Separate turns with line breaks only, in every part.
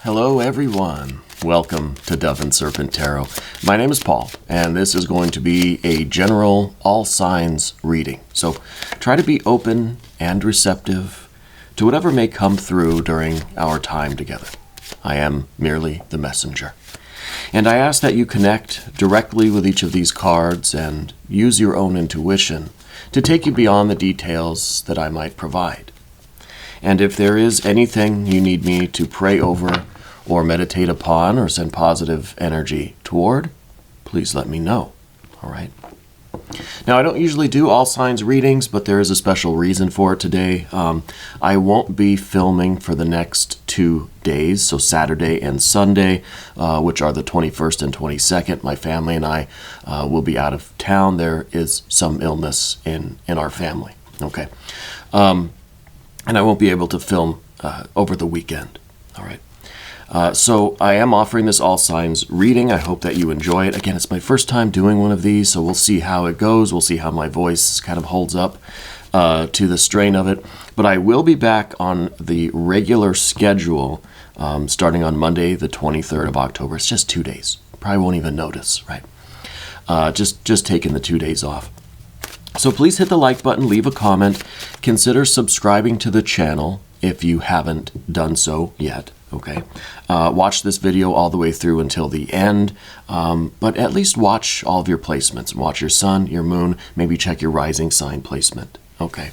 Hello everyone. Welcome to Dove and Serpent Tarot. My name is Paul, and this is going to be a general all signs reading. So try to be open and receptive to whatever may come through during our time together. I am merely the messenger. And I ask that you connect directly with each of these cards and use your own intuition to take you beyond the details that I might provide. And if there is anything you need me to pray over or meditate upon or send positive energy toward, please let me know. All right. Now, I don't usually do all signs readings, but there is a special reason for it today. I won't be filming for the next 2 days, so Saturday and Sunday, which are the 21st and 22nd. My family and I will be out of town. There is some illness in our family. Okay. And I won't be able to film over the weekend. All right. So I am offering this all signs reading. I hope that you enjoy it. Again, it's my first time doing one of these, so we'll see how it goes. We'll see how my voice kind of holds up to the strain of it. But I will be back on the regular schedule starting on Monday, the 23rd of October. It's just 2 days. Probably won't even notice, right? Just taking the 2 days off. So please hit the like button, leave a comment, consider subscribing to the channel if you haven't done so yet. Okay, watch this video all the way through until the end, but at least watch all of your placements. Watch your sun, your moon, maybe check your rising sign placement. Okay,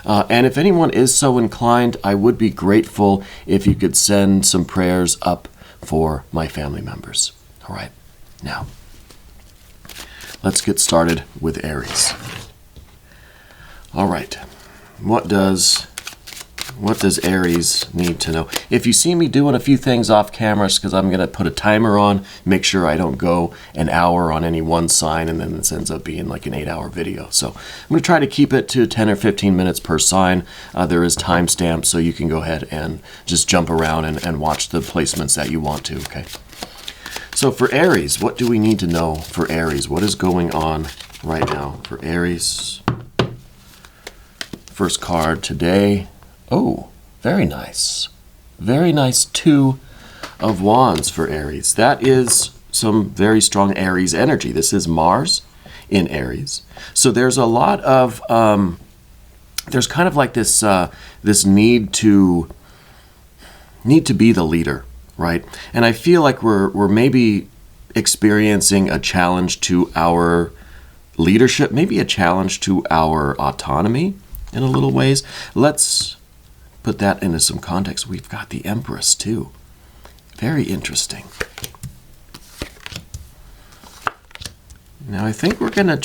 and if anyone is so inclined, I would be grateful if you could send some prayers up for my family members. All right, now let's get started with Aries. All right, what does Aries need to know? If you see me doing a few things off camera, it's because I'm going to put a timer on, make sure I don't go an hour on any one sign, and then this ends up being like an 8-hour video. So I'm going to try to keep it to 10 or 15 minutes per sign. There is timestamp, so you can go ahead and just jump around and watch the placements that you want to, okay? So for Aries, what do we need to know for Aries? What is going on right now for Aries? First card today. Oh, very nice. Very nice 2 of Wands for Aries. That is some very strong Aries energy. This is Mars in Aries. So there's a lot of, there's kind of like this this need to be the leader, right? And I feel like we're maybe experiencing a challenge to our leadership, maybe a challenge to our autonomy in a little ways. Let's put that into some context. We've got the Empress too. Very interesting. Now I think we're gonna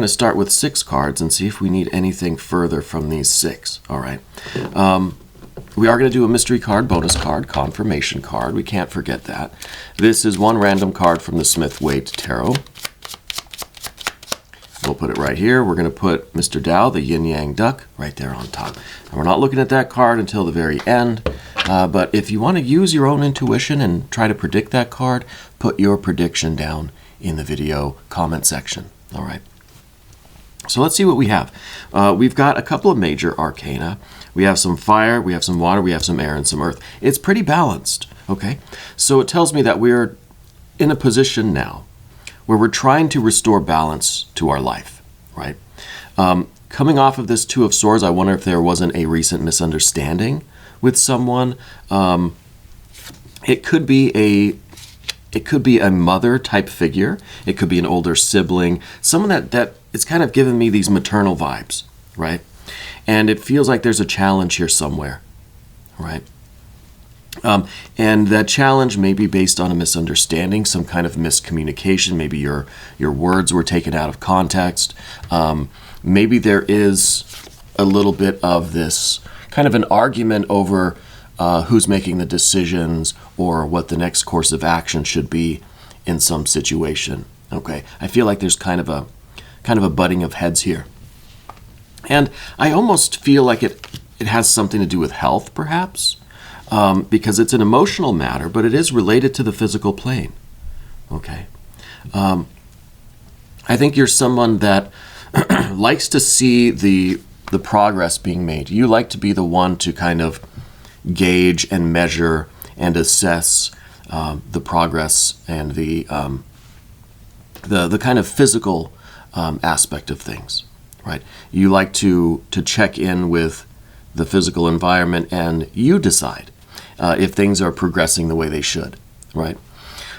start with 6 cards and see if we need anything further from these 6. All right. We are going to do a mystery card, bonus card, confirmation card. We can't forget that. This is one random card from the Smith-Waite Tarot. We'll put it right here. We're going to put Mr. Tao, the yin-yang duck, right there on top. And we're not looking at that card until the very end. But if you want to use your own intuition and try to predict that card, put your prediction down in the video comment section. All right. So let's see what we have. We've got a couple of major arcana. We have some fire, we have some water, we have some air, and some earth. It's pretty balanced, okay? So it tells me that we're in a position now where we're trying to restore balance to our life, right? Coming off of this 2 of Swords, I wonder if there wasn't a recent misunderstanding with someone. It could be a mother type figure. It could be an older sibling, someone that it's kind of giving me these maternal vibes, right? And it feels like there's a challenge here somewhere, right? And that challenge may be based on a misunderstanding, some kind of miscommunication. Maybe your words were taken out of context. Maybe there is a little bit of this kind of an argument over who's making the decisions or what the next course of action should be in some situation. Okay, I feel like there's kind of a butting of heads here. And I almost feel like it has something to do with health, perhaps. Because it's an emotional matter, but it is related to the physical plane. Okay. I think you're someone that likes to see the progress being made. You like to be the one to kind of gauge and measure and assess the progress and the kind of physical aspect of things, right? You like to check in with the physical environment, and you decide if things are progressing the way they should, right?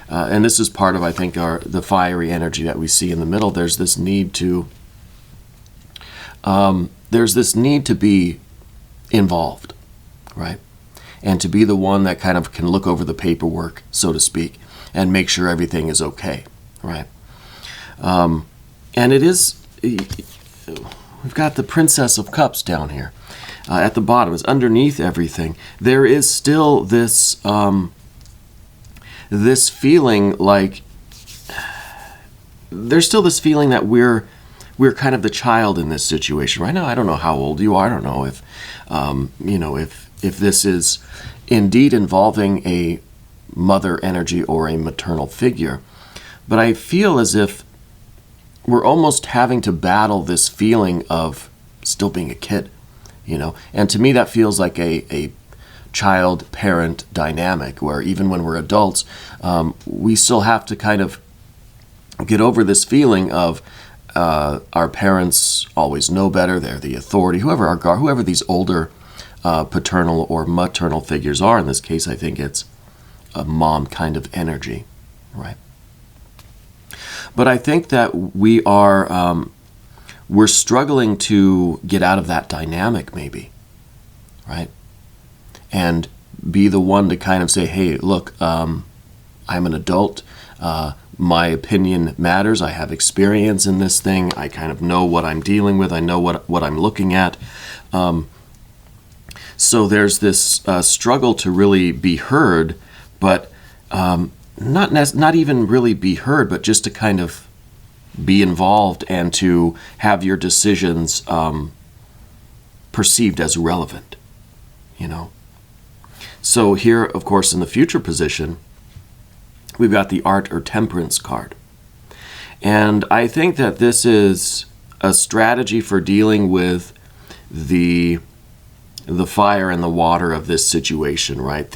And this is part of, I think, the fiery energy that we see in the middle. There's this need to be involved, right? And to be the one that kind of can look over the paperwork, so to speak, and make sure everything is okay, right? And it is, we've got the Princess of Cups down here. At the bottom, is underneath everything. There is still this this feeling like, there's still this feeling that we're kind of the child in this situation. Right now, I don't know how old you are. I don't know if, if this is indeed involving a mother energy or a maternal figure. But I feel as if we're almost having to battle this feeling of still being a kid, And to me, that feels like a child-parent dynamic, where even when we're adults, we still have to kind of get over this feeling of our parents always know better. They're the authority. Whoever these older paternal or maternal figures are. In this case, I think it's a mom kind of energy, right? But I think that we're struggling to get out of that dynamic, maybe, right? And be the one to kind of say, hey, look, I'm an adult. My opinion matters. I have experience in this thing. I kind of know what I'm dealing with. I know what I'm looking at. So there's this struggle to really be heard, but not even really be heard, but just to kind of be involved and to have your decisions perceived as relevant, So here, of course, in the future position, we've got the Art or Temperance card. And I think that this is a strategy for dealing with the fire and the water of this situation, right?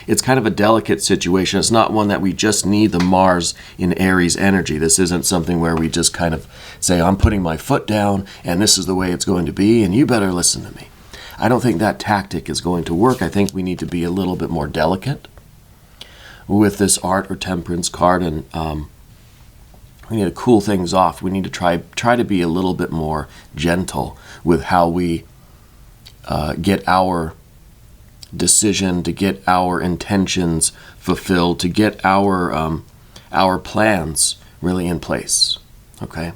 It's kind of a delicate situation. It's not one that we just need the Mars in Aries energy. This isn't something where we just kind of say, I'm putting my foot down and this is the way it's going to be and you better listen to me. I don't think that tactic is going to work. I think we need to be a little bit more delicate with this Art or Temperance card, and we need to cool things off. We need to try to be a little bit more gentle with how we get our decision, to get our intentions fulfilled, to get our plans really in place, okay?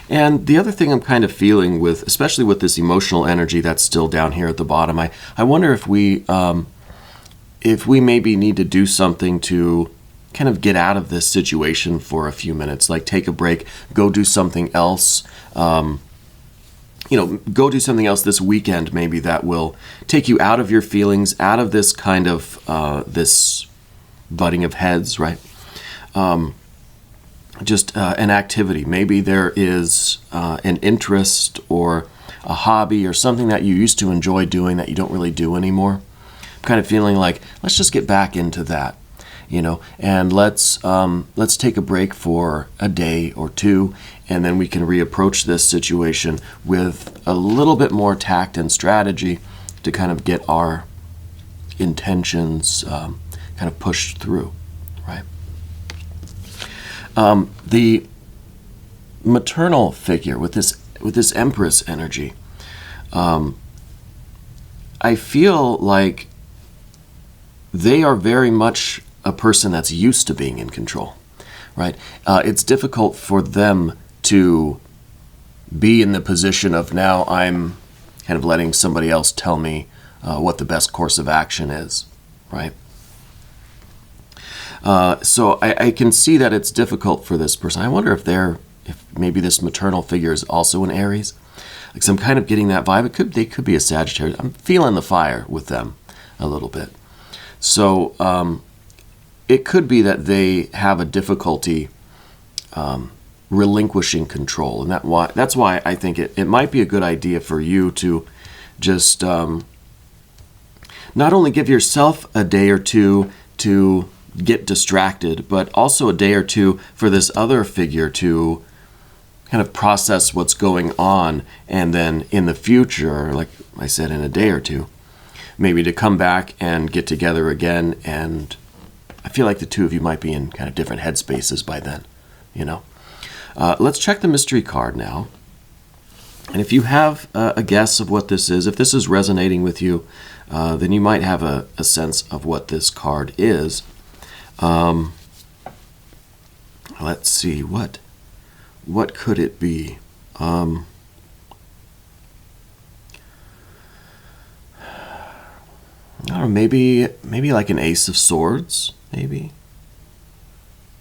And the other thing I'm kind of feeling with, especially with this emotional energy that's still down here at the bottom, I wonder if we maybe need to do something to kind of get out of this situation for a few minutes, like take a break, go do something else, go do something else this weekend maybe that will take you out of your feelings, out of this kind of, this butting of heads, right? Just an activity. Maybe there is an interest or a hobby or something that you used to enjoy doing that you don't really do anymore. I'm kind of feeling like, let's just get back into that, and let's take a break for a day or two, and then we can reapproach this situation with a little bit more tact and strategy to kind of get our intentions kind of pushed through, right? The maternal figure with this Empress energy, I feel like they are very much a person that's used to being in control, right? It's difficult for them to be in the position of, now I'm kind of letting somebody else tell me what the best course of action is, right? So I can see that it's difficult for this person. I wonder if maybe this maternal figure is also an Aries. Like, so I'm kind of getting that vibe. They could be a Sagittarius. I'm feeling the fire with them a little bit. So it could be that they have a difficulty relinquishing control, and that's why I think it might be a good idea for you to just not only give yourself a day or two to get distracted, but also a day or two for this other figure to kind of process what's going on, and then in the future, like I said, in a day or two, maybe to come back and get together again. And I feel like the two of you might be in kind of different headspaces by then, you know. Let's check the mystery card now. And if you have a guess of what this is, if this is resonating with you, then you might have a sense of what this card is. Let's see, what could it be? I don't know, maybe like an Ace of Swords, maybe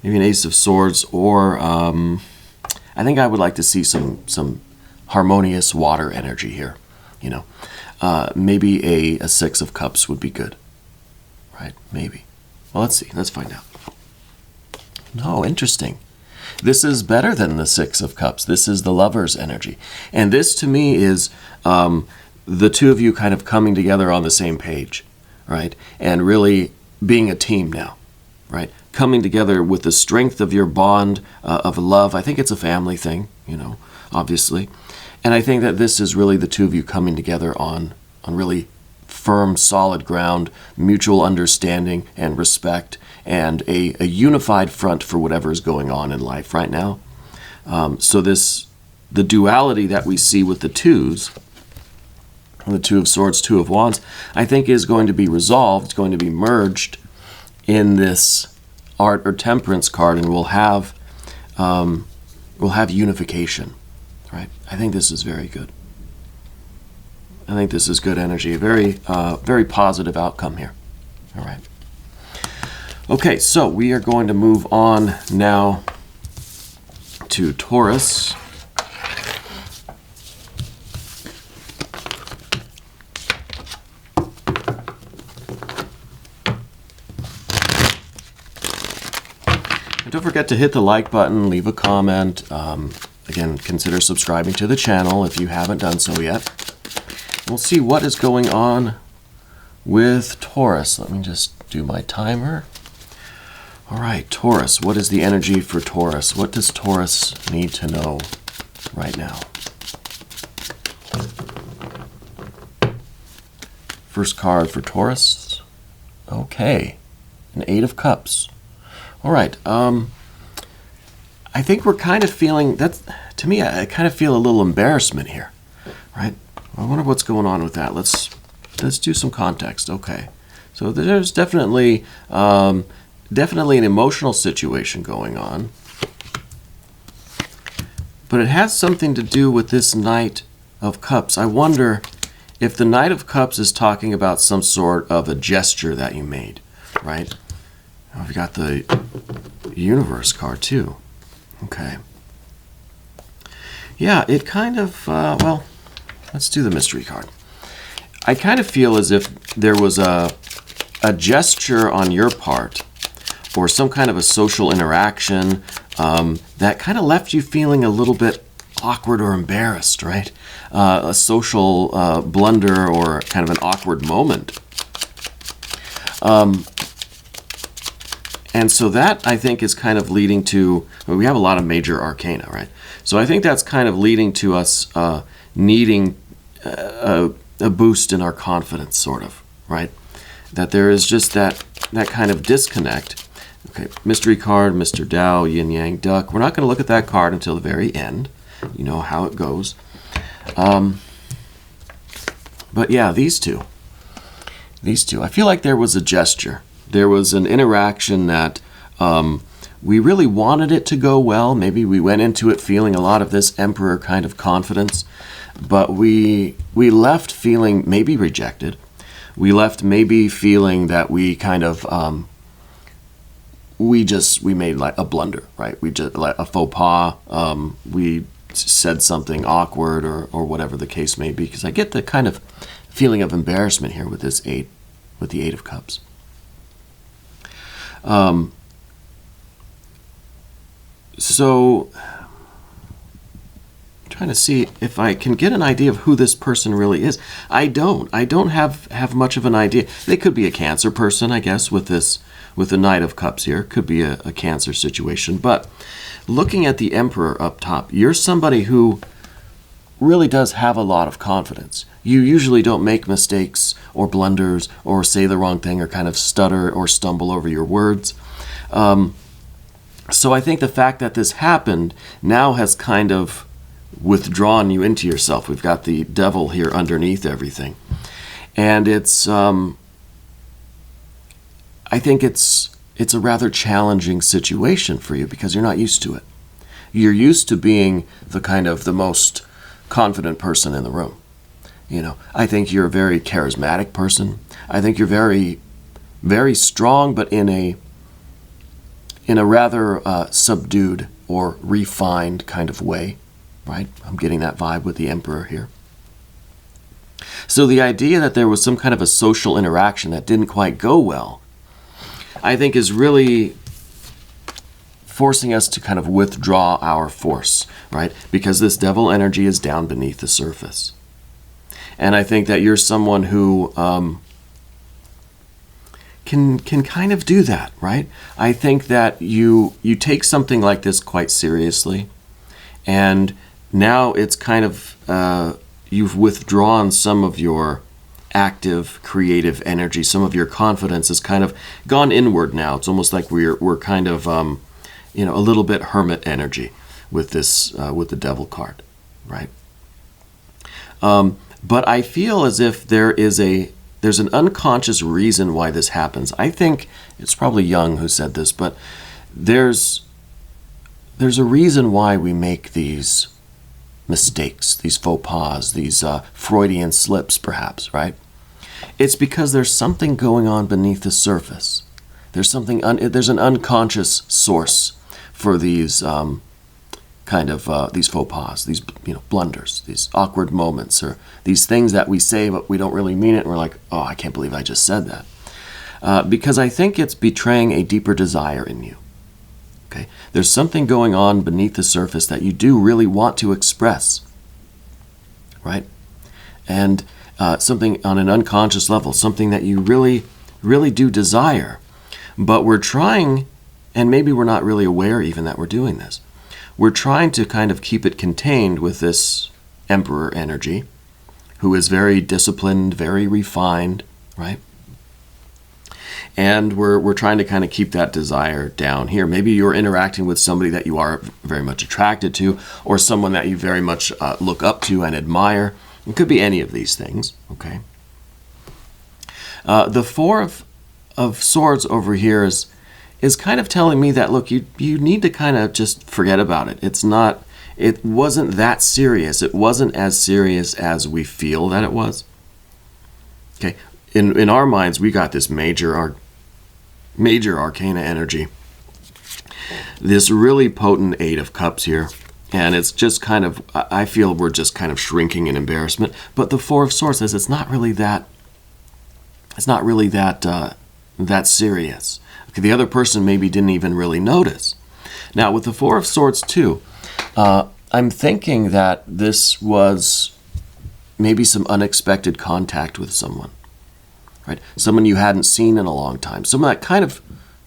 an Ace of Swords, or I think I would like to see some harmonious water energy here, you know. Maybe a Six of Cups would be good, right? Maybe. Well, let's see. Let's find out. No, interesting. This is better than the Six of Cups. This is the Lover's energy. And this, to me, is the two of you kind of coming together on the same page, right? And really being a team now, right? Coming together with the strength of your bond of love. I think it's a family thing, you know, obviously. And I think that this is really the two of you coming together on really firm, solid ground, mutual understanding and respect, and a unified front for whatever is going on in life right now. So the duality that we see with the twos, the Two of Swords, Two of Wands, I think is going to be resolved, it's going to be merged in this Art or Temperance card, and we'll have unification, right? I think this is very good. I think this is good energy, a very positive outcome here. All right. Okay, so we are going to move on now to Taurus. And don't forget to hit the like button, leave a comment. Again, consider subscribing to the channel if you haven't done so yet. We'll see what is going on with Taurus. Let me just do my timer. All right, Taurus. What is the energy for Taurus? What does Taurus need to know right now? First card for Taurus. Okay, an Eight of Cups. All right. I think we're kind of feeling that. To me, I kind of feel a little embarrassment here, right? I wonder what's going on with that. Let's do some context. Okay, so there's definitely an emotional situation going on, but it has something to do with this Knight of Cups. I wonder if the Knight of Cups is talking about some sort of a gesture that you made, right? Oh, we got the Universe card too. Okay. Yeah, it kind of well. Let's do the mystery card. I kind of feel as if there was a gesture on your part, or some kind of a social interaction that kind of left you feeling a little bit awkward or embarrassed, right? A social blunder or kind of an awkward moment. And so that, I think, is kind of leading to, well, we have a lot of major arcana, right? So I think that's kind of leading to us needing a boost in our confidence, sort of, right? That there is just that kind of disconnect. Okay, mystery card, Mr. Tao, Yin Yang Duck. We're not going to look at that card until the very end. You know how it goes. But yeah, these two. I feel like there was a gesture. There was an interaction that we really wanted it to go well. Maybe we went into it feeling a lot of this Emperor kind of confidence, but we left feeling maybe rejected. We left maybe feeling that we kind of we made like a blunder, right? We just like a faux pas. We said something awkward or whatever the case may be. Because I get the kind of feeling of embarrassment here with this the Eight of Cups. So I'm trying to see if I can get an idea of who this person really is. I don't have much of an idea. They could be a Cancer person, I guess, with the Knight of Cups here. Could be a Cancer situation. But looking at the Emperor up top, you're somebody who really does have a lot of confidence. You usually don't make mistakes or blunders or say the wrong thing or kind of stutter or stumble over your words. So I think the fact that this happened now has kind of withdrawn you into yourself. We've got the Devil here underneath everything. And it's, I think it's a rather challenging situation for you because you're not used to it. You're used to being the most confident person in the room. I think you're a very charismatic person. I think you're very, very strong, but in a rather subdued or refined kind of way, right? I'm getting that vibe with the Emperor here. So the idea that there was some kind of a social interaction that didn't quite go well, I think is really forcing us to kind of withdraw our force, right? Because this Devil energy is down beneath the surface. And I think that you're someone who can kind of do that, right? I think that you take something like this quite seriously, and now it's kind of you've withdrawn some of your active, creative energy. Some of your confidence has kind of gone inward now. It's almost like we're kind of a little bit hermit energy with this with the Devil card, right? But I feel as if there's an unconscious reason why this happens. I think it's probably Jung who said this, but there's a reason why we make these mistakes, these faux pas, these Freudian slips, perhaps, right? It's because there's something going on beneath the surface. There's an unconscious source for these these faux pas, these blunders, these awkward moments, or these things that we say but we don't really mean it, and we're like, oh, I can't believe I just said that. Because I think it's betraying a deeper desire in you. Okay, there's something going on beneath the surface that you do really want to express, right? And something on an unconscious level, something that you really, really do desire, but we're trying, and maybe we're not really aware even that we're doing this. We're trying to kind of keep it contained with this Emperor energy, who is very disciplined, very refined, right? And we're trying to kind of keep that desire down here. Maybe you're interacting with somebody that you are very much attracted to, or someone that you very much look up to and admire. It could be any of these things, okay? The Four of Swords over here is kind of telling me that, look, you need to kind of just forget about it. It wasn't that serious. It wasn't as serious as we feel that it was. Okay, in our minds, we got this major arcana energy, this really potent Eight of Cups here, and it's just kind of, I feel we're just kind of shrinking in embarrassment. But the Four of Swords says it's not really that serious. Okay, the other person maybe didn't even really notice. Now, with the Four of Swords too, I'm thinking that this was maybe some unexpected contact with someone, right? Someone you hadn't seen in a long time. Someone that kind of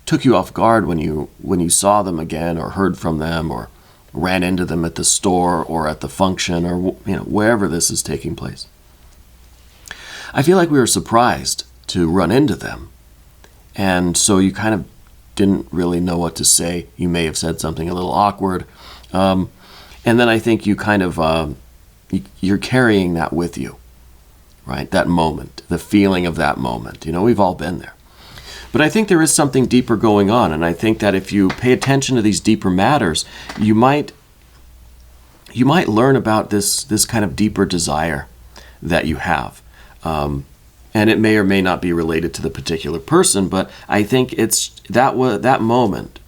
took you off guard when you saw them again, or heard from them, or ran into them at the store or at the function, or wherever this is taking place. I feel like we were surprised to run into them. And so you kind of didn't really know what to say. You may have said something a little awkward. And then I think you kind of, you're carrying that with you, right? That moment, the feeling of that moment. We've all been there. But I think there is something deeper going on. And I think that if you pay attention to these deeper matters, you might learn about this kind of deeper desire that you have. And it may or may not be related to the particular person, but I think it's that moment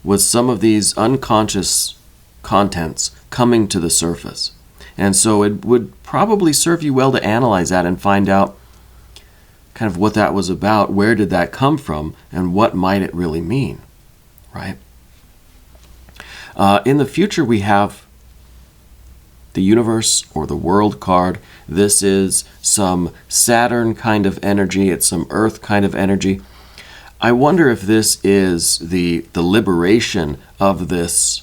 was some of these unconscious contents coming to the surface. And so it would probably serve you well to analyze that and find out kind of what that was about, where did that come from, and what might it really mean, right? In the future, we have the universe or the world card. This is some Saturn kind of energy. It's some Earth kind of energy. I wonder if this is the liberation of this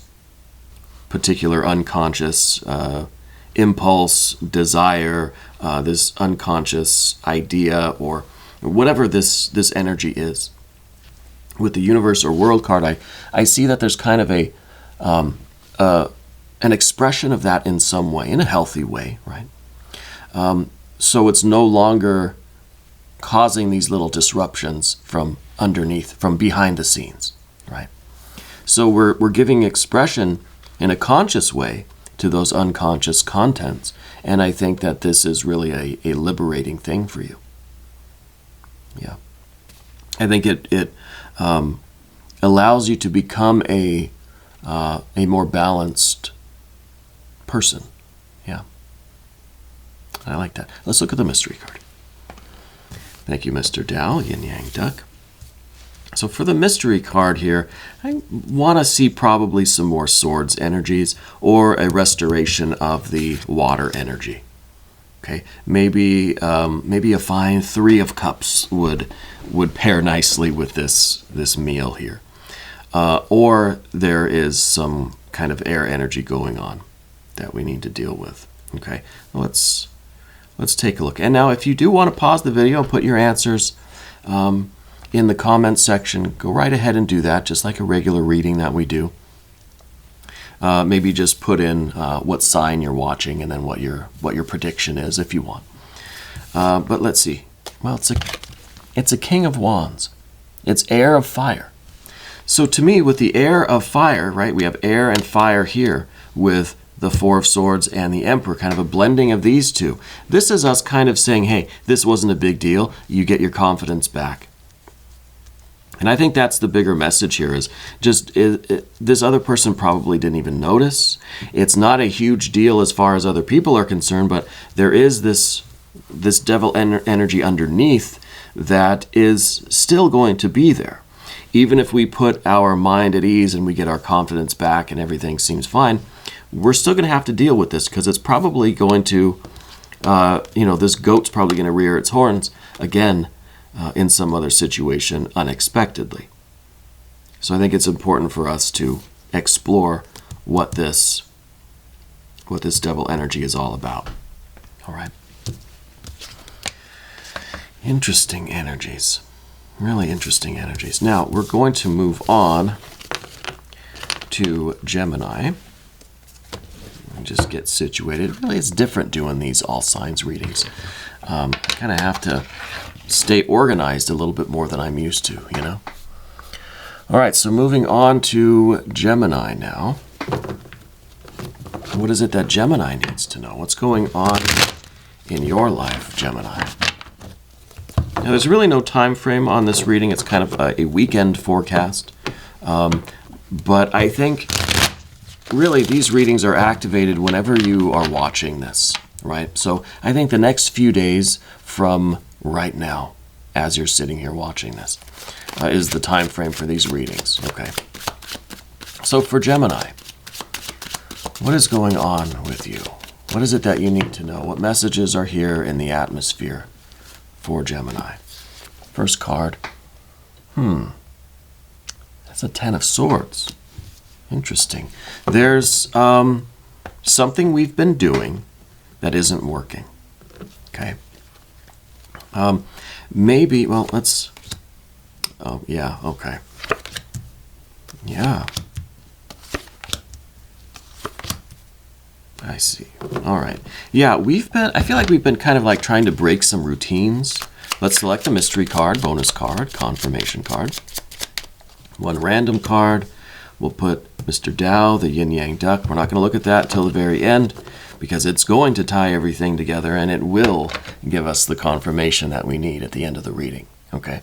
particular unconscious impulse, desire, this unconscious idea, or whatever this energy is. With the universe or world card, I see that there's kind of an expression of that in some way, in a healthy way, right? So it's no longer causing these little disruptions from underneath, from behind the scenes, right? So we're giving expression in a conscious way to those unconscious contents, and I think that this is really a liberating thing for you. Yeah, I think it allows you to become a more balanced person. Yeah, I like that. Let's look at the mystery card. Thank you, Mr. Dow, Yin Yang Duck. So for the mystery card here, I want to see probably some more swords energies or a restoration of the water energy. Okay, maybe a fine 3 of cups would pair nicely with this meal here, or there is some kind of air energy going on that we need to deal with. Okay, let's take a look. And now, if you do want to pause the video and put your answers in the comments section, go right ahead and do that, just like a regular reading that we do. Maybe just put in what sign you're watching and then what your prediction is, if you want. But let's see. Well, it's a King of Wands. It's air of fire. So to me, with the air of fire, right, we have air and fire here with the 4 of Swords and the Emperor, kind of a blending of these two. This is us kind of saying, hey, this wasn't a big deal. You get your confidence back. And I think that's the bigger message here, is just this other person probably didn't even notice. It's not a huge deal as far as other people are concerned, but there is this devil energy underneath that is still going to be there. Even if we put our mind at ease and we get our confidence back and everything seems fine, we're still going to have to deal with this, because it's probably going to, this goat's probably going to rear its horns again in some other situation unexpectedly. So I think it's important for us to explore what this devil energy is all about. All right. Interesting energies. Really interesting energies. Now, we're going to move on to Gemini. Just get situated. Really, it's different doing these all signs readings. I kind of have to stay organized a little bit more than I'm used to, you know? All right, so moving on to Gemini now. What is it that Gemini needs to know? What's going on in your life, Gemini? Now, there's really no time frame on this reading. It's kind of a weekend forecast. But I think really these readings are activated whenever you are watching this, right? So I think the next few days from right now, as you're sitting here watching this, is the time frame for these readings. Okay. So for Gemini, what is going on with you? What is it that you need to know? What messages are here in the atmosphere for Gemini? First card. That's a 10 of Swords. Interesting. There's something we've been doing that isn't working. Okay. Maybe, well, let's, oh, yeah, okay. Yeah. I see. All right. Yeah, I feel like we've been kind of like trying to break some routines. Let's select a mystery card, bonus card, confirmation card. One random card. We'll put Mr. Dow, the Yin Yang Duck. We're not going to look at that till the very end, because it's going to tie everything together, and it will give us the confirmation that we need at the end of the reading. Okay.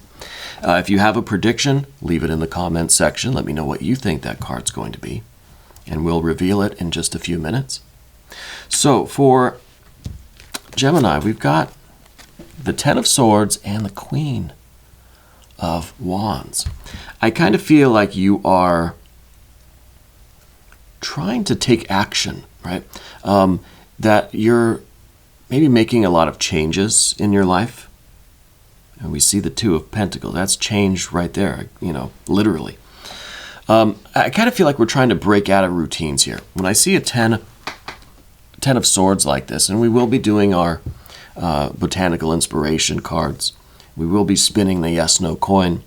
If you have a prediction, leave it in the comments section. Let me know what you think that card's going to be, and we'll reveal it in just a few minutes. So for Gemini, we've got the 10 of Swords and the Queen of Wands. I kind of feel like you are trying to take action, right? that you're maybe making a lot of changes in your life. And we see the Two of Pentacles. That's change right there, you know, literally. I kind of feel like we're trying to break out of routines here. When I see a Ten of Swords like this, and we will be doing our botanical inspiration cards. We will be spinning the yes-no coin.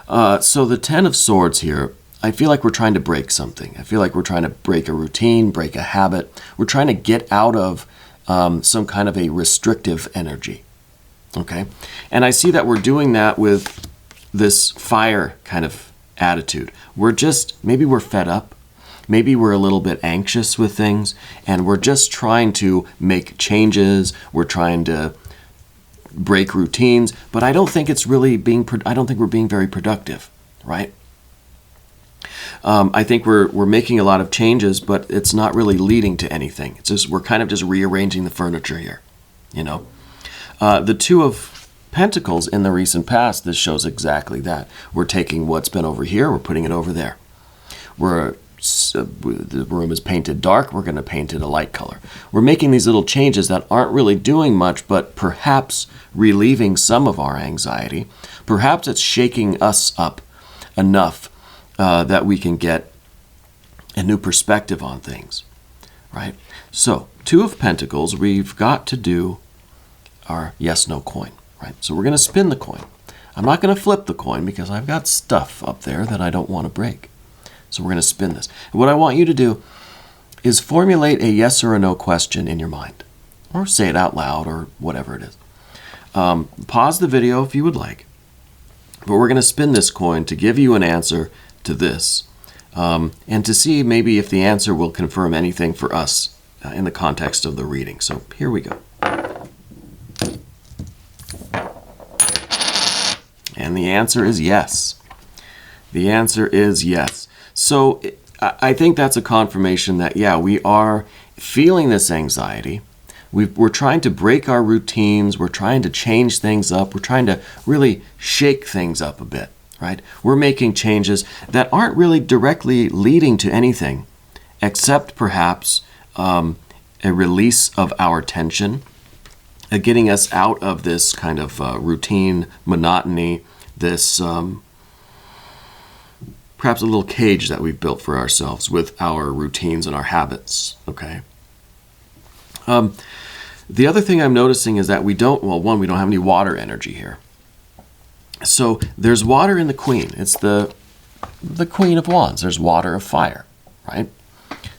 So the Ten of Swords here, I feel like we're trying to break something. I feel like we're trying to break a routine, break a habit. We're trying to get out of some kind of a restrictive energy. Okay? And I see that we're doing that with this fire kind of attitude. Maybe we're fed up. Maybe we're a little bit anxious with things, and we're just trying to make changes. We're trying to break routines, but I don't think it's really I don't think we're being very productive, right? I think we're making a lot of changes, but it's not really leading to anything. It's just, we're kind of just rearranging the furniture here, you know? The Two of Pentacles in the recent past, this shows exactly that. We're taking what's been over here, we're putting it over there. The room is painted dark, we're going to paint it a light color. We're making these little changes that aren't really doing much, but perhaps relieving some of our anxiety. Perhaps it's shaking us up enough that we can get a new perspective on things, right? So, Two of Pentacles, we've got to do our yes-no coin, right? So we're going to spin the coin. I'm not going to flip the coin because I've got stuff up there that I don't want to break. So we're going to spin this. And what I want you to do is formulate a yes or a no question in your mind. Or say it out loud or whatever it is. Pause the video if you would like. But we're going to spin this coin to give you an answer to this. And to see maybe if the answer will confirm anything for us in the context of the reading. So here we go. And the answer is yes. The answer is yes. So I think that's a confirmation that, yeah, we are feeling this anxiety. We're trying to break our routines. We're trying to change things up. We're trying to really shake things up a bit, right? We're making changes that aren't really directly leading to anything, except perhaps a release of our tension, getting us out of this kind of routine, monotony, this perhaps a little cage that we've built for ourselves with our routines and our habits, okay? The other thing I'm noticing is that we don't have any water energy here. So there's water in the Queen. It's the Queen of Wands. There's water of fire, right?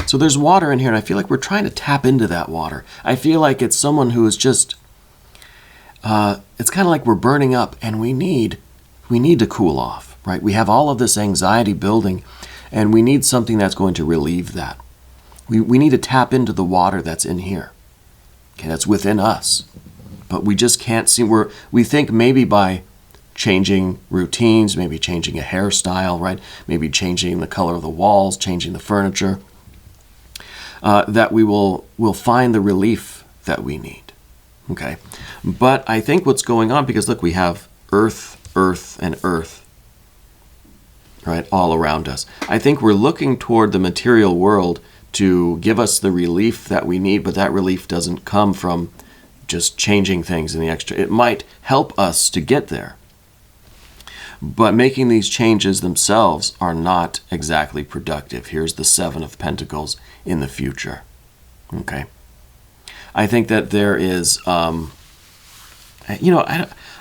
So there's water in here, and I feel like we're trying to tap into that water. I feel like it's someone who is just, it's kind of like we're burning up, and we need to cool off, right? We have all of this anxiety building, and we need something that's going to relieve that. We need to tap into the water that's in here. Okay, that's within us. But we just can't see. We think maybe by changing routines, maybe changing a hairstyle, right? Maybe changing the color of the walls, changing the furniture, that we'll find the relief that we need. Okay? But I think what's going on, because look, we have earth, earth, and earth, right, all around us. I think we're looking toward the material world to give us the relief that we need, but that relief doesn't come from just changing things in the extra. It might help us to get there, but making these changes themselves are not exactly productive. Here's the Seven of Pentacles in the future. Okay. I think that there is, I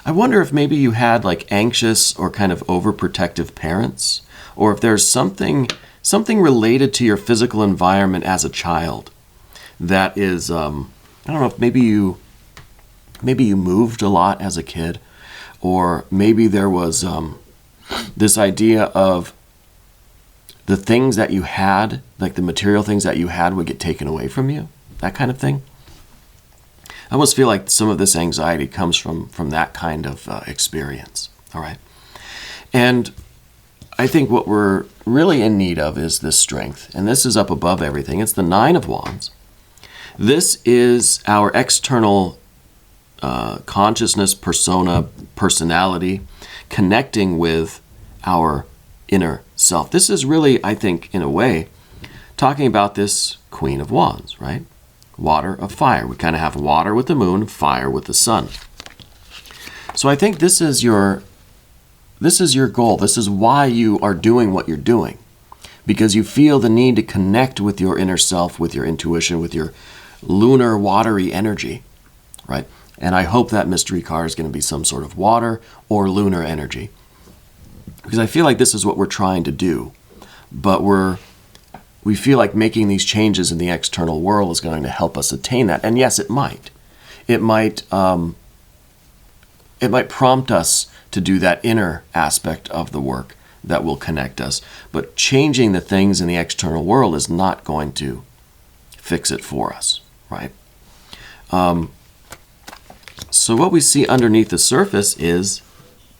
wonder if maybe you had like anxious or kind of overprotective parents, or if there's something related to your physical environment as a child that is, I don't know if maybe you moved a lot as a kid, or maybe there was this idea of the things that you had, like the material things that you had would get taken away from you, that kind of thing. I almost feel like some of this anxiety comes from that kind of experience, all right? And I think what we're really in need of is this strength, and this is up above everything. It's the Nine of Wands. This is our external consciousness, persona, personality, connecting with our inner self. This is really, I think, in a way, talking about this Queen of Wands, right? Water of fire. We kind of have water with the moon, fire with the sun. So I think this is your goal. This is why you are doing what you're doing. Because you feel the need to connect with your inner self, with your intuition, with your lunar, watery energy, right? And I hope that mystery card is going to be some sort of water or lunar energy. Because I feel like this is what we're trying to do. But we feel like making these changes in the external world is going to help us attain that. And yes, it might. It might prompt us to do that inner aspect of the work that will connect us. But changing the things in the external world is not going to fix it for us, right? So what we see underneath the surface is,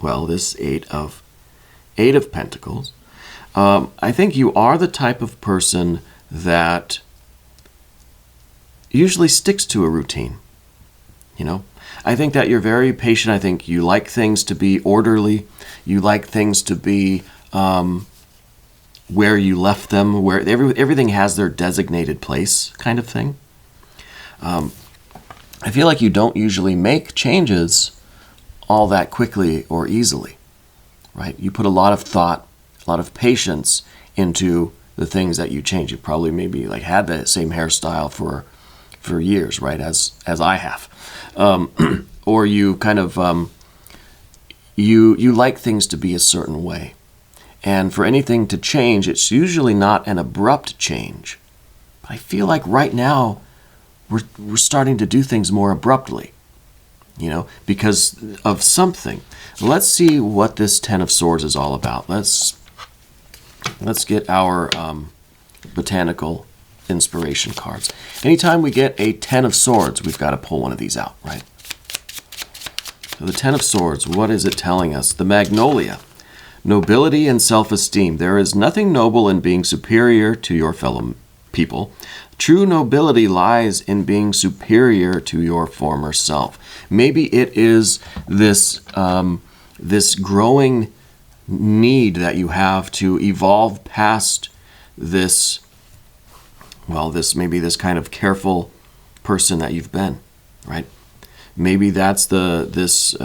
well, this Eight of Pentacles. I think you are the type of person that usually sticks to a routine, you know? I think that you're very patient. I think you like things to be orderly. You like things to be where you left them, where everything has their designated place kind of thing. I feel like you don't usually make changes all that quickly or easily, right? You put a lot of thought, a lot of patience into the things that you change. You probably maybe like had the same hairstyle for years, right? As I have. Or you kind of, you like things to be a certain way. And for anything to change, it's usually not an abrupt change. But I feel like right now, we're starting to do things more abruptly, you know, because of something. Let's see what this Ten of Swords is all about. Let's get our botanical inspiration cards. Anytime we get a Ten of Swords, we've got to pull one of these out, right? So the Ten of Swords, what is it telling us? The Magnolia. Nobility and self-esteem. There is nothing noble in being superior to your fellow people. True nobility lies in being superior to your former self. Maybe it is this this growing need that you have to evolve past this, well, this kind of careful person that you've been, right? Maybe that's this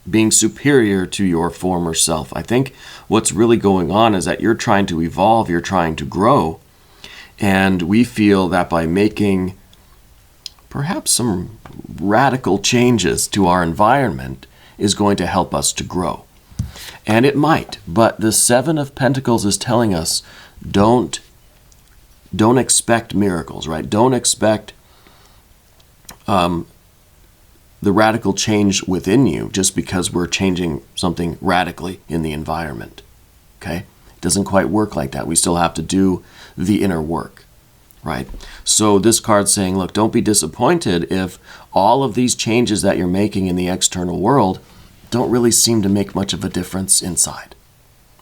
being superior to your former self. I think what's really going on is that you're trying to evolve, you're trying to grow, and we feel that by making perhaps some radical changes to our environment is going to help us to grow. And it might, but the Seven of Pentacles is telling us don't expect miracles, right? Don't expect the radical change within you just because we're changing something radically in the environment, okay? It doesn't quite work like that. We still have to do the inner work, right? So this card's saying, look, don't be disappointed if all of these changes that you're making in the external world don't really seem to make much of a difference inside,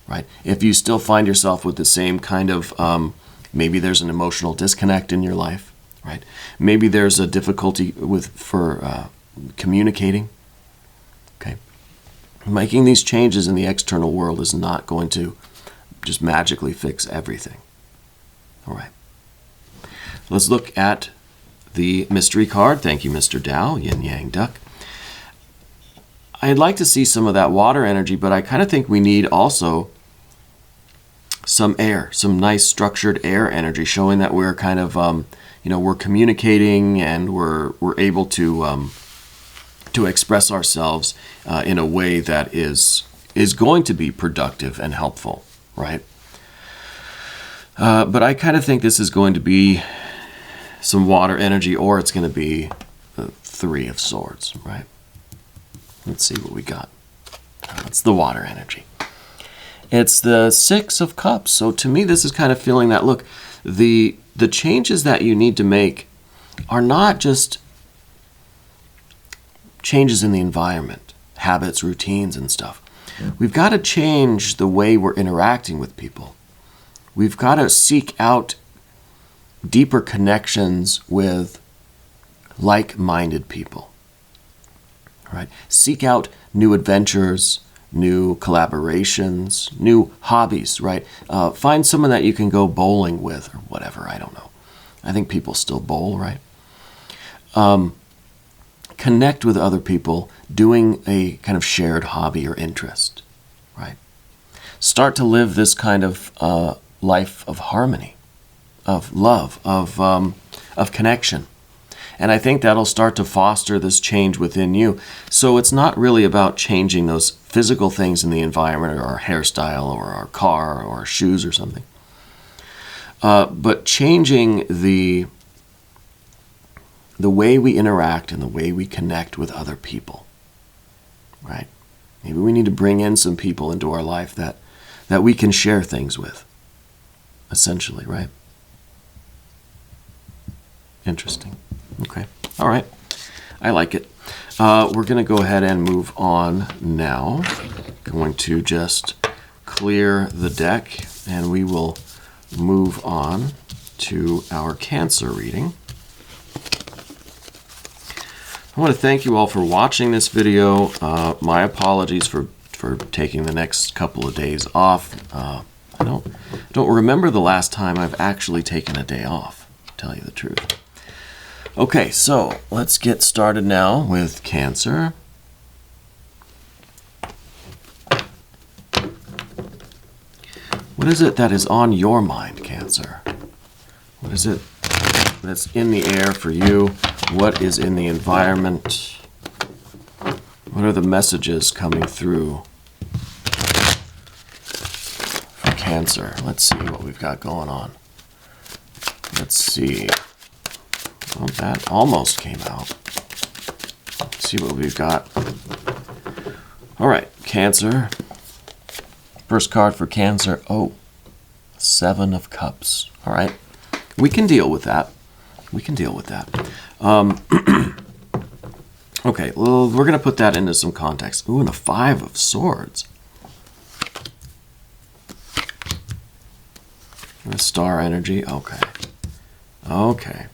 right? If you still find yourself with the same kind of, maybe there's an emotional disconnect in your life, right? Maybe there's a difficulty for communicating, okay? Making these changes in the external world is not going to just magically fix everything, all right? Let's look at the mystery card. Thank you, Mr. Dow, Yin Yang Duck. I'd like to see some of that water energy, but I kind of think we need also some air, some nice structured air energy, showing that we're kind of, we're communicating and we're able to express ourselves in a way that is going to be productive and helpful, right? But I kind of think this is going to be some water energy, or it's going to be the Three of Swords, right? Let's see what we got. That's the water energy. It's the Six of Cups. So to me, this is kind of feeling that, look, the changes that you need to make are not just changes in the environment, habits, routines, and stuff. We've got to change the way we're interacting with people. We've got to seek out deeper connections with like-minded people. Right? Seek out new adventures, new collaborations, new hobbies, right? Find someone that you can go bowling with or whatever, I don't know. I think people still bowl, right? Connect with other people doing a kind of shared hobby or interest, right? Start to live this kind of life of harmony, of love, of connection. And I think that'll start to foster this change within you. So it's not really about changing those physical things in the environment, or our hairstyle, or our car, or our shoes, or something. But changing the way we interact and the way we connect with other people, right? Maybe we need to bring in some people into our life that we can share things with, essentially, right? Interesting. Okay. All right. I like it. We're going to go ahead and move on now. Going to just clear the deck, and we will move on to our Cancer reading. I want to thank you all for watching this video. My apologies for taking the next couple of days off. I don't remember the last time I've actually taken a day off, to tell you the truth. Okay, so let's get started now with Cancer. What is it that is on your mind, Cancer? What is it that's in the air for you? What is in the environment? What are the messages coming through for Cancer? Let's see what we've got going on. Let's see. Well, that almost came out. Let's see what we've got. All right, Cancer. First card for Cancer. Oh, 7 of Cups. All right. We can deal with that. We can deal with that. Okay, well, we're going to put that into some context. Ooh, and a 5 of Swords. And a star energy. Okay. Okay.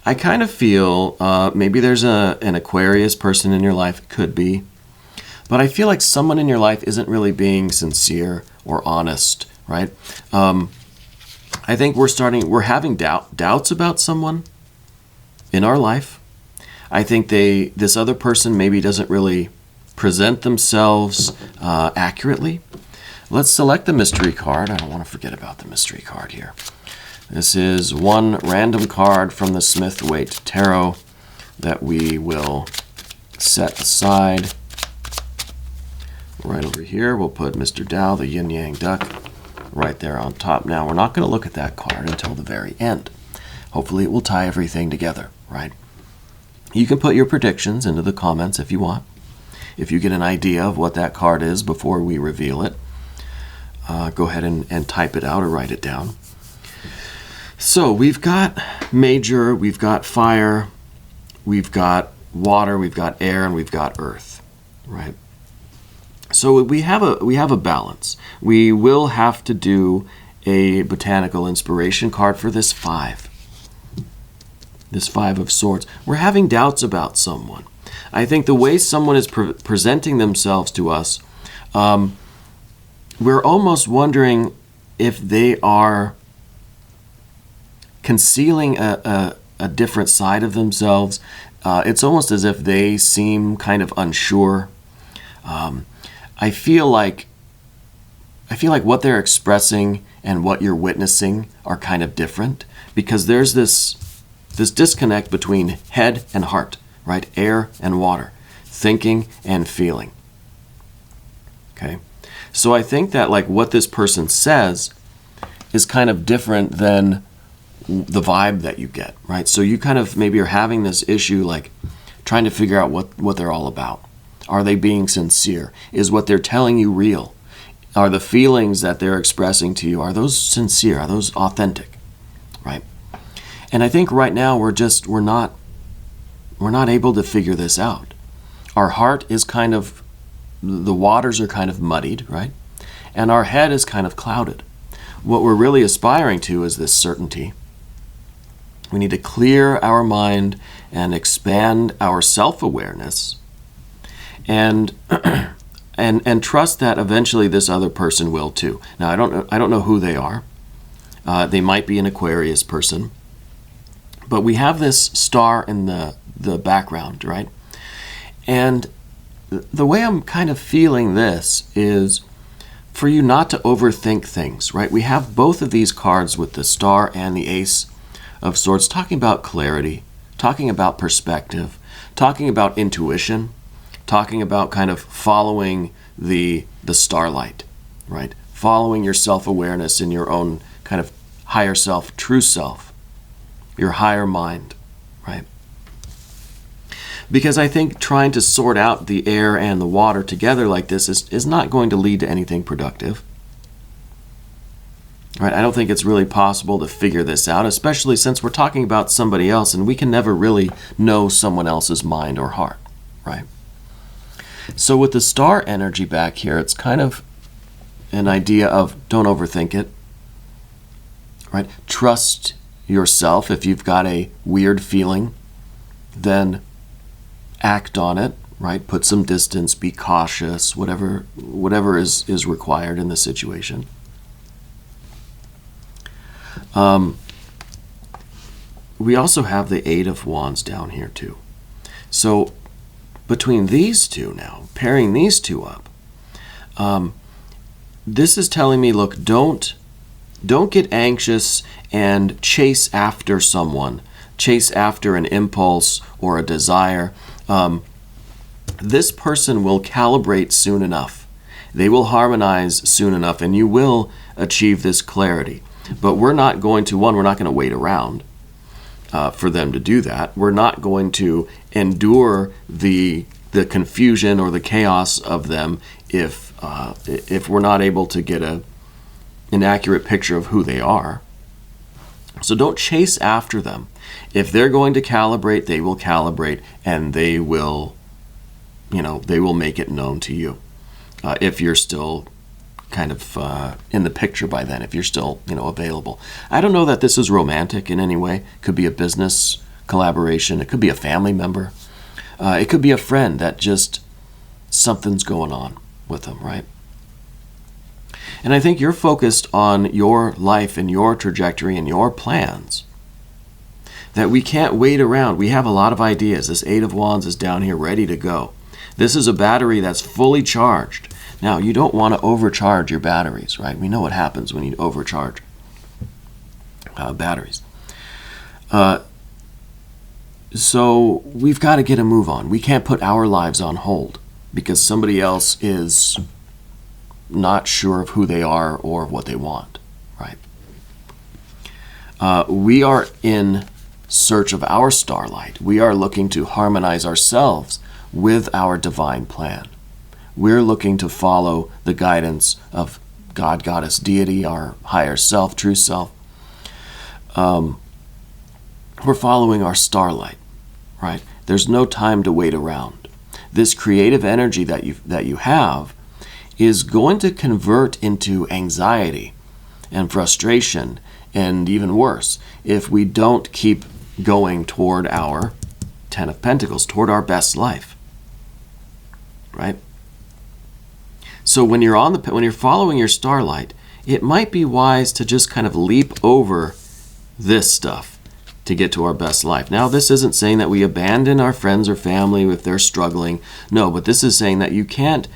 I kind of feel maybe there's an Aquarius person in your life. Could be. But I feel like someone in your life isn't really being sincere or honest, right? I think we're having doubts about someone in our life. I think this other person maybe doesn't really present themselves accurately. Let's select the mystery card. I don't want to forget about the mystery card here. This is one random card from the Smith-Waite Tarot that we will set aside. Right over here, we'll put Mr. Tao, the yin-yang duck, right there on top. Now, we're not going to look at that card until the very end. Hopefully, it will tie everything together, right? You can put your predictions into the comments if you want. If you get an idea of what that card is before we reveal it, go ahead and type it out or write it down. So we've got major, we've got fire, we've got water, we've got air, and we've got earth, right? So we have a balance. We will have to do a botanical inspiration card for this 5. This 5 of Swords. We're having doubts about someone. I think the way someone is presenting themselves to us, we're almost wondering if they are concealing a different side of themselves. It's almost as if they seem kind of unsure. I feel like what they're expressing and what you're witnessing are kind of different, because there's this disconnect between head and heart, right? Air and water, thinking and feeling. Okay? So I think that like what this person says is kind of different than the vibe that you get, right? So you kind of maybe are having this issue like trying to figure out what they're all about. Are they being sincere? Is what they're telling you real? Are the feelings that they're expressing to you, are those sincere? Are those authentic? Right? And I think right now we're not able to figure this out. Our heart is kind of, the waters are kind of muddied, right? And our head is kind of clouded. What we're really aspiring to is this certainty. We need to clear our mind and expand our self-awareness, and trust that eventually this other person will too. Now I don't know who they are. They might be an Aquarius person. But we have this star in the background, right? And the way I'm kind of feeling this is for you not to overthink things, right? We have both of these cards with the star and the ace of swords talking about clarity, talking about perspective, talking about intuition, talking about kind of following the starlight, right? Following your self-awareness in your own kind of higher self, true self, your higher mind, right? Because I think trying to sort out the air and the water together like this is not going to lead to anything productive. Right? I don't think it's really possible to figure this out, especially since we're talking about somebody else and we can never really know someone else's mind or heart, right? So with the star energy back here, it's kind of an idea of don't overthink it, right? Trust yourself. If you've got a weird feeling, then act on it, right? Put some distance, be cautious, whatever is required in the situation. We also have the Eight of Wands down here too. So between these two now, pairing these two up, this is telling me, look, don't get anxious and chase after someone, chase after an impulse or a desire. This person will calibrate soon enough. They will harmonize soon enough, and you will achieve this clarity. But we're not going to, we're not going to wait around for them to do that. We're not going to endure the confusion or the chaos of them if we're not able to get an accurate picture of who they are. So don't chase after them. If they're going to calibrate, they will calibrate, and they will make it known to you. If you're still kind of in the picture by then, if you're still, available. I don't know that this is romantic in any way. It could be a business collaboration. It could be a family member. It could be a friend that just something's going on with them, right? And I think you're focused on your life and your trajectory and your plans, that we can't wait around. We have a lot of ideas. This Eight of Wands is down here ready to go. This is a battery that's fully charged. Now, you don't want to overcharge your batteries, right? We know what happens when you overcharge batteries. So we've got to get a move on. We can't put our lives on hold because somebody else is not sure of who they are or what they want, right? We are in search of our starlight. We are looking to harmonize ourselves with our divine plan. We're looking to follow the guidance of God, Goddess, Deity, our higher self, true self. We're following our starlight, right? There's no time to wait around. This creative energy that you have is going to convert into anxiety and frustration, and even worse, if we don't keep going toward our Ten of Pentacles, toward our best life, right? So when you're following your starlight, it might be wise to just kind of leap over this stuff to get to our best life. Now, this isn't saying that we abandon our friends or family if they're struggling. No, but this is saying that you can't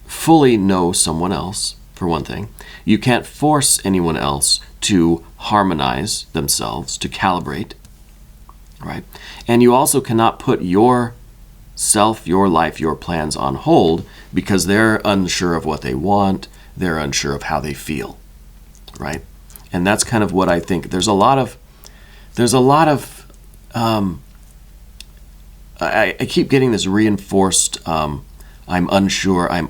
fully know someone else, for one thing. You can't force anyone else to harmonize themselves, to calibrate, right? And you also cannot put your self, your life, your plans on hold because they're unsure of what they want, they're unsure of how they feel, right? And that's kind of what I think. There's a lot of I keep getting this reinforced, I'm unsure, I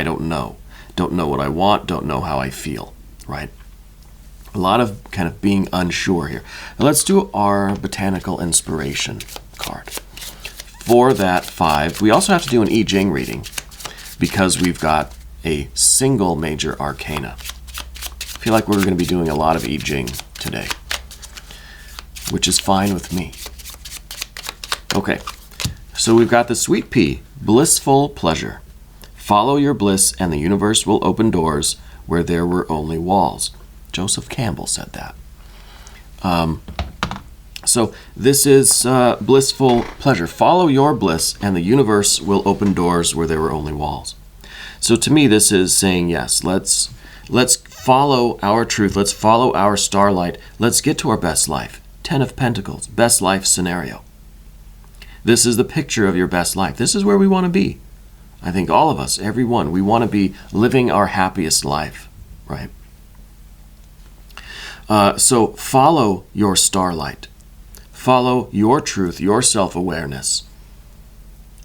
don't know what I want, don't know how I feel, right? A lot of kind of being unsure here. Now let's do our botanical inspiration card. For that 5, we also have to do an Jing reading because we've got a single major arcana. I feel like we're going to be doing a lot of Jing today, which is fine with me. Okay, so we've got the Sweet Pea, blissful pleasure. Follow your bliss and the universe will open doors where there were only walls. Joseph Campbell said that. So this is blissful pleasure. Follow your bliss, and the universe will open doors where there were only walls. So to me, this is saying, yes, let's follow our truth. Let's follow our starlight. Let's get to our best life. 10 of Pentacles, best life scenario. This is the picture of your best life. This is where we want to be. I think all of us, everyone, we want to be living our happiest life, right? So follow your starlight. Follow your truth, your self-awareness.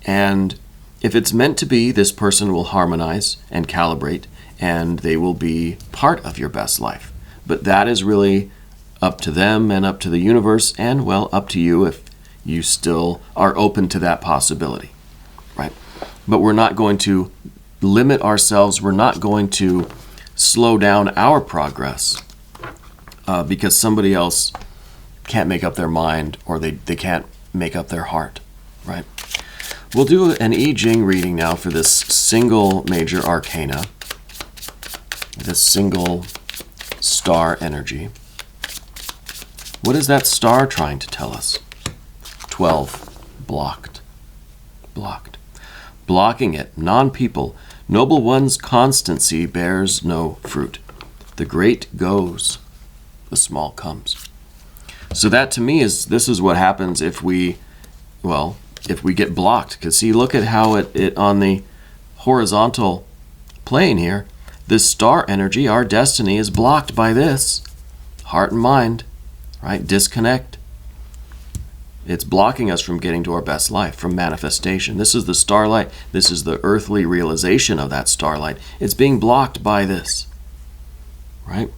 And if it's meant to be, this person will harmonize and calibrate, and they will be part of your best life. But that is really up to them and up to the universe, and, well, up to you if you still are open to that possibility, right? But we're not going to limit ourselves. We're not going to slow down our progress because somebody else can't make up their mind, or they can't make up their heart, right? We'll do an I Ching reading now for this single major arcana, this single star energy. What is that star trying to tell us? 12, blocked, blocked. Blocking it, non-people, noble one's constancy bears no fruit. The great goes, the small comes. So that to me this is what happens if we get blocked. Because see, look at how it on the horizontal plane here, this star energy, our destiny, is blocked by this. Heart and mind, right? Disconnect. It's blocking us from getting to our best life, from manifestation. This is the starlight. This is the earthly realization of that starlight. It's being blocked by this, right?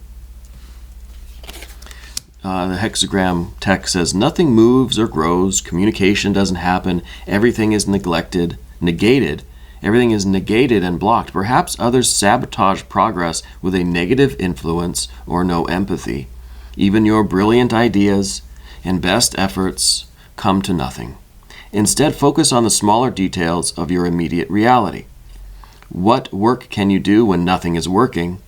The hexagram text says, nothing moves or grows. Communication doesn't happen. Everything is negated. Everything is negated and blocked. Perhaps others sabotage progress with a negative influence or no empathy. Even your brilliant ideas and best efforts come to nothing. Instead, focus on the smaller details of your immediate reality. What work can you do when nothing is working?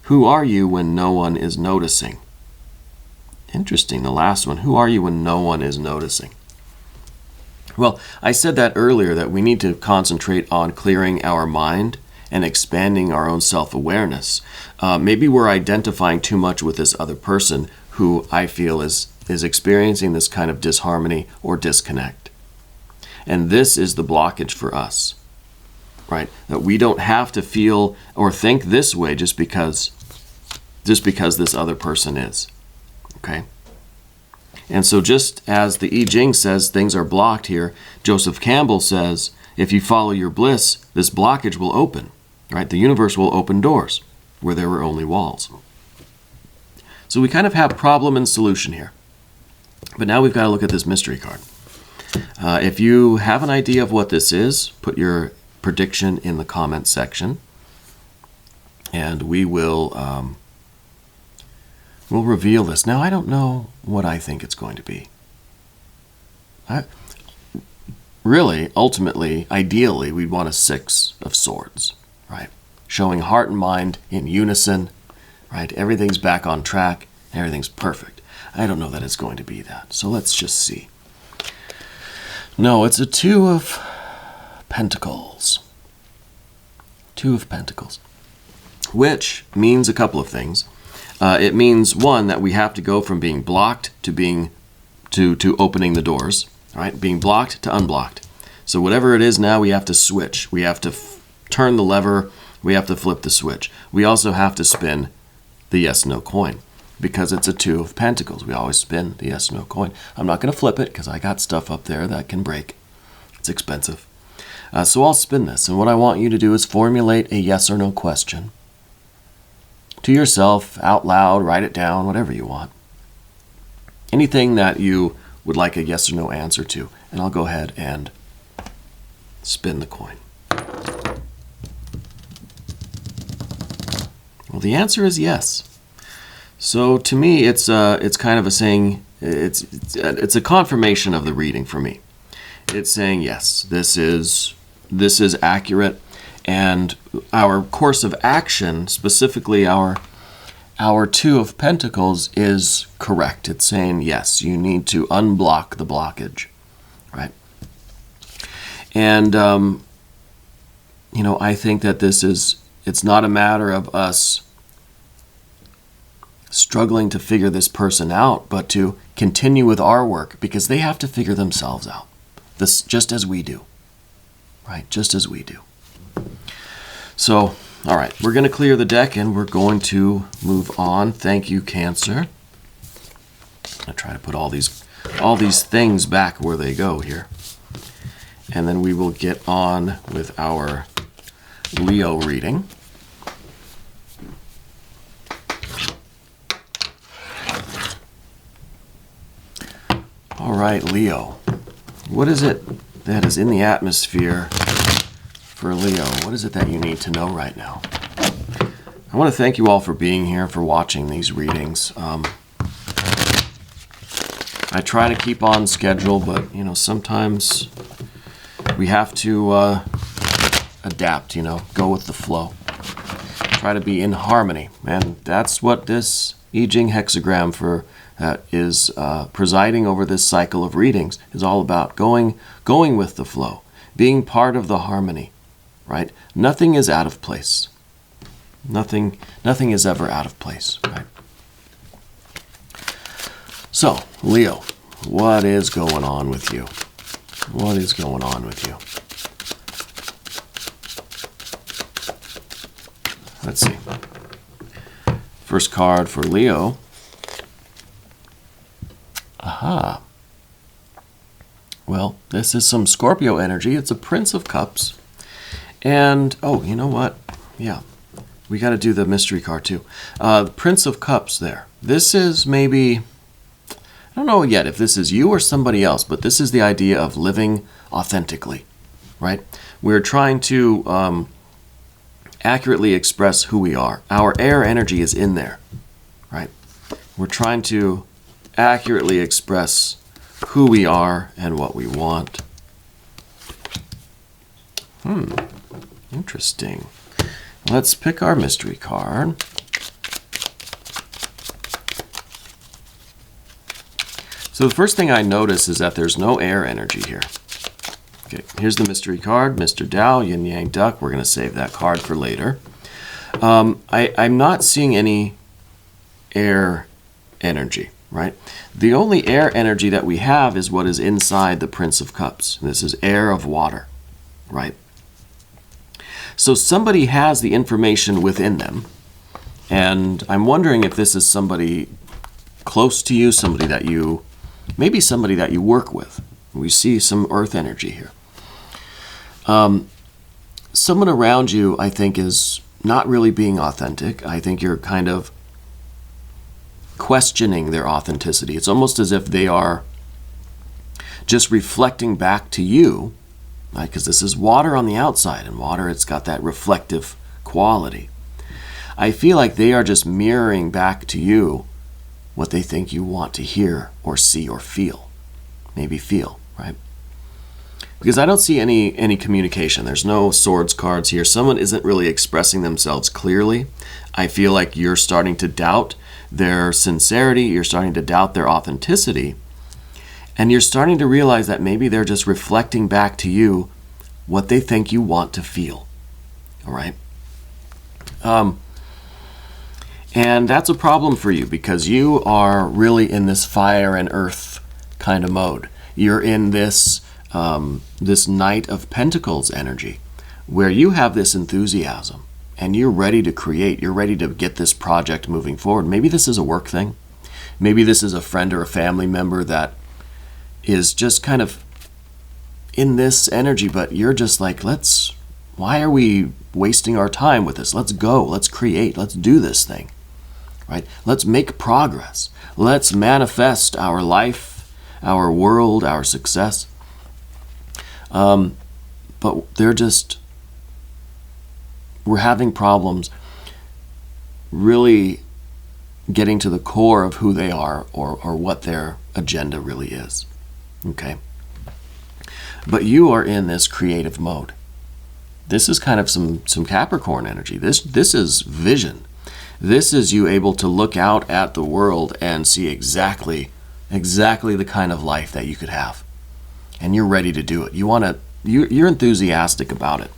Who are you when no one is noticing? Interesting, the last one. Who are you when no one is noticing? Well, I said that earlier, that we need to concentrate on clearing our mind and expanding our own self-awareness. Maybe we're identifying too much with this other person who I feel is experiencing this kind of disharmony or disconnect. And this is the blockage for us, right? That we don't have to feel or think this way just because this other person is. Okay? And so just as the I Ching says things are blocked here, Joseph Campbell says, if you follow your bliss, this blockage will open, right? The universe will open doors where there were only walls. So we kind of have problem and solution here. But now we've got to look at this mystery card. If you have an idea of what this is, put your prediction in the comment section. And we will... we'll reveal this. Now, I don't know what I think it's going to be. Really, ultimately, ideally, we'd want a 6 of swords, right? Showing heart and mind in unison, right? Everything's back on track. Everything's perfect. I don't know that it's going to be that. So let's just see. No, it's a 2 of Pentacles. 2 of Pentacles. Which means a couple of things. It means, one, that we have to go from being blocked to being to opening the doors, right? Being blocked to unblocked. So whatever it is now, we have to switch. We have to turn the lever. We have to flip the switch. We also have to spin the yes/no coin because it's a 2 of Pentacles. We always spin the yes/no coin. I'm not going to flip it because I got stuff up there that can break. It's expensive. So I'll spin this. And what I want you to do is formulate a yes or no question. To yourself, out loud, write it down, whatever you want. Anything that you would like a yes or no answer to. And I'll go ahead and spin the coin. Well, the answer is yes. So to me, it's kind of a saying, it's a confirmation of the reading for me. It's saying, yes, this is accurate. And our course of action, specifically our our Two of Pentacles is correct. It's saying, yes, you need to unblock the blockage, right? And, you know, I think that it's not a matter of us struggling to figure this person out, but to continue with our work, because they have to figure themselves out. This, just as we do, right? Just as we do. So, all right, we're going to clear the deck and we're going to move on. Thank you, Cancer. I try to put all these things back where they go here. And then we will get on with our Leo reading. All right, Leo. What is it that is in the atmosphere for Leo? What is it that you need to know right now? I want to thank you all for being here, for watching these readings. I try to keep on schedule, but, you know, sometimes we have to adapt, you know, go with the flow. Try to be in harmony. And that's what this I Ching hexagram for is presiding over this cycle of readings is all about. Going with the flow. Being part of the harmony. Right? Nothing is out of place. Nothing is ever out of place, right? So, Leo, what is going on with you? What is going on with you? Let's see. First card for Leo. Aha. Well, this is some Scorpio energy. It's a Prince of Cups. And, oh, you know what? Yeah, we got to do the mystery card too. Prince of Cups there. This is maybe, I don't know yet if this is you or somebody else, but this is the idea of living authentically, right? We're trying to accurately express who we are. Our air energy is in there, right? We're trying to accurately express who we are and what we want. Interesting. Let's pick our mystery card. So the first thing I notice is that there's no air energy here. Okay, here's the mystery card, Mr. Tao, Yin Yang Duck. We're going to save that card for later. I'm not seeing any air energy, right? The only air energy that we have is what is inside the Prince of Cups. This is air of water, right? So somebody has the information within them, and I'm wondering if this is somebody close to you, maybe somebody that you work with. We see some earth energy here. Someone around you, I think, is not really being authentic. I think you're kind of questioning their authenticity. It's almost as if they are just reflecting back to you, right? Because this is water on the outside, and water, it's got that reflective quality. I feel like they are just mirroring back to you what they think you want to hear or see or feel. Maybe feel, right? Because I don't see any communication. There's no swords cards here. Someone isn't really expressing themselves clearly. I feel like you're starting to doubt their sincerity. You're starting to doubt their authenticity. And you're starting to realize that maybe they're just reflecting back to you what they think you want to feel. All right? And that's a problem for you because you are really in this fire and earth kind of mode. You're in this this Knight of Pentacles energy where you have this enthusiasm and you're ready to create. You're ready to get this project moving forward. Maybe this is a work thing. Maybe this is a friend or a family member that is just kind of in this energy, but you're just like, why are we wasting our time with this? Let's go, let's create, let's do this thing, right? Let's make progress. Let's manifest our life, our world, our success. But we're having problems really getting to the core of who they are or what their agenda really is. Okay? But you are in this creative mode. This is kind of some Capricorn energy. This is vision. This is you able to look out at the world and see exactly the kind of life that you could have. And you're ready to do it. You're enthusiastic about it.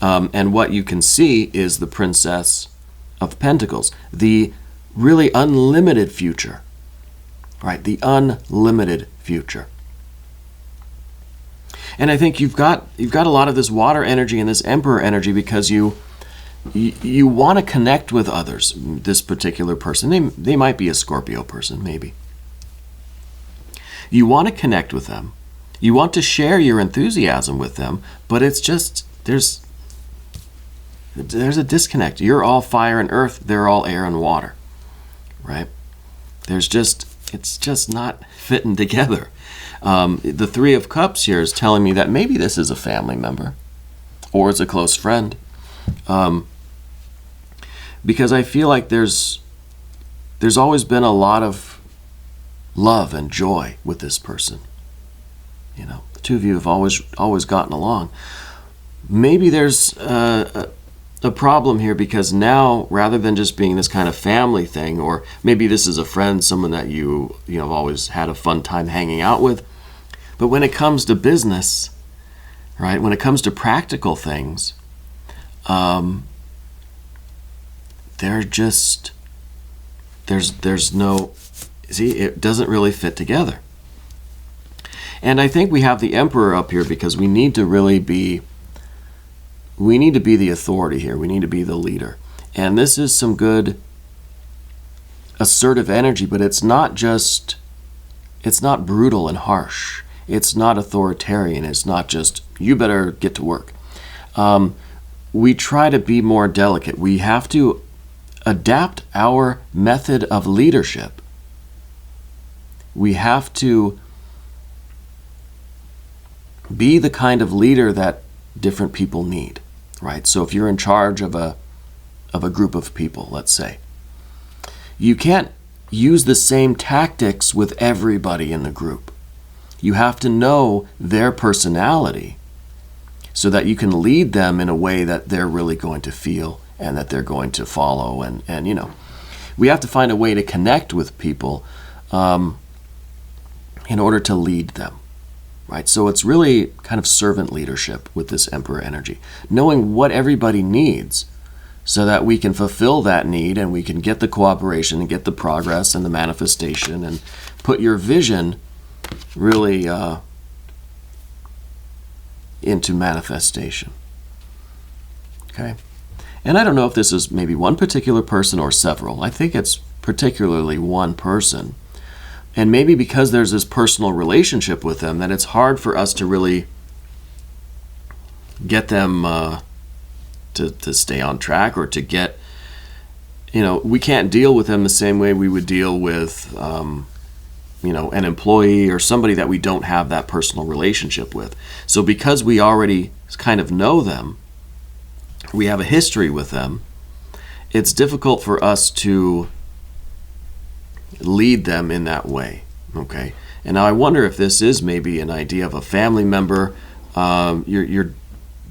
And what you can see is the Princess of Pentacles, the really unlimited future, right? The unlimited future. And I think you've got a lot of this water energy and this Emperor energy because you want to connect with others. This particular person, they might be a Scorpio person, maybe. You want to connect with them. You want to share your enthusiasm with them, but it's just there's a disconnect. You're all fire and earth, they're all air and water, right? It's just not fitting together. The Three of Cups here is telling me that maybe this is a family member or it's a close friend. Because I feel like there's always been a lot of love and joy with this person. You know, the two of you have always gotten along. Maybe there's a problem here because now, rather than just being this kind of family thing, or maybe this is a friend, someone that you have always had a fun time hanging out with, but when it comes to business, right, when it comes to practical things, there's no, see, it doesn't really fit together. And I think we have the Emperor up here because we need to be the authority here. We need to be the leader. And this is some good assertive energy, but it's not brutal and harsh. It's not authoritarian. It's not just, you better get to work. We try to be more delicate. We have to adapt our method of leadership. We have to be the kind of leader that different people need, right? So if you're in charge of a group of people, let's say, you can't use the same tactics with everybody in the group. You have to know their personality so that you can lead them in a way that they're really going to feel and that they're going to follow. And you know, we have to find a way to connect with people in order to lead them. Right? So it's really kind of servant leadership with this Emperor energy. Knowing what everybody needs so that we can fulfill that need and we can get the cooperation and get the progress and the manifestation and put your vision really into manifestation. Okay? And I don't know if this is maybe one particular person or several. I think it's particularly one person. And maybe because there's this personal relationship with them that it's hard for us to really get them to stay on track or to get, we can't deal with them the same way we would deal with, an employee or somebody that we don't have that personal relationship with. So because we already kind of know them, we have a history with them, it's difficult for us to lead them in that way. Okay, and now I wonder if this is maybe an idea of a family member. You're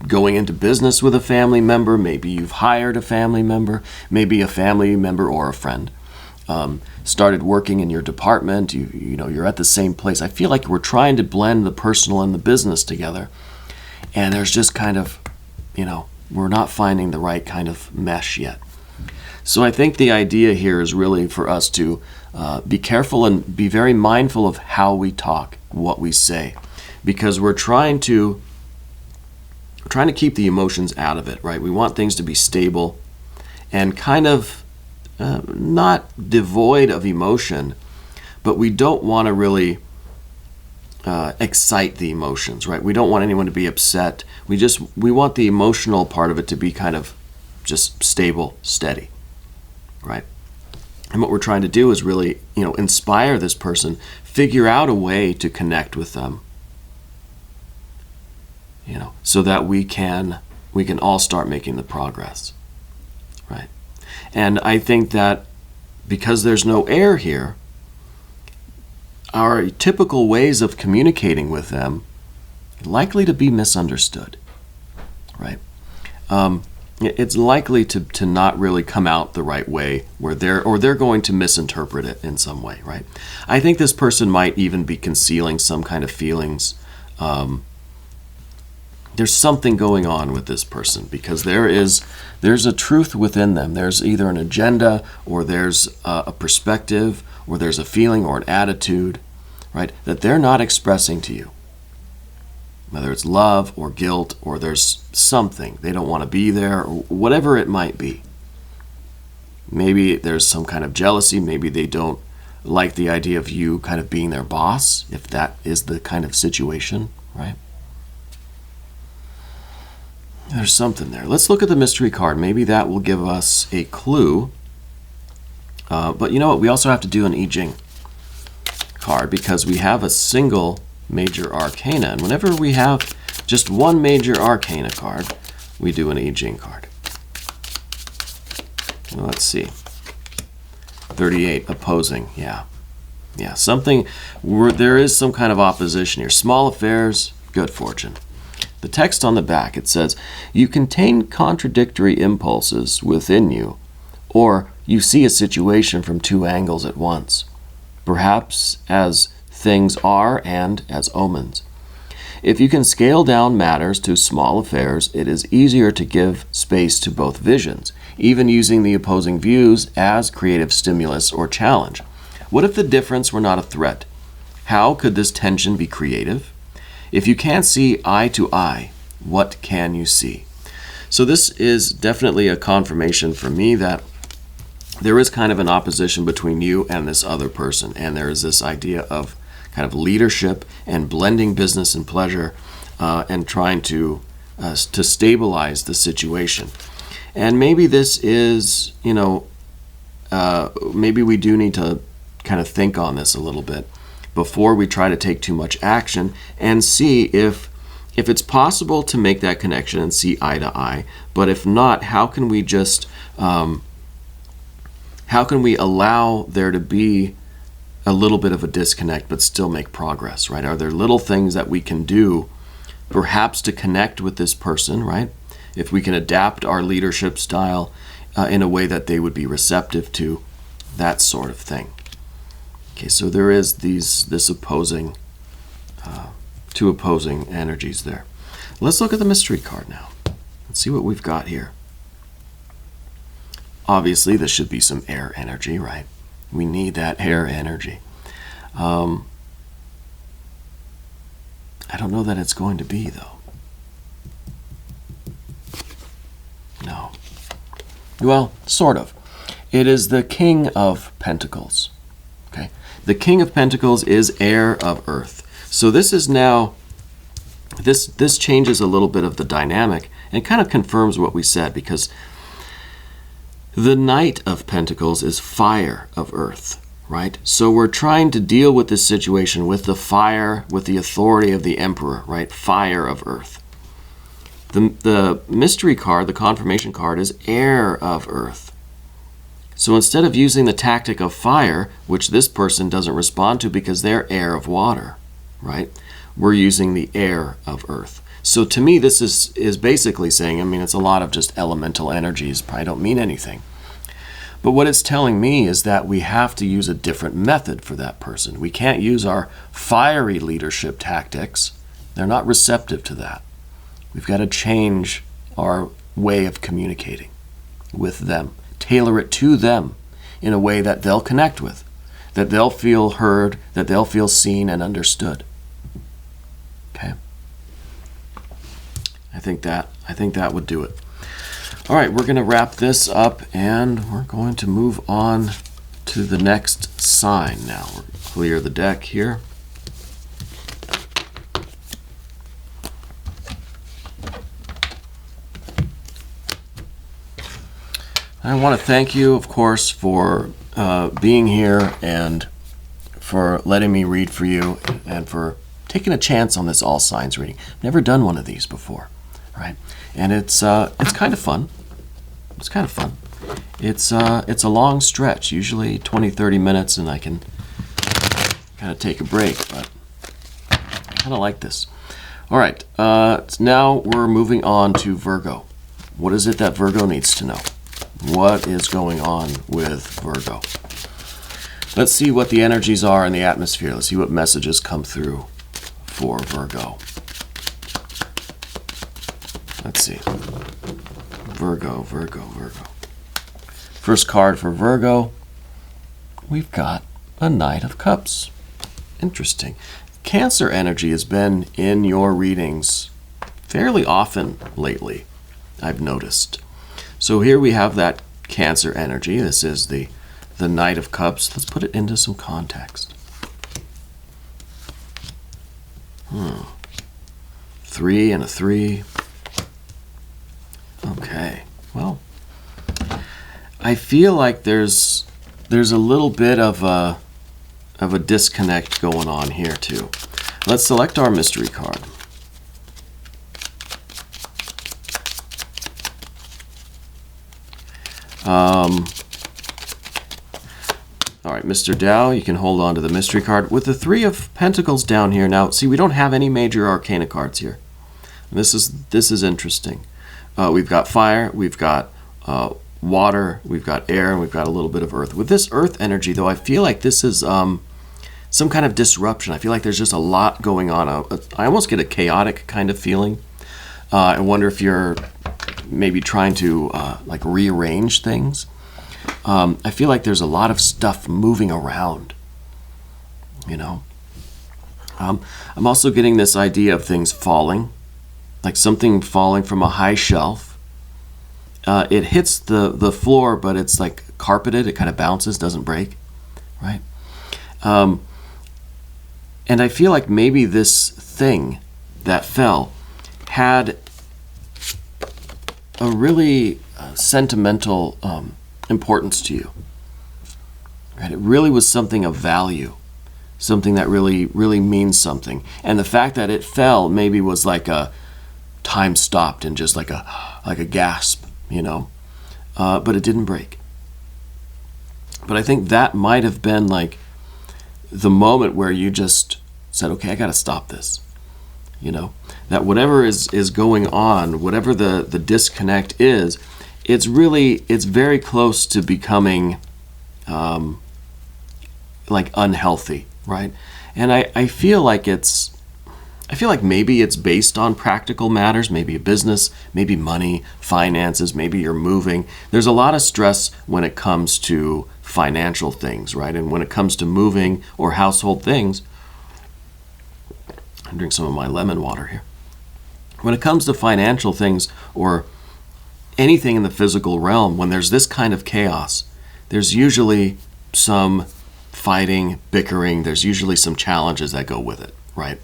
going into business with a family member. Maybe you've hired a family member. Maybe a family member or a friend started working in your department. You're at the same place. I feel like we're trying to blend the personal and the business together, and there's just kind of, we're not finding the right kind of mesh yet. So I think the idea here is really for us to be careful and be very mindful of how we talk, what we say, because we're trying to keep the emotions out of it, right? We want things to be stable and kind of not devoid of emotion, but we don't want to really excite the emotions, right? We don't want anyone to be upset. We want the emotional part of it to be kind of just stable, steady. Right? And what we're trying to do is really, inspire this person, figure out a way to connect with them, so that we can all start making the progress, right? And I think that because there's no air here, our typical ways of communicating with them are likely to be misunderstood, right? And it's likely to not really come out the right way, where they're going to misinterpret it in some way, right? I think this person might even be concealing some kind of feelings. There's something going on with this person, because there's a truth within them. There's either an agenda, or there's a perspective, or there's a feeling or an attitude, right, that they're not expressing to you. Whether it's love or guilt, or there's something, they don't want to be there, or whatever it might be. Maybe there's some kind of jealousy. Maybe they don't like the idea of you kind of being their boss, if that is the kind of situation, right? There's something there. Let's look at the mystery card. Maybe that will give us a clue. But you know what? We also have to do an I Ching card, because we have a single major arcana. And whenever we have just one major arcana card, we do an I Ching card. Let's see. 38, opposing. Yeah, something where there is some kind of opposition here. Small affairs, good fortune. The text on the back, it says, you contain contradictory impulses within you, or you see a situation from two angles at once, perhaps as things are and as omens. If you can scale down matters to small affairs, it is easier to give space to both visions, even using the opposing views as creative stimulus or challenge. What if the difference were not a threat? How could this tension be creative? If you can't see eye to eye, what can you see? So this is definitely a confirmation for me that there is kind of an opposition between you and this other person, and there is this idea of kind of leadership and blending business and pleasure, and trying to stabilize the situation. And maybe this is, maybe we do need to kind of think on this a little bit before we try to take too much action, and see if it's possible to make that connection and see eye to eye. But if not, how can we just how can we allow there to be a little bit of a disconnect but still make progress, right? Are there little things that we can do perhaps to connect with this person, right? If we can adapt our leadership style in a way that they would be receptive to, that sort of thing. Okay, so there is this opposing, two opposing energies there. Let's look at the mystery card now. Let's see what we've got here. Obviously, this should be some air energy, right? We need that air energy. I don't know that it's going to be, though. No. Well, sort of. It is the King of Pentacles. Okay? The King of Pentacles is heir of earth. So this is now, this changes a little bit of the dynamic, and it kind of confirms what we said, because the Knight of Pentacles is fire of earth, right? So we're trying to deal with this situation with the fire, with the authority of the Emperor, right? Fire of earth. The mystery card, the confirmation card, is heir of earth. So instead of using the tactic of fire, which this person doesn't respond to because they're heir of water, right? We're using the air of earth. So to me, this is basically saying, I mean, it's a lot of just elemental energies, probably don't mean anything. But what it's telling me is that we have to use a different method for that person. We can't use our fiery leadership tactics. They're not receptive to that. We've got to change our way of communicating with them, tailor it to them in a way that they'll connect with, that they'll feel heard, that they'll feel seen and understood. Okay? I think that would do it. All right, we're going to wrap this up, and we're going to move on to the next sign now. We'll clear the deck here. I want to thank you, of course, for being here and for letting me read for you, and for taking a chance on this all signs reading. I've never done one of these before, right? And it's kind of fun. It's kind of fun. It's a long stretch, usually 20-30 minutes, and I can kind of take a break, but I kind of like this. All right, now we're moving on to Virgo. What is it that Virgo needs to know? What is going on with Virgo? Let's see what the energies are in the atmosphere. Let's see what messages come through for Virgo. Let's see. Virgo, Virgo, Virgo. First card for Virgo, we've got a Knight of Cups. Interesting. Cancer energy has been in your readings fairly often lately, I've noticed. So here we have that Cancer energy. This is the Knight of Cups. Let's put it into some context. 3 and a 3. Okay, well, I feel like there's a little bit of a disconnect going on here too. Let's select our mystery card. All right, Mr. Dow, you can hold on to the mystery card. With the 3 of Pentacles down here, now, see, we don't have any major arcana cards here. And this is interesting. We've got fire, we've got water, we've got air, and we've got a little bit of earth. With this earth energy, though, I feel like this is some kind of disruption. I feel like there's just a lot going on. I almost get a chaotic kind of feeling. I wonder if you're maybe trying to like rearrange things. I feel like there's a lot of stuff moving around, you know. I'm also getting this idea of things falling, like something falling from a high shelf. It hits the floor, but it's like carpeted. It kind of bounces, doesn't break, right? And I feel like maybe this thing that fell had a really sentimental importance to you. Right? It really was something of value, something that really, really means something. And the fact that it fell maybe was like a time stopped and just like a gasp, you know. But it didn't break. But I think that might have been like the moment where you just said, okay, I got to stop this. You know, that whatever is going on, whatever the disconnect is, it's very close to becoming like unhealthy, right? And I feel like maybe it's based on practical matters, maybe a business, maybe money, finances, maybe you're moving. There's a lot of stress when it comes to financial things, right? And when it comes to moving or household things, I'm drinking some of my lemon water here. When it comes to financial things or anything in the physical realm, when there's this kind of chaos, there's usually some fighting, bickering, there's usually some challenges that go with it, right?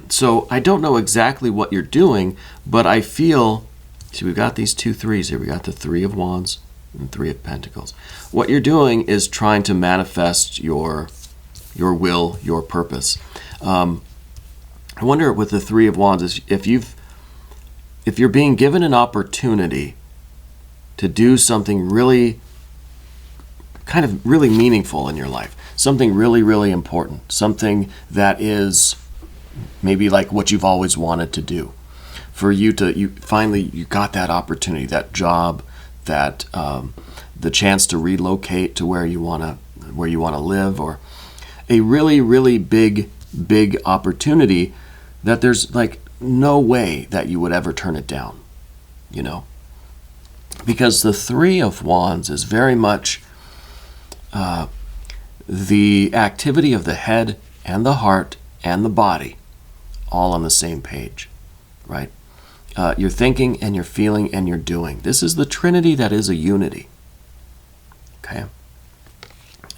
So I don't know exactly what you're doing, but I feel, see, we've got these 2 3s here. We got the 3 of Wands and 3 of Pentacles. What you're doing is trying to manifest your will, your purpose. I wonder with the 3 of Wands is if you're being given an opportunity to do something really kind of really meaningful in your life, something really, really important, something that is maybe like what you've always wanted to do. For you finally got that opportunity, that job, that the chance to relocate to where you want to live, or a really, really big opportunity that there's like no way that you would ever turn it down, you know? Because the 3 of Wands is very much the activity of the head and the heart and the body all on the same page, right? You're thinking and you're feeling and you're doing. This is the Trinity that is a unity, okay?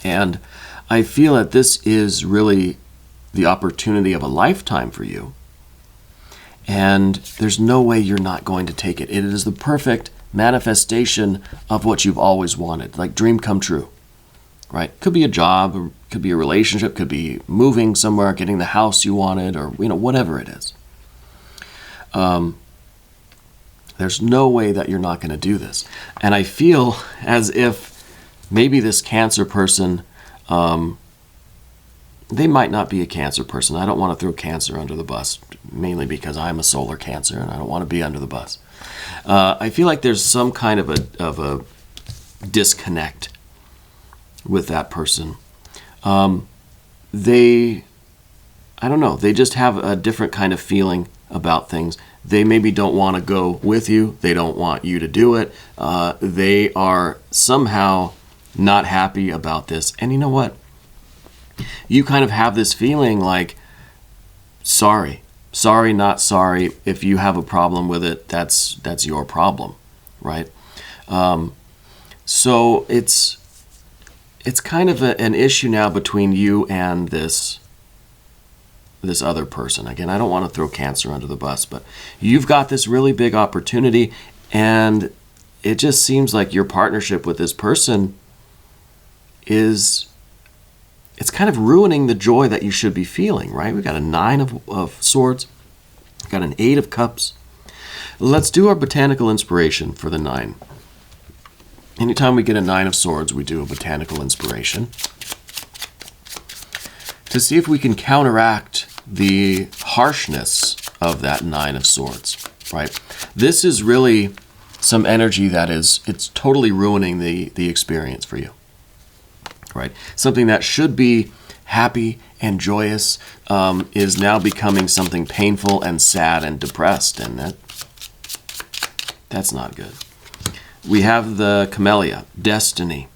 And I feel that this is really the opportunity of a lifetime for you. And there's no way you're not going to take it. It is the perfect manifestation of what you've always wanted, like dream come true, right? Could be a job, could be a relationship, could be moving somewhere, getting the house you wanted, or whatever it is. There's no way that you're not going to do this. And I feel as if maybe this Cancer person, they might not be a Cancer person. I don't want to throw Cancer under the bus. mainly because I'm a solar Cancer and I don't want to be under the bus. I feel like there's some kind of a disconnect with that person. I don't know, they just have a different kind of feeling about things. They maybe don't want to go with you. They don't want you to do it. They are somehow not happy about this. And you know what? You kind of have this feeling like, sorry, not sorry. If you have a problem with it, that's your problem, right? So it's kind of an issue now between you and this other person. Again, I don't want to throw Cancer under the bus, but you've got this really big opportunity, and it just seems like your partnership with this person it's kind of ruining the joy that you should be feeling, right? We've got a 9 of Swords, we've got an 8 of Cups. Let's do our botanical inspiration for the 9. Anytime we get a 9 of Swords, we do a botanical inspiration to see if we can counteract the harshness of that 9 of Swords, right? This is really some energy it's totally ruining the experience for you, right? Something that should be happy and joyous is now becoming something painful and sad and depressed, and that's not good. We have the Camellia, destiny.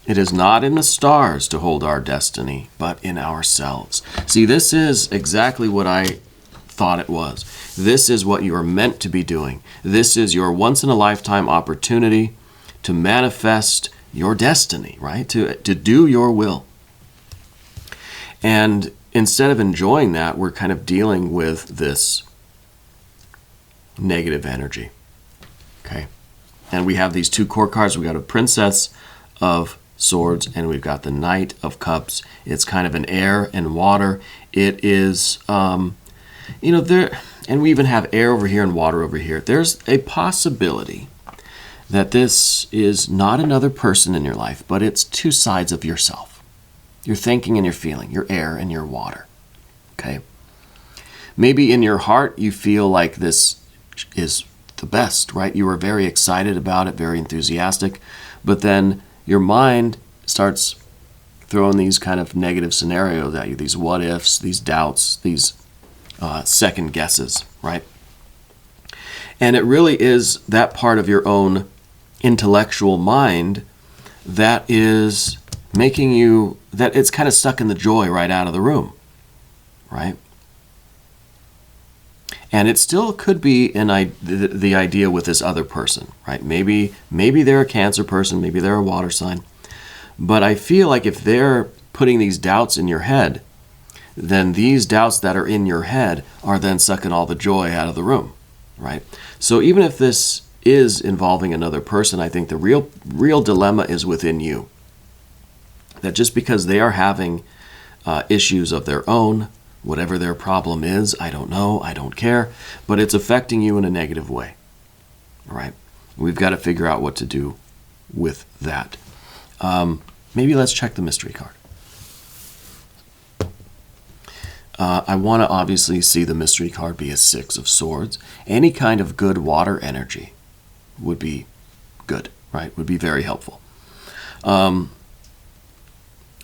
It is not in the stars to hold our destiny, but in ourselves. See, this is exactly what I thought it was. This is what you are meant to be doing. This is your once-in-a-lifetime opportunity to manifest your destiny, right? To do your will. And instead of enjoying that, we're kind of dealing with this negative energy, okay? And we have these 2 court cards. We got a Princess of Swords, and we've got the Knight of Cups. It's kind of an air and water. It is, there, and we even have air over here and water over here. There's a possibility that this is not another person in your life, but it's 2 sides of yourself. Your thinking and your feeling, your air and your water, okay? Maybe in your heart you feel like this is the best, right? You were very excited about it, very enthusiastic, but then your mind starts throwing these kind of negative scenarios at you, these what ifs, these doubts, these second guesses, right? And it really is that part of your own intellectual mind that is making you, that it's kind of sucking the joy right out of the room, right? And it still could be the idea with this other person, right? Maybe they're a Cancer person, maybe they're a water sign. But I feel like if they're putting these doubts in your head, then these doubts that are in your head are then sucking all the joy out of the room, right? So even if this is involving another person, I think the real dilemma is within you. That just because they are having issues of their own, whatever their problem is, I don't know, I don't care, but it's affecting you in a negative way, all right? We've got to figure out what to do with that. Maybe let's check the mystery card. I want to obviously see the mystery card be a 6 of Swords. Any kind of good water energy would be good, right? Would be very helpful.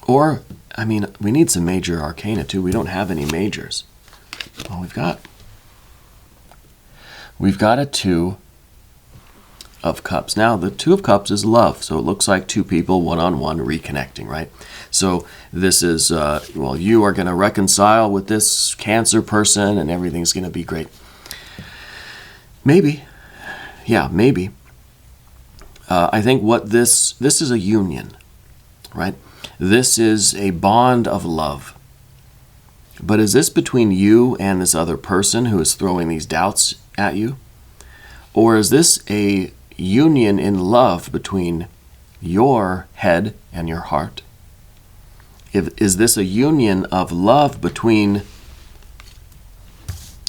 Or, I mean, we need some major arcana too. We don't have any majors. Well, we've got a 2 of Cups. Now, the 2 of Cups is love, so it looks like 2 people one-on-one reconnecting, right? So this is, well, you are going to reconcile with this Cancer person and everything's going to be great. Maybe. Yeah, maybe. I think what this is a union, right? This is a bond of love. But is this between you and this other person who is throwing these doubts at you? Or is this a union in love between your head and your heart? Is this a union of love between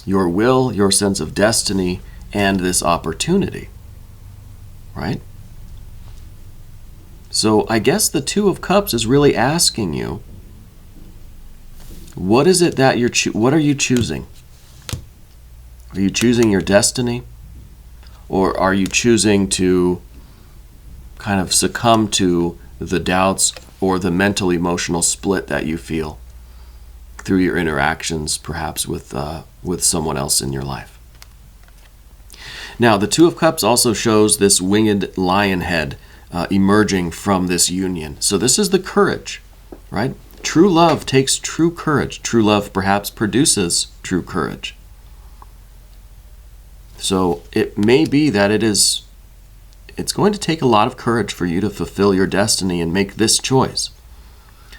your will, your sense of destiny, and this opportunity? Right? So I guess the 2 of Cups is really asking you, what is it that what are you choosing? Are you choosing your destiny? Or are you choosing to kind of succumb to the doubts or the mental emotional split that you feel through your interactions, perhaps with someone else in your life? Now, the Two of Cups also shows this winged lion head emerging from this union. So this is the courage, right? True love takes true courage. True love perhaps produces true courage. So it may be that it's going to take a lot of courage for you to fulfill your destiny and make this choice.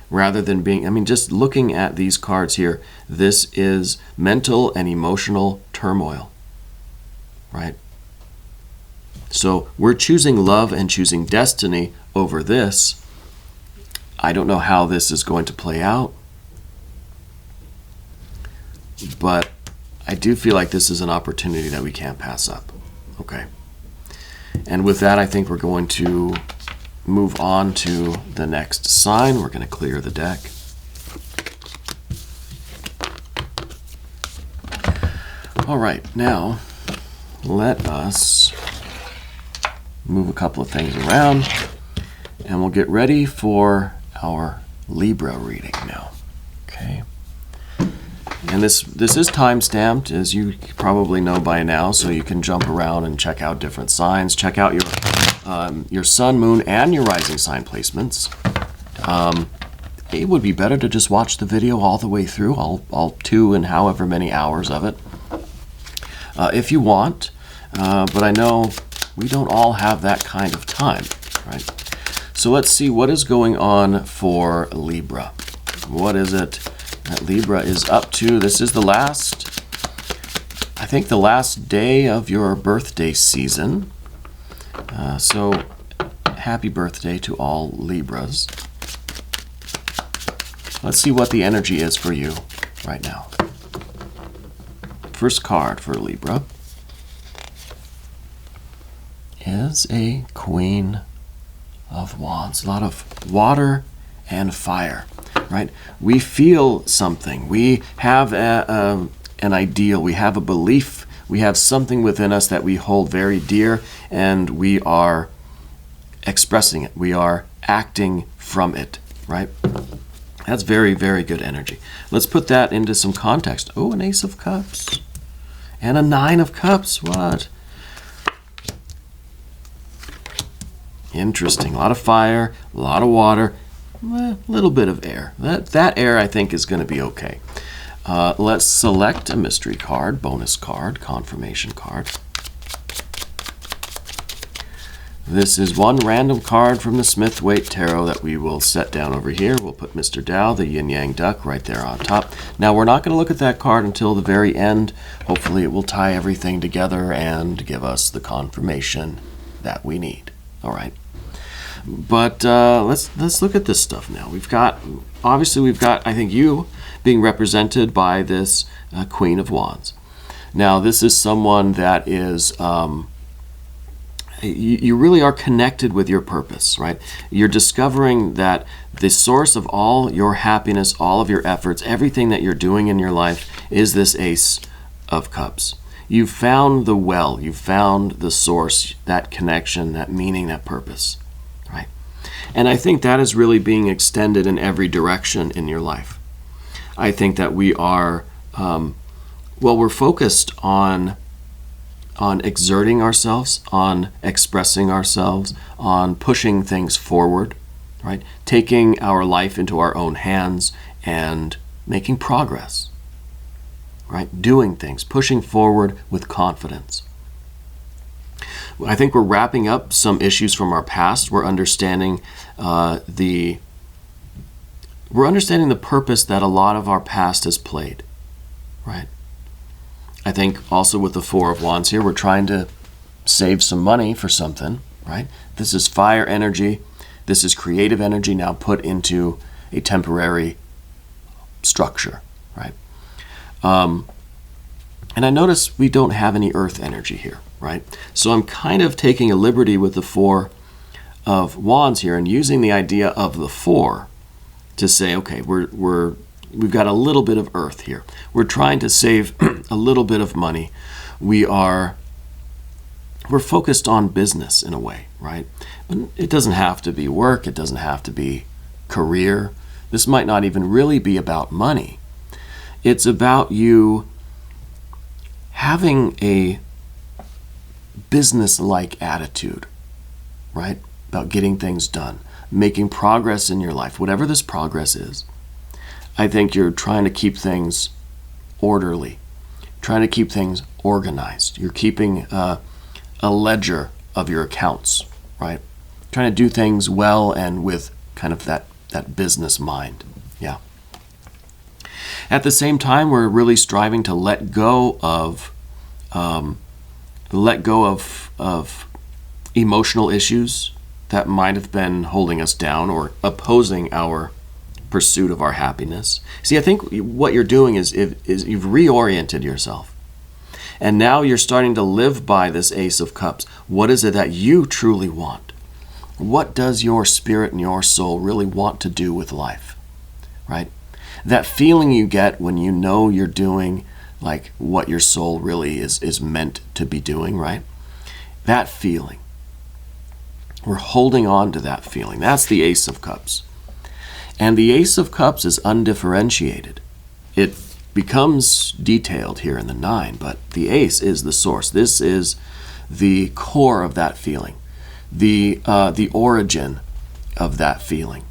Rather than being, just looking at these cards here, this is mental and emotional turmoil, right? So we're choosing love and choosing destiny over this. I don't know how this is going to play out, but I do feel like this is an opportunity that we can't pass up. Okay. And with that, I think we're going to move on to the next sign. We're going to clear the deck. All right, now let us move a couple of things around and we'll get ready for our Libra reading now. Okay. And this is time-stamped, as you probably know by now, so you can jump around and check out different signs. Check out your sun, moon, and your rising sign placements. It would be better to just watch the video all the way through, all 2 and however many hours of it, if you want. But I know we don't all have that kind of time, right? So let's see what is going on for Libra. What is it that Libra is up to? This is the last day of your birthday season. So happy birthday to all Libras. Let's see what the energy is for you right now. First card for Libra is a Queen of Wands. A lot of water and fire, right? We feel something. We have an ideal. We have a belief. We have something within us that we hold very dear, and we are expressing it. We are acting from it, right? That's very, very good energy. Let's put that into some context. Oh, an Ace of Cups and a Nine of Cups. What? Interesting. A lot of fire, a lot of water, a little bit of air. That air, I think, is going to be okay. Let's select a mystery card, bonus card, confirmation card. This is one random card from the Smith-Waite Tarot that we will set down over here. We'll put Mr. Tao, the yin-yang duck, right there on top. Now, we're not going to look at that card until the very end. Hopefully, it will tie everything together and give us the confirmation that we need. All right. But let's look at this stuff now. We've got, I think, you being represented by this Queen of Wands. Now, this is someone that is, you really are connected with your purpose, right? You're discovering that the source of all your happiness, all of your efforts, everything that you're doing in your life is this Ace of Cups. You've found the well, you've found the source, that connection, that meaning, that purpose, right? And I think that is really being extended in every direction in your life. I think that we are, we're focused on exerting ourselves, on expressing ourselves, on pushing things forward, right? Taking our life into our own hands and making progress, right? Doing things, pushing forward with confidence. I think we're wrapping up some issues from our past. We're understanding the purpose that a lot of our past has played, right? I think also with the Four of Wands here, we're trying to save some money for something, right? This is fire energy. This is creative energy now put into a temporary structure, right? And I notice we don't have any earth energy here, right? So I'm kind of taking a liberty with the Four of Wands here and using the idea of the four to say, okay, we're we've got a little bit of earth here. We're trying to save a little bit of money. We're focused on business in a way, right? But it doesn't have to be work. It doesn't have to be career. This might not even really be about money. It's about you having a business-like attitude, right? About getting things done, making progress in your life, whatever this progress is. I think you're trying to keep things orderly, trying to keep things organized. You're keeping a ledger of your accounts, right? Trying to do things well and with kind of that business mind. Yeah. At the same time, we're really striving to let go of emotional issues that might have been holding us down or opposing our pursuit of our happiness. See, I think what you're doing is you've reoriented yourself. And now you're starting to live by this Ace of Cups. What is it that you truly want? What does your spirit and your soul really want to do with life, right? That feeling you get when you know you're doing like what your soul really is meant to be doing, right? That feeling. We're holding on to that feeling. That's the Ace of Cups. And the Ace of Cups is undifferentiated. It becomes detailed here in the 9, but the Ace is the source. This is the core of that feeling, the origin of that feeling.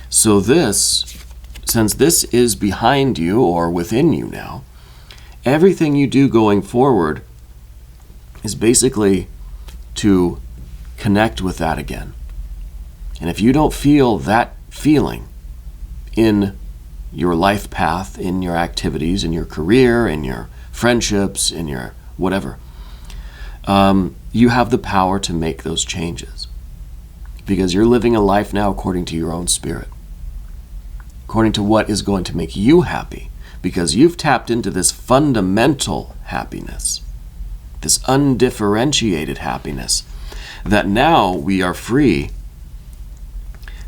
So since this is behind you or within you now, everything you do going forward is basically to connect with that again. And if you don't feel that feeling in your life path, in your activities, in your career, in your friendships, in your whatever, you have the power to make those changes. Because you're living a life now according to your own spirit, according to what is going to make you happy, because you've tapped into this fundamental happiness, this undifferentiated happiness, that now we are free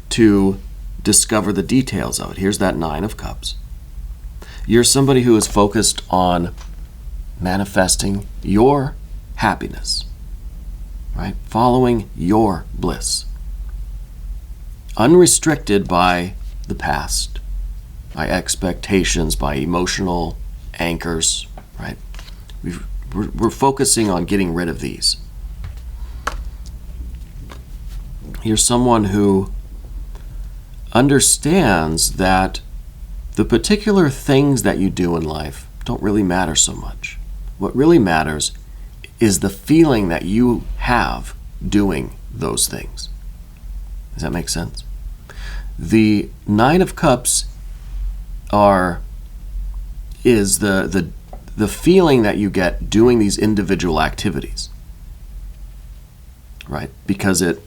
to discover the details of it. Here's that 9 of Cups. You're somebody who is focused on manifesting your happiness, right? Following your bliss. Unrestricted by the past, by expectations, by emotional anchors, right? We're focusing on getting rid of these. You're someone who understands that the particular things that you do in life don't really matter so much. What really matters is the feeling that you have doing those things. Does that make sense? The 9 of Cups is the feeling that you get doing these individual activities, right? Because it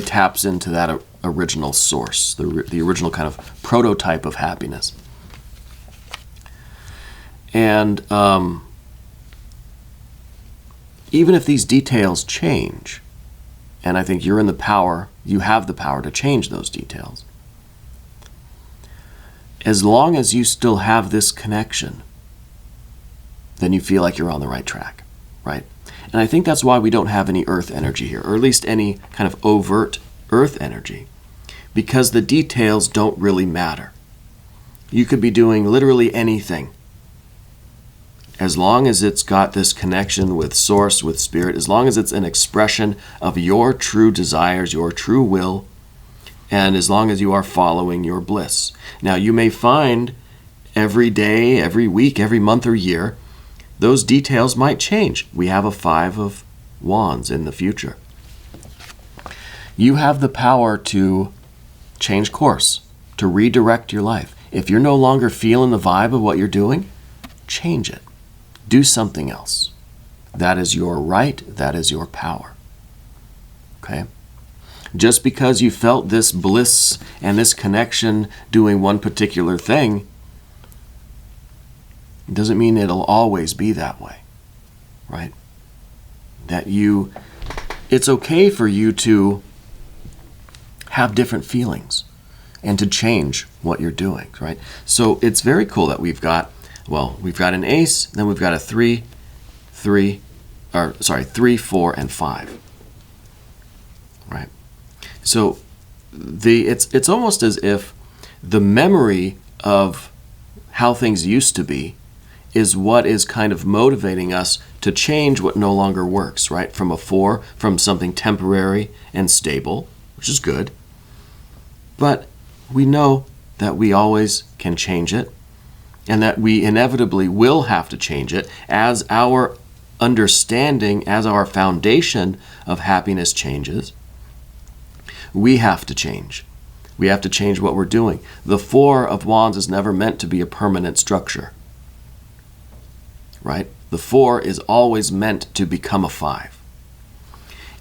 taps into that original source, the original kind of prototype of happiness. And even if these details change, and I think you have the power to change those details, as long as you still have this connection, then you feel like you're on the right track, right? And I think that's why we don't have any earth energy here, or at least any kind of overt earth energy, because the details don't really matter. You could be doing literally anything. As long as it's got this connection with source, with spirit, as long as it's an expression of your true desires, your true will, and as long as you are following your bliss. Now, you may find every day, every week, every month or year, those details might change. We have a 5 of Wands in the future. You have the power to change course, to redirect your life. If you're no longer feeling the vibe of what you're doing, change it. Do something else. That is your right. That is your power. Okay? Just because you felt this bliss and this connection doing one particular thing, doesn't mean it'll always be that way, right? It's okay for you to have different feelings. and to change what you're doing, right? So it's very cool that we've got an ace, then we've got a 3, 4, and 5, right? So it's almost as if the memory of how things used to be is what is kind of motivating us to change what no longer works, right? From a 4, from something temporary and stable, which is good. But we know that we always can change it, and that we inevitably will have to change it as our understanding, as our foundation of happiness changes. We have to change. We have to change what we're doing. The 4 of Wands is never meant to be a permanent structure, right? The 4 is always meant to become a 5.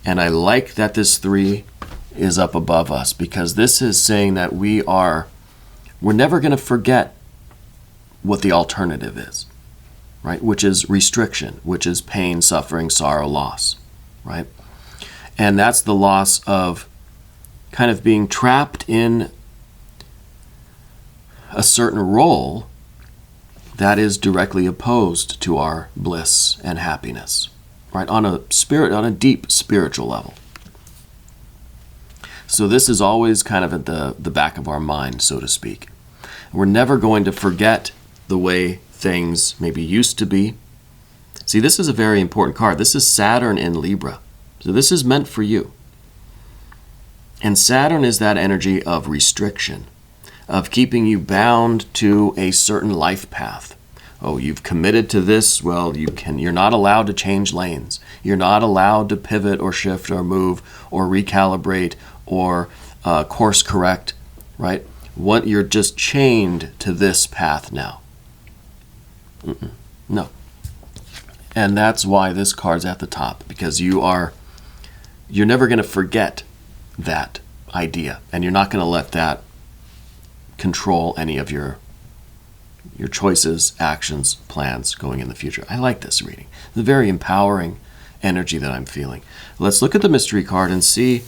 And I like that this 3 is up above us, because this is saying that we're never going to forget what the alternative is, right? Which is restriction, which is pain, suffering, sorrow, loss, right? And that's the loss of kind of being trapped in a certain role that is directly opposed to our bliss and happiness, right? On a deep spiritual level. So this is always kind of at the back of our mind, so to speak. We're never going to forget the way things maybe used to be. See, this is a very important card. This is Saturn in Libra. So this is meant for you. And Saturn is that energy of restriction, of keeping you bound to a certain life path. Oh, you've committed to this, well, you're not allowed to change lanes. You're not allowed to pivot or shift or move or recalibrate or course correct, right? You're just chained to this path now. No. And that's why this card's at the top, because you're never going to forget that idea, and you're not going to let that control any of your choices, actions, plans going in the future. I like this reading. It's a very empowering energy that I'm feeling. Let's look at the mystery card and see,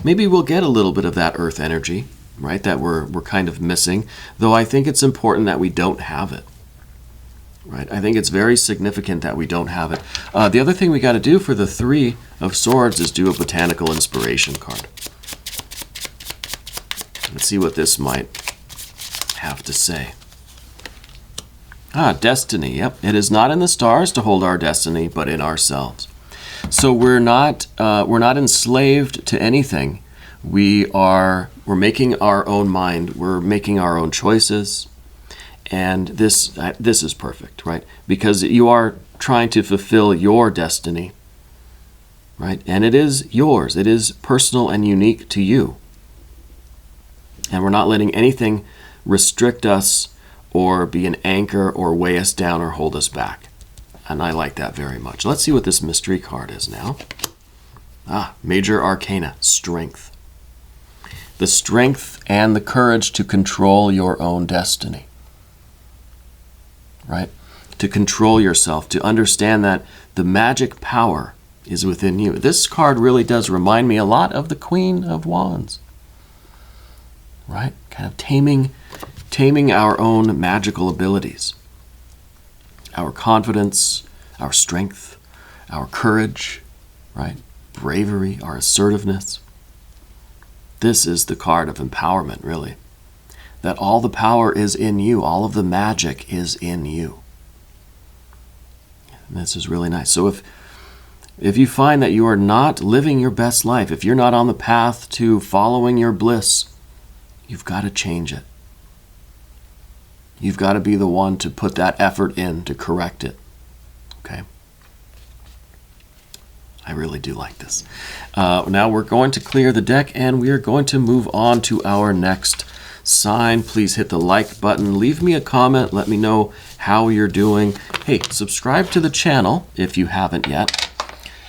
maybe we'll get a little bit of that earth energy, right, that we're kind of missing, though I think it's important that we don't have it. Right? I think it's very significant that we don't have it. The other thing we got to do for the 3 of Swords is do a botanical inspiration card. Let's see what this might have to say. Destiny. Yep. It is not in the stars to hold our destiny, but in ourselves. So we're not enslaved to anything. We're making our own mind. We're making our own choices. And this is perfect, right? Because you are trying to fulfill your destiny, right? And it is yours. It is personal and unique to you. And we're not letting anything restrict us or be an anchor or weigh us down or hold us back. And I like that very much. Let's see what this mystery card is now. Major Arcana, Strength. The strength and the courage to control your own destiny. Right? To control yourself, to understand that the magic power is within you. This card really does remind me a lot of the Queen of Wands. Right? Kind of taming our own magical abilities. Our confidence, our strength, our courage, right? Bravery, our assertiveness. This is the card of empowerment, really. That all the power is in you. All of the magic is in you. And this is really nice. So if you find that you are not living your best life, if you're not on the path to following your bliss, you've got to change it. You've got to be the one to put that effort in to correct it. Okay? I really do like this. Now we're going to clear the deck, and we are going to move on to our next sign. Please hit the like button. Leave me a comment. Let me know how you're doing. Hey, subscribe to the channel if you haven't yet.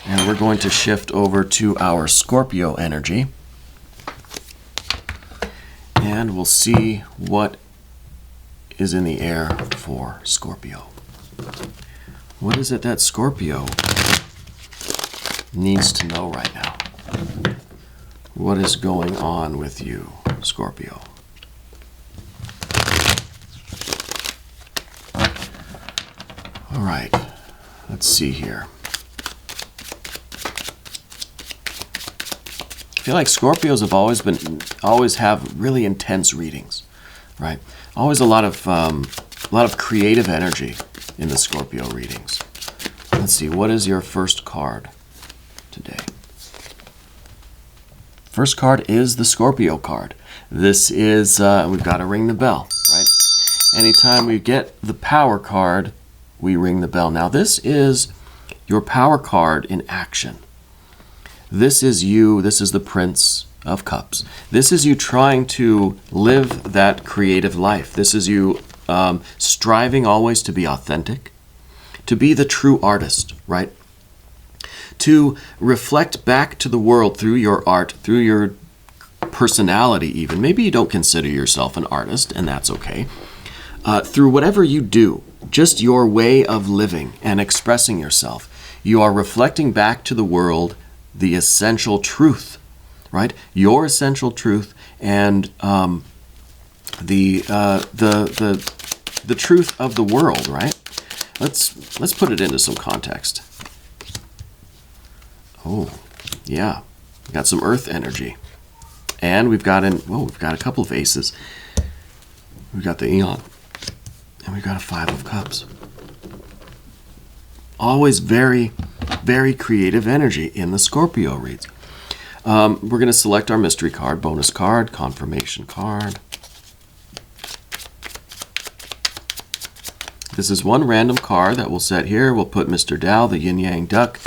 And we're going to shift over to our Scorpio energy. And we'll see what is in the air for Scorpio. What is it that Scorpio needs to know right now? What is going on with you, Scorpio? All right, let's see here. I feel like Scorpios have always have really intense readings, right? Always a lot of creative energy in the Scorpio readings. Let's see, what is your first card today? First card is the Scorpio card. This is, we've got to ring the bell, right? Anytime we get the power card, we ring the bell. Now this is your power card in action. This is you, this is the Prince of Cups. This is you trying to live that creative life. This is you striving always to be authentic, to be the true artist, right? To reflect back to the world through your art, through your personality even. Maybe you don't consider yourself an artist, and that's okay. Through whatever you do, just your way of living and expressing yourself, you are reflecting back to the world the essential truth, right? Your essential truth and the truth of the world, right? Let's put it into some context. Oh, yeah, we got some earth energy, and we've got a couple of aces. We've got the Eon, and we've got a Five of Cups. Always very, very creative energy in the Scorpio reads. We're going to select our mystery card, bonus card, confirmation card. This is one random card that we'll set here. We'll put Mr. Tao, the yin-yang duck.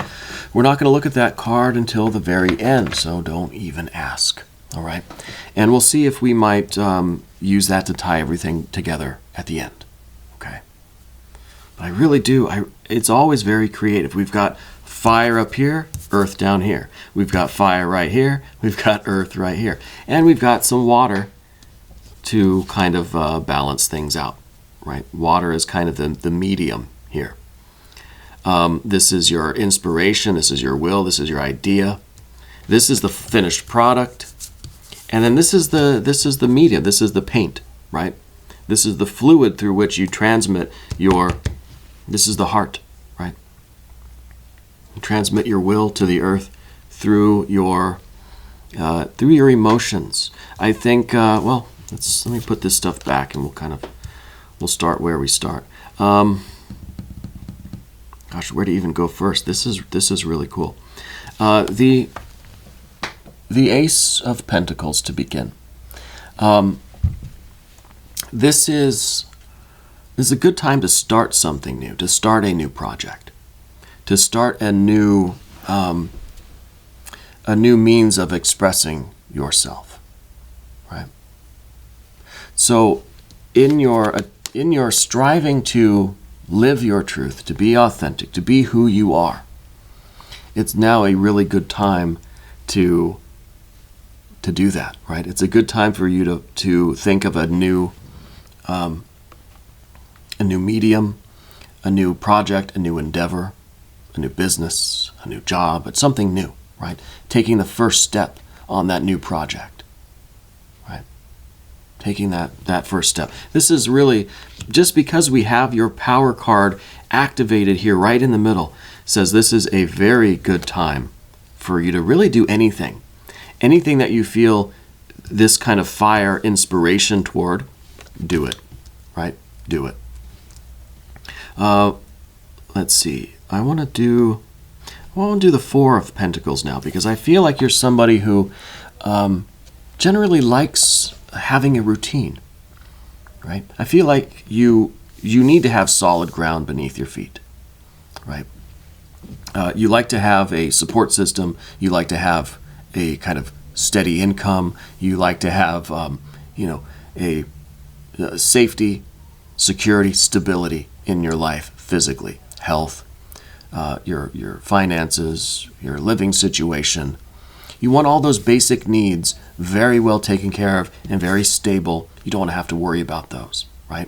We're not going to look at that card until the very end, so don't even ask. All right? And we'll see if we might use that to tie everything together at the end. Okay? But I really do. It's always very creative. We've got fire up here, earth down here. We've got fire right here. We've got earth right here. And we've got some water to kind of balance things out. Right? Water is kind of the medium here. This is your inspiration. This is your will. This is your idea. This is the finished product. And then this is the media. This is the paint, right? This is the fluid through which you transmit this is the heart, right? You transmit your will to the earth through your emotions. I think, well, let me put this stuff back and we'll start where we start. Gosh, where to even go first? This is really cool. The Ace of Pentacles to begin. This is a good time to start something new, to start a new project, to start a new means of expressing yourself, right? So, in your striving to live your truth, to be authentic, to be who you are, it's now a really good time to do that, right? It's a good time for you to think of a new medium, a new project, a new endeavor, a new business, a new job. It's something new, right? Taking the first step on that new project, right? Taking that first step. This is really, just because we have your power card activated here right in the middle, says this is a very good time for you to really do anything. Anything that you feel this kind of fire inspiration toward, do it, right? Do it. Let's see. I want to do the Four of Pentacles now, because I feel like you're somebody who generally likes having a routine, right? I feel like you need to have solid ground beneath your feet, right? You like to have a support system. You like to have a kind of steady income. You like to have, a safety, security, stability in your life, physically, health, your finances, your living situation. You want all those basic needs very well taken care of and very stable. You don't want to have to worry about those, right?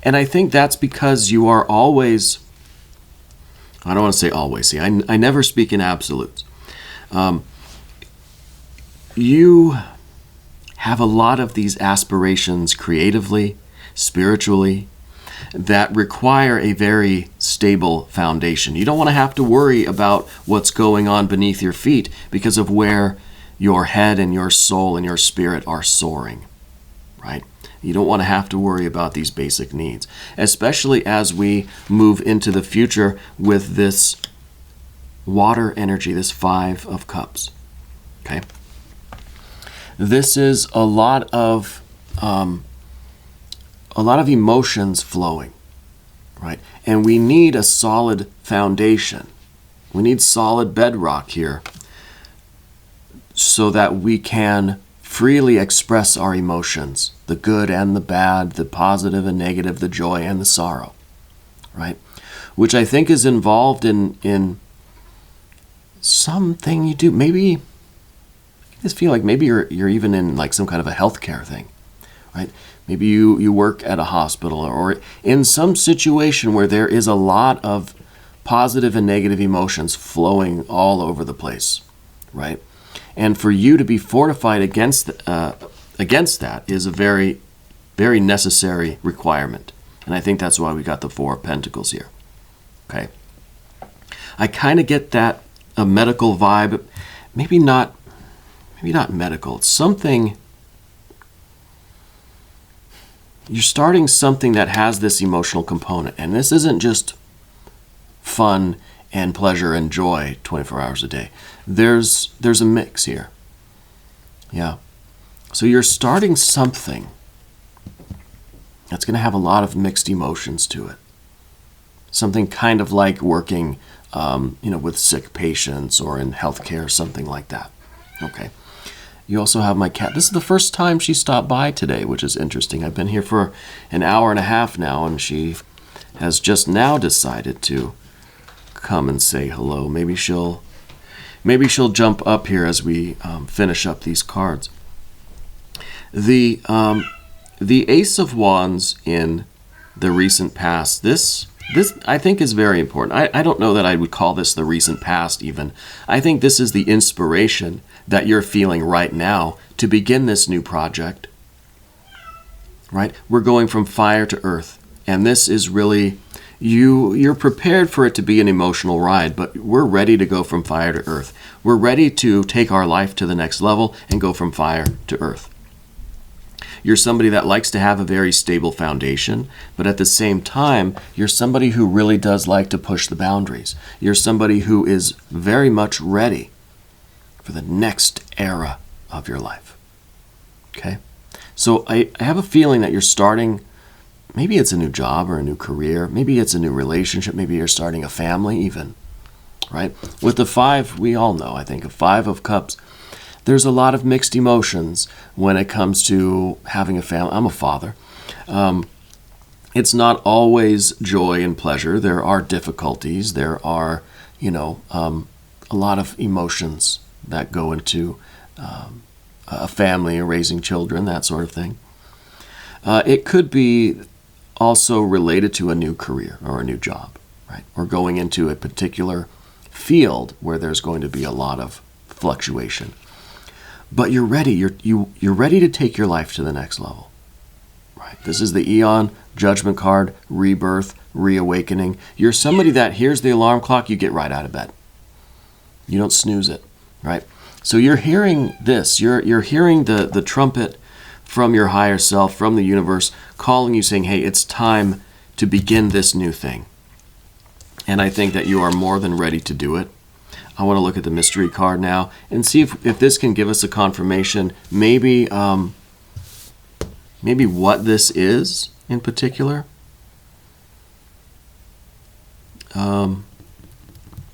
And I think that's because you are always, I don't want to say always, see, I never speak in absolutes. You have a lot of these aspirations creatively, spiritually. that require a very stable foundation. You don't want to have to worry about what's going on beneath your feet because of where your head and your soul and your spirit are soaring, right? You don't want to have to worry about these basic needs, especially as we move into the future with this water energy, this Five of Cups, okay? This is a lot of emotions flowing, right? And we need a solid foundation. We need solid bedrock here so that we can freely express our emotions, the good and the bad, the positive and negative, the joy and the sorrow, right? Which I think is involved in something you do. Maybe I just feel like maybe you're even in like some kind of a healthcare thing, right? Maybe you work at a hospital or in some situation where there is a lot of positive and negative emotions flowing all over the place, right? And for you to be fortified against that is a very, very necessary requirement. And I think that's why we got the Four of Pentacles here, okay? I kind of get that a medical vibe, maybe not medical. It's something, you're starting something that has this emotional component. And this isn't just fun and pleasure and joy 24 hours a day. There's a mix here. Yeah. So you're starting something that's going to have a lot of mixed emotions to it. Something kind of like working with sick patients or in healthcare, something like that. Okay. You also have my cat. This is the first time she stopped by today, which is interesting. I've been here for an hour and a half now, and she has just now decided to come and say hello. Maybe she'll jump up here as we finish up these cards. The Ace of Wands in the recent past. This I think is very important. I don't know that I would call this the recent past even. I think this is the inspiration that you're feeling right now to begin this new project. Right? We're going from fire to earth. And this is really, you're prepared for it to be an emotional ride, but we're ready to go from fire to earth. We're ready to take our life to the next level and go from fire to earth. You're somebody that likes to have a very stable foundation, but at the same time, you're somebody who really does like to push the boundaries. You're somebody who is very much ready for the next era of your life. Okay? So I have a feeling that you're starting, maybe it's a new job or a new career, maybe it's a new relationship, maybe you're starting a family even, right? With the Five, we all know, I think, a Five of Cups, there's a lot of mixed emotions when it comes to having a family. I'm a father. It's not always joy and pleasure. There are difficulties. There are, a lot of emotions that go into a family, raising children, that sort of thing. It could be also related to a new career or a new job, right? Or going into a particular field where there's going to be a lot of fluctuation. But you're ready. You're ready to take your life to the next level, right? This is the Eon Judgment card, rebirth, reawakening. You're somebody that hears the alarm clock, you get right out of bed. You don't snooze it, right? So you're hearing this. You're hearing the trumpet from your higher self, from the universe, calling you, saying, hey, it's time to begin this new thing. And I think that you are more than ready to do it. I want to look at the mystery card now and see if this can give us a confirmation, maybe what this is in particular.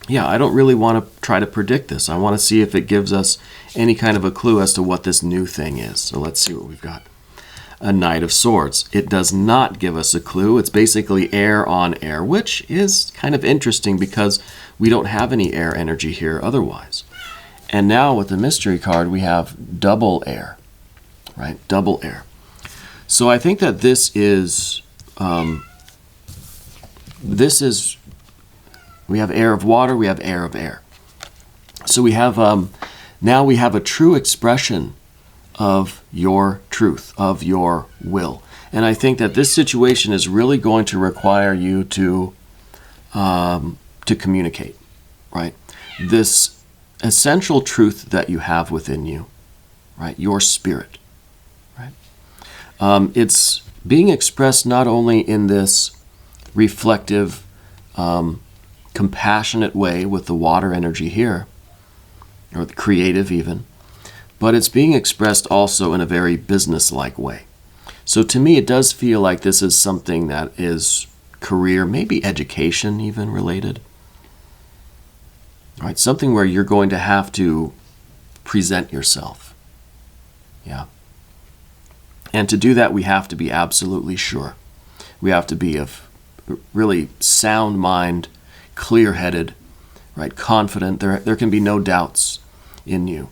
Yeah, I don't really want to try to predict this. I want to see if it gives us any kind of a clue as to what this new thing is. So let's see what we've got. A Knight of Swords. It does not give us a clue. It's basically air on air, which is kind of interesting because we don't have any air energy here otherwise. And now with the mystery card, we have double air, right? Double air. So I think that this is, we have air of water, we have air of air. So we have, now we have a true expression of your truth, of your will. And I think that this situation is really going to require you to communicate, right? This essential truth that you have within you, right? Your spirit, right? It's being expressed not only in this reflective, compassionate way with the water energy here, or the creative even, but it's being expressed also in a very business-like way. So to me, it does feel like this is something that is career, maybe education even related. All right, something where you're going to have to present yourself. Yeah. And to do that, we have to be absolutely sure. We have to be of really sound mind, clear-headed, right, confident. There can be no doubts in you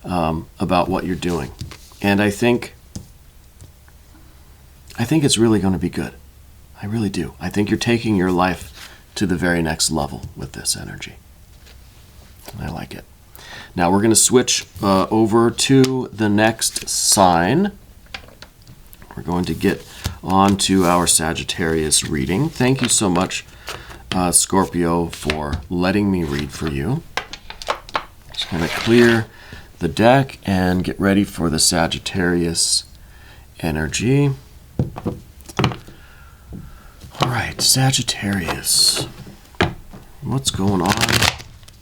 about what you're doing. And I think it's really going to be good. I really do. I think you're taking your life to the very next level with this energy. I like it. Now we're going to switch over to the next sign. We're going to get on to our Sagittarius reading. Thank you so much, Scorpio, for letting me read for you. Just going to clear the deck and get ready for the Sagittarius energy. All right, Sagittarius. What's going on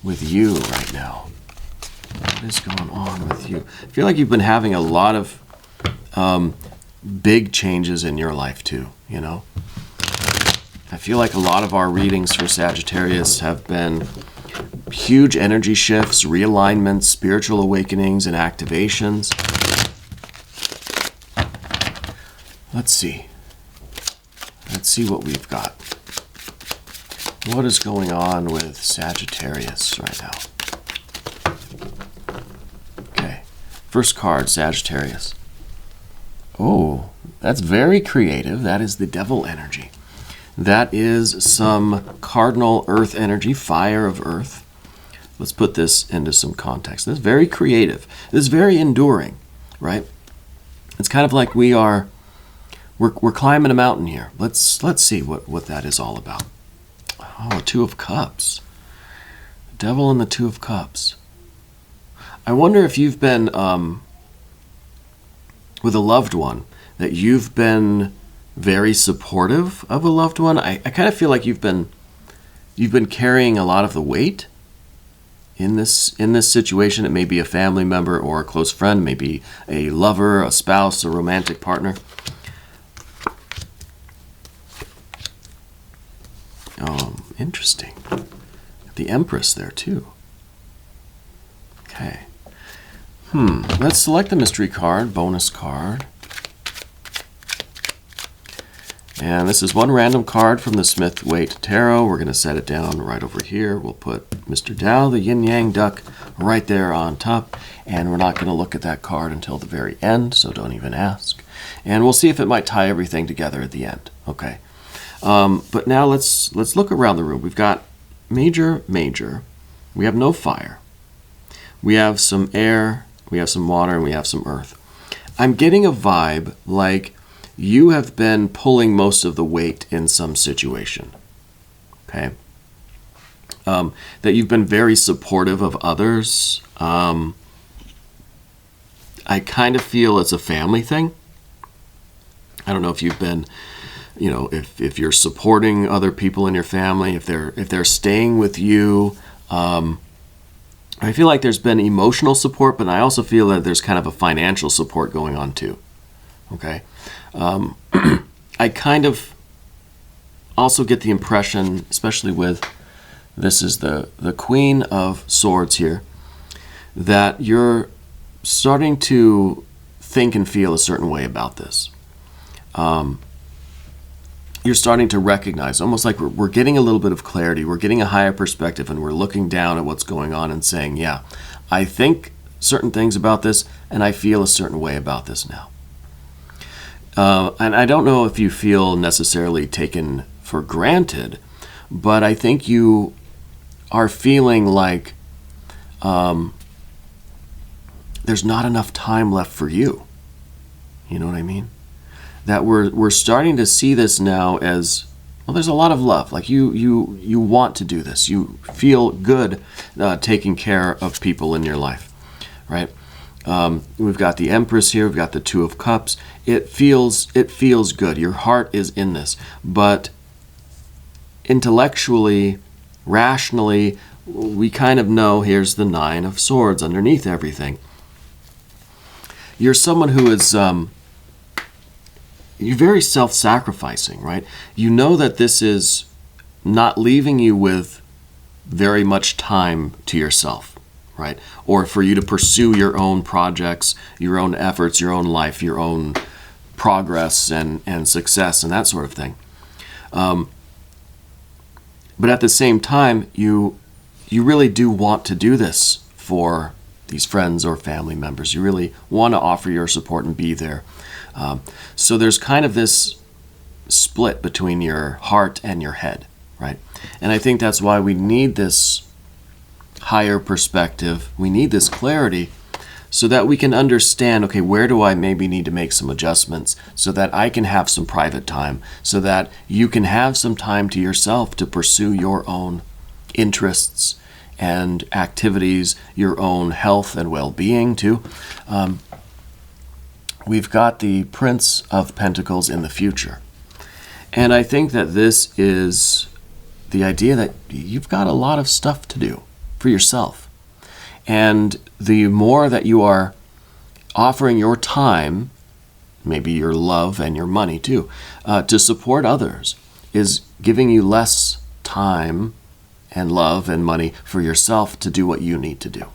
with you right now? What is going on with you? I feel like you've been having a lot of big changes in your life too, you know? I feel like a lot of our readings for Sagittarius have been huge energy shifts, realignments, spiritual awakenings, and activations. Let's see. Let's see what we've got. What is going on with Sagittarius right now? Okay. First card, Sagittarius. Oh, that's very creative. That is the devil energy. That is some cardinal earth energy, fire of earth. Let's put this into some context. This is very creative. This is very enduring, right? It's kind of like we're climbing a mountain here. Let's see what that is all about. Oh, Two of Cups. The devil and the Two of Cups. I wonder if you've been with a loved one, that you've been very supportive of a loved one. I kind of feel like you've been carrying a lot of the weight in this situation. It may be a family member or a close friend, maybe a lover, a spouse, a romantic partner. Oh, interesting. The Empress there too. Okay. Let's select the mystery card, bonus card. And this is one random card from the Smith-Waite Tarot. We're going to set it down right over here. We'll put Mr. Tao, the yin-yang duck, right there on top. And we're not going to look at that card until the very end, so don't even ask. And we'll see if it might tie everything together at the end. Okay. But now let's look around the room. We've got major, major. We have no fire. We have some air, we have some water, and we have some earth. I'm getting a vibe like you have been pulling most of the weight in some situation. Okay? That you've been very supportive of others. I kind of feel it's a family thing. I don't know if you've been, you know, if you're supporting other people in your family, if they're staying with you. I feel like there's been emotional support, but I also feel that there's kind of a financial support going on too. Okay? I kind of also get the impression, especially with, this is the Queen of Swords here, that you're starting to think and feel a certain way about this. You're starting to recognize, almost like we're getting a little bit of clarity, we're getting a higher perspective, and we're looking down at what's going on and saying, yeah, I think certain things about this, and I feel a certain way about this now. And I don't know if you feel necessarily taken for granted, but I think you are feeling like there's not enough time left for you. You know what I mean? that we're starting to see this now as, well, there's a lot of love. Like you want to do this. You feel good taking care of people in your life, right? We've got the Empress here. We've got the Two of Cups. It feels good. Your heart is in this, but intellectually, rationally, we kind of know here's the Nine of Swords underneath everything. You're someone who is you're very self-sacrificing, right? You know that this is not leaving you with very much time to yourself, right? Or for you to pursue your own projects, your own efforts, your own life, your own progress and success and that sort of thing. But at the same time, you really do want to do this for these friends or family members. You really want to offer your support and be there. So there's kind of this split between your heart and your head, right? And I think that's why we need this higher perspective. We need this clarity so that we can understand, okay, where do I maybe need to make some adjustments so that I can have some private time, so that you can have some time to yourself to pursue your own interests and activities, your own health and well-being too. We've got the Prince of Pentacles in the future. And I think that this is the idea that you've got a lot of stuff to do for yourself. And the more that you are offering your time, maybe your love and your money too, to support others, is giving you less time and love and money for yourself to do what you need to do.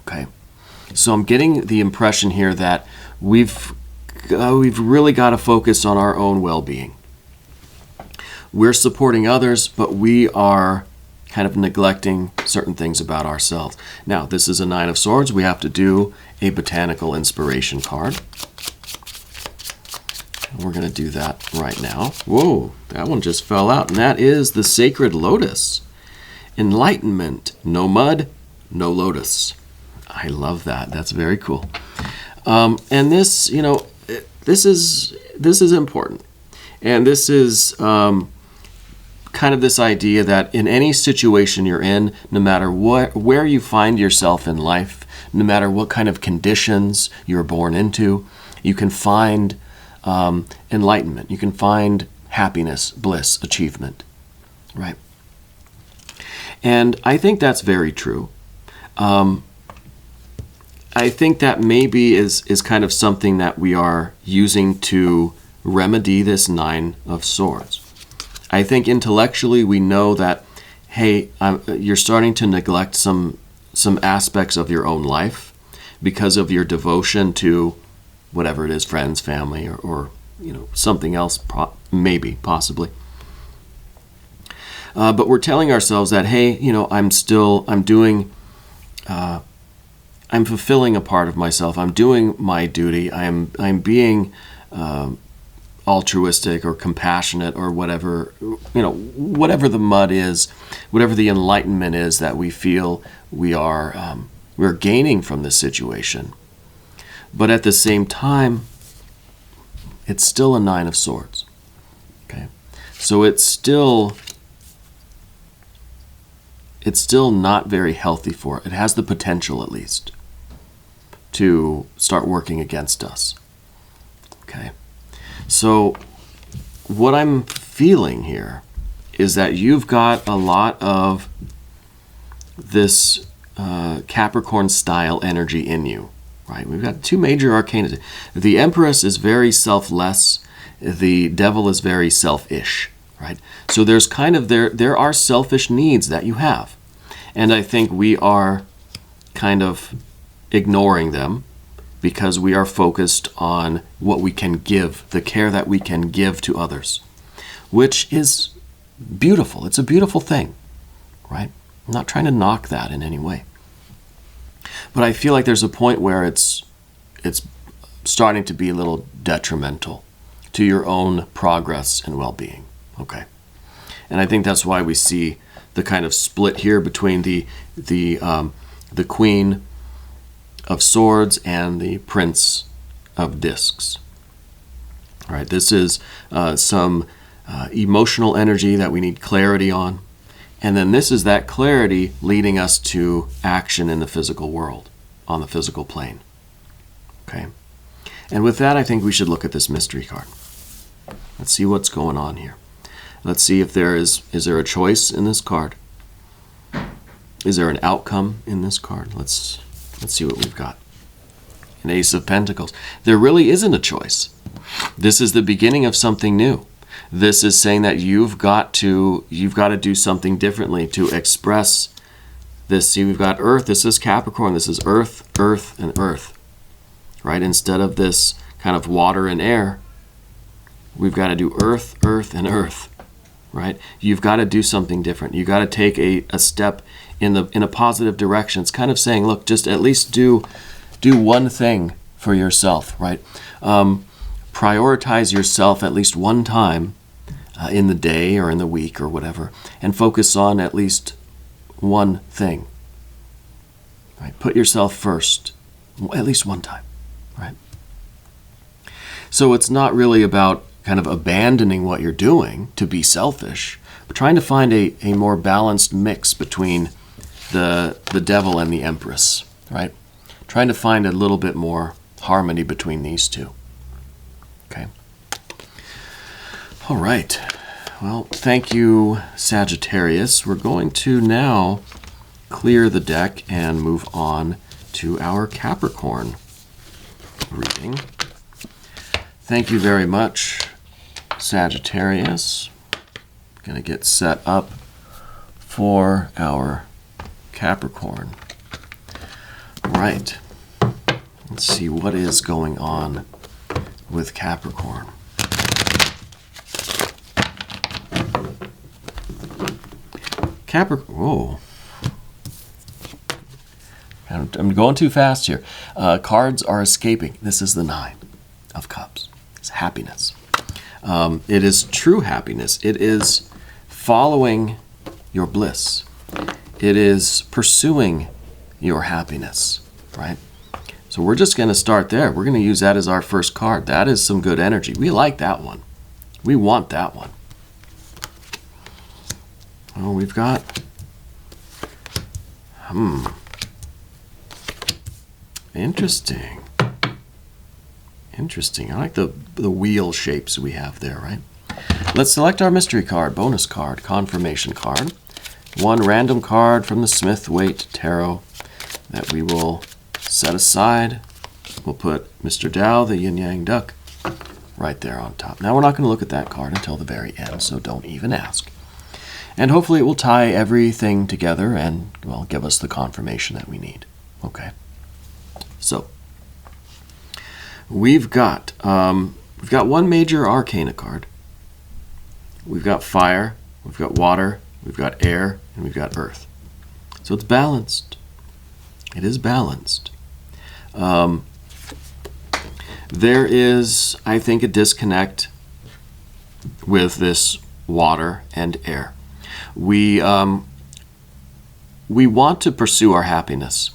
Okay? So I'm getting the impression here that we've really got to focus on our own well-being. We're supporting others, but we are kind of neglecting certain things about ourselves. Now, this is a Nine of Swords. We have to do a botanical inspiration card. We're going to do that right now. Whoa, that one just fell out, and that is the Sacred Lotus. Enlightenment. No mud, no lotus. I love that. That's very cool. And this, this is important. And this is kind of this idea that in any situation you're in, no matter where you find yourself in life, no matter what kind of conditions you're born into, you can find enlightenment. You can find happiness, bliss, achievement, right? And I think that's very true. I think that maybe is kind of something that we are using to remedy this Nine of Swords. I think intellectually we know that, hey, you're starting to neglect some aspects of your own life because of your devotion to whatever it is, friends, family, or something else, maybe, possibly. But we're telling ourselves that, hey, I'm fulfilling a part of myself. I'm doing my duty. I'm being altruistic or compassionate or whatever, whatever the mud is, whatever the enlightenment is that we feel we're gaining from this situation. But at the same time, it's still a Nine of Swords. Okay, so it's still not very healthy for it. It has the potential, at least, to start working against us. Okay. So what I'm feeling here is that you've got a lot of this Capricorn style energy in you, right? We've got two major arcana. The Empress is very selfless. The Devil is very selfish, right? So there's kind of there are selfish needs that you have. And I think we are kind of ignoring them because we are focused on what we can give, the care that we can give to others, which is beautiful. It's a beautiful thing, right? I'm not trying to knock that in any way. But I feel like there's a point where it's starting to be a little detrimental to your own progress and well-being, okay? And I think that's why we see the kind of split here between the Queen of Swords and the Prince of Discs. Right? This is some emotional energy that we need clarity on. And then this is that clarity leading us to action in the physical world, on the physical plane. Okay? And with that, I think we should look at this mystery card. Let's see what's going on here. Let's see if is there a choice in this card? Is there an outcome in this card? Let's see what we've got. An Ace of Pentacles. There really isn't a choice. This is the beginning of something new. This is saying that you've got to do something differently to express this. See, we've got Earth. This is Capricorn. This is Earth, Earth, and Earth. Right? Instead of this kind of water and air, we've got to do Earth, Earth, and Earth. Right? You've got to do something different. You've got to take a step in a positive direction. It's kind of saying, look, just at least do one thing for yourself. Right? Prioritize yourself at least one time in the day or in the week or whatever, and focus on at least one thing. Right? Put yourself first at least one time. Right? So it's not really about kind of abandoning what you're doing to be selfish, but trying to find a more balanced mix between the devil and the empress. Right? Trying to find a little bit more harmony between these two. Okay. All right. Well, thank you, Sagittarius. We're going to now clear the deck and move on to our Capricorn reading. Thank you very much, Sagittarius. Going to get set up for our Capricorn. All right. Let's see what is going on with Capricorn. Whoa. I'm going too fast here. Cards are escaping. This is the Nine of Cups. It's happiness. It is true happiness. It is following your bliss. It is pursuing your happiness, right? So we're just going to start there. We're going to use that as our first card. That is some good energy. We like that one. We want that one. Oh, we've got... Interesting. Interesting. I like the wheel shapes we have there, right? Let's select our mystery card, bonus card, confirmation card. One random card from the Smith-Waite Tarot that we will set aside. We'll put Mr. Tao, the yin-yang duck, right there on top. Now we're not going to look at that card until the very end, so don't even ask. And hopefully it will tie everything together and, well, give us the confirmation that we need. Okay. So we've got one major arcana card. We've got fire, we've got water, we've got air, and we've got earth. So it's balanced. It is balanced. There is, I think, a disconnect with this water and air. We want to pursue our happiness.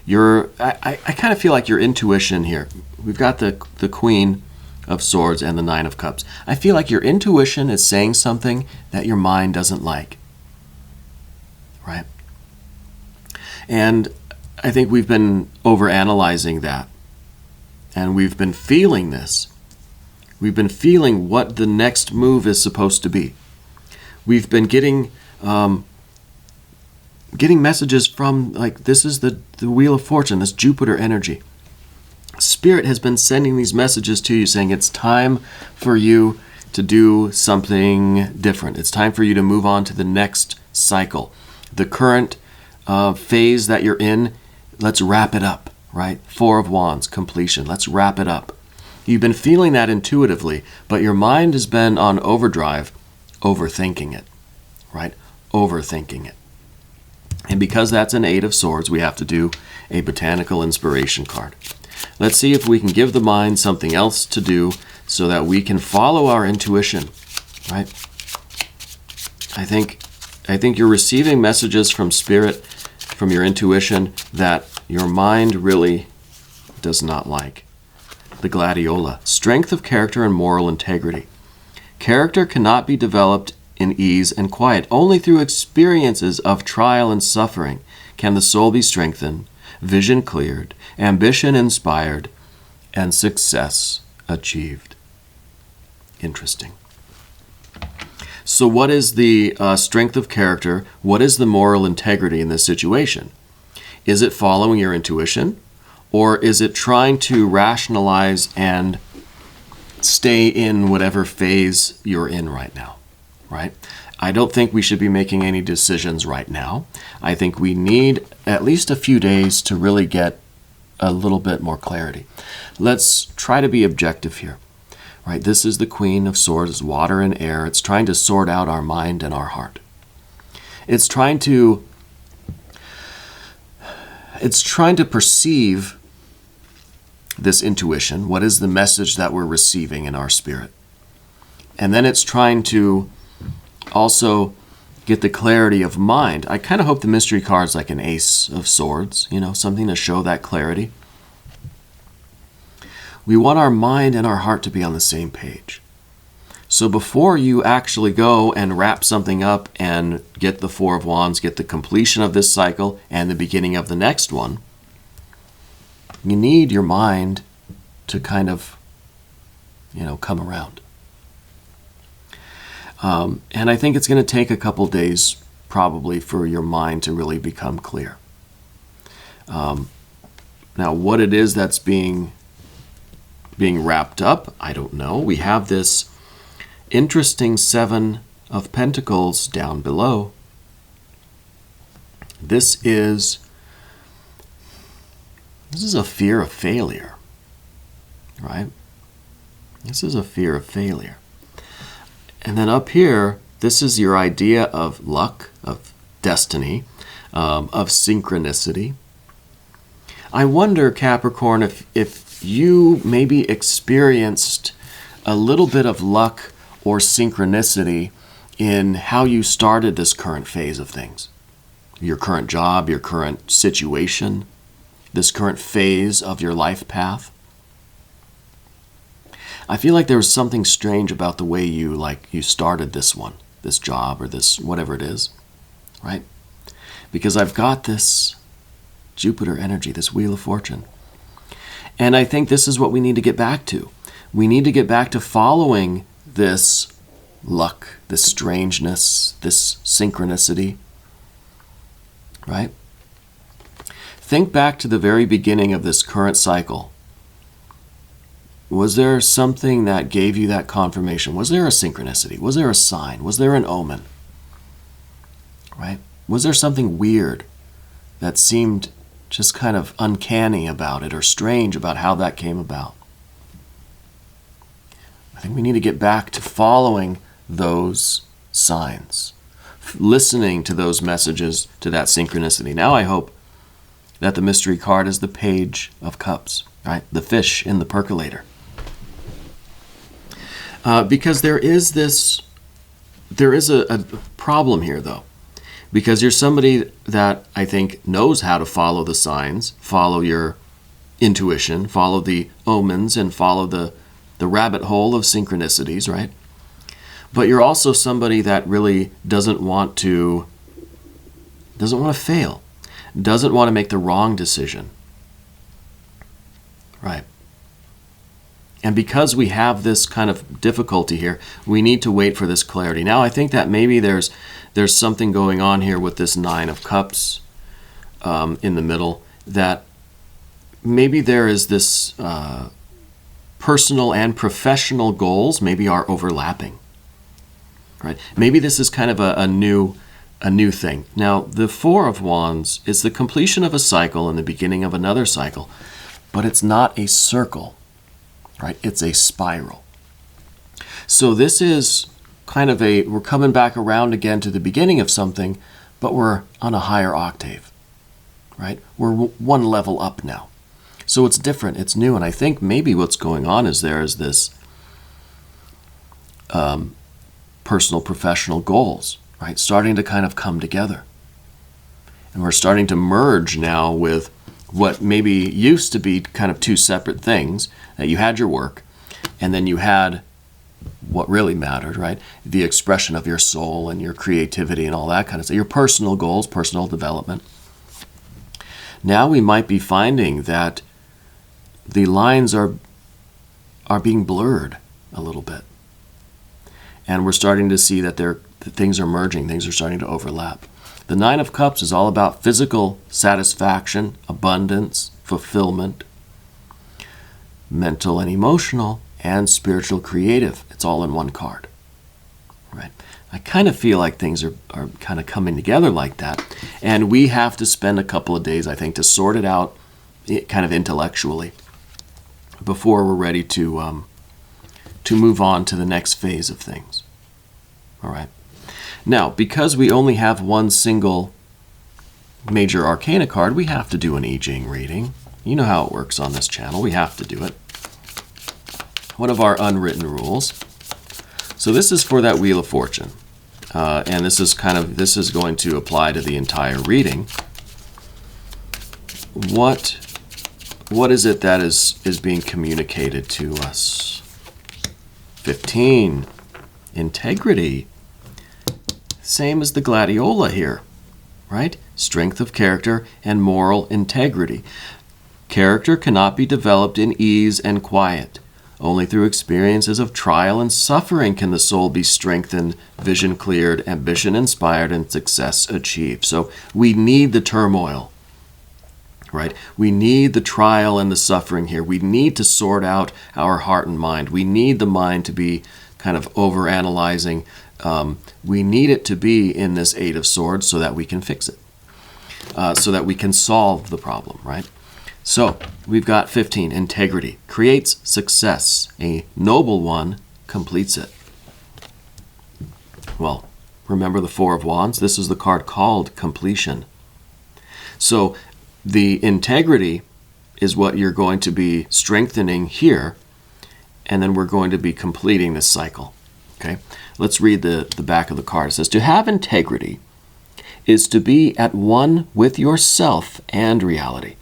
I kind of feel like your intuition here. We've got the Queen of Swords and the Nine of Cups. I feel like your intuition is saying something that your mind doesn't like. Right? And I think we've been overanalyzing that. And we've been feeling this. We've been feeling what the next move is supposed to be. We've been getting messages from, like, this is the Wheel of Fortune, this Jupiter energy. Spirit has been sending these messages to you saying it's time for you to do something different. It's time for you to move on to the next cycle. The current phase that you're in, let's wrap it up, right? Four of Wands, completion. Let's wrap it up. You've been feeling that intuitively, but your mind has been on overdrive, overthinking it, right? Overthinking it. And because that's an Eight of Swords, we have to do a botanical inspiration card. Let's see if we can give the mind something else to do so that we can follow our intuition, right? I think you're receiving messages from Spirit, from your intuition, that your mind really does not like. the gladiola. Strength of character and moral integrity. Character cannot be developed in ease and quiet. Only through experiences of trial and suffering can the soul be strengthened, vision cleared, ambition inspired, and success achieved. Interesting. So what is the strength of character? What is the moral integrity in this situation? Is it following your intuition? Or is it trying to rationalize and stay in whatever phase you're in right now? Right? I don't think we should be making any decisions right now. I think we need at least a few days to really get a little bit more clarity. Let's try to be objective here. Right? This is the Queen of Swords, water and air. It's trying to sort out our mind and our heart. It's trying to perceive this intuition. What is the message that we're receiving in our spirit? And then it's trying to also get the clarity of mind. I kind of hope the mystery card's like an Ace of Swords, something to show that clarity. We want our mind and our heart to be on the same page. So before you actually go and wrap something up and get the Four of Wands, get the completion of this cycle and the beginning of the next one, you need your mind to kind of, come around. And I think it's going to take a couple days probably for your mind to really become clear. Now, what it is that's being wrapped up, I don't know. We have this interesting Seven of Pentacles down below. This is a fear of failure, right? This is a fear of failure. And then up here, this is your idea of luck, of destiny, of synchronicity. I wonder, Capricorn, if you maybe experienced a little bit of luck or synchronicity in how you started this current phase of things. Your current job, your current situation, this current phase of your life path. I feel like there was something strange about the way you started this one, this job or this whatever it is, right? Because I've got this Jupiter energy, this Wheel of Fortune. And I think this is what we need to get back to. We need to get back to following this luck, this strangeness, this synchronicity, right? Think back to the very beginning of this current cycle. Was there something that gave you that confirmation? Was there a synchronicity? Was there a sign? Was there an omen? Right? Was there something weird that seemed just kind of uncanny about it or strange about how that came about? I think we need to get back to following those signs, listening to those messages, to that synchronicity. Now I hope that the mystery card is the Page of Cups, right? The fish in the percolator. Because there is a problem here, though. Because you're somebody that I think knows how to follow the signs, follow your intuition, follow the omens, and follow the rabbit hole of synchronicities, right? But you're also somebody that really doesn't want to fail, doesn't want to make the wrong decision, right? And because we have this kind of difficulty here, we need to wait for this clarity. Now, I think that maybe there's something going on here with this Nine of Cups in the middle, that maybe there is this personal and professional goals maybe are overlapping, right? Maybe this is kind of a new thing. Now, the Four of Wands is the completion of a cycle and the beginning of another cycle, but it's not a circle. Right? It's a spiral. So this is kind of we're coming back around again to the beginning of something, but we're on a higher octave, right? We're one level up now. So it's different, it's new, and I think maybe what's going on is there is this personal, professional goals, right? Starting to kind of come together. And we're starting to merge now with what maybe used to be kind of two separate things, that you had your work, and then you had what really mattered, right? The expression of your soul and your creativity and all that kind of stuff, your personal goals, personal development. Now we might be finding that the lines are being blurred a little bit. And we're starting to see that things are merging, things are starting to overlap. The Nine of Cups is all about physical satisfaction, abundance, fulfillment, mental and emotional, and spiritual creative. It's all in one card, right? I kind of feel like things are kind of coming together like that. And we have to spend a couple of days, I think, to sort it out kind of intellectually before we're ready to move on to the next phase of things. All right. Now, because we only have one single major arcana card, we have to do an I Ching reading. You know how it works on this channel. We have to do it. One of our unwritten rules. So this is for that Wheel of Fortune. And this is going to apply to the entire reading. What is it that is being communicated to us? 15. Integrity. Same as the gladiola here, right? Strength of character and moral integrity. Character cannot be developed in ease and quiet. Only through experiences of trial and suffering can the soul be strengthened, vision cleared, ambition inspired, and success achieved. So we need the turmoil, right? We need the trial and the suffering here. We need to sort out our heart and mind. We need the mind to be kind of overanalyzing. We need it to be in this Eight of Swords so that we can fix it, so that we can solve the problem, right? So we've got 15, integrity, creates success. A noble one completes it. Well, remember the Four of Wands? This is the card called completion. So the integrity is what you're going to be strengthening here, and then we're going to be completing this cycle. Okay, let's read the back of the card. It says, to have integrity is to be at one with yourself and reality.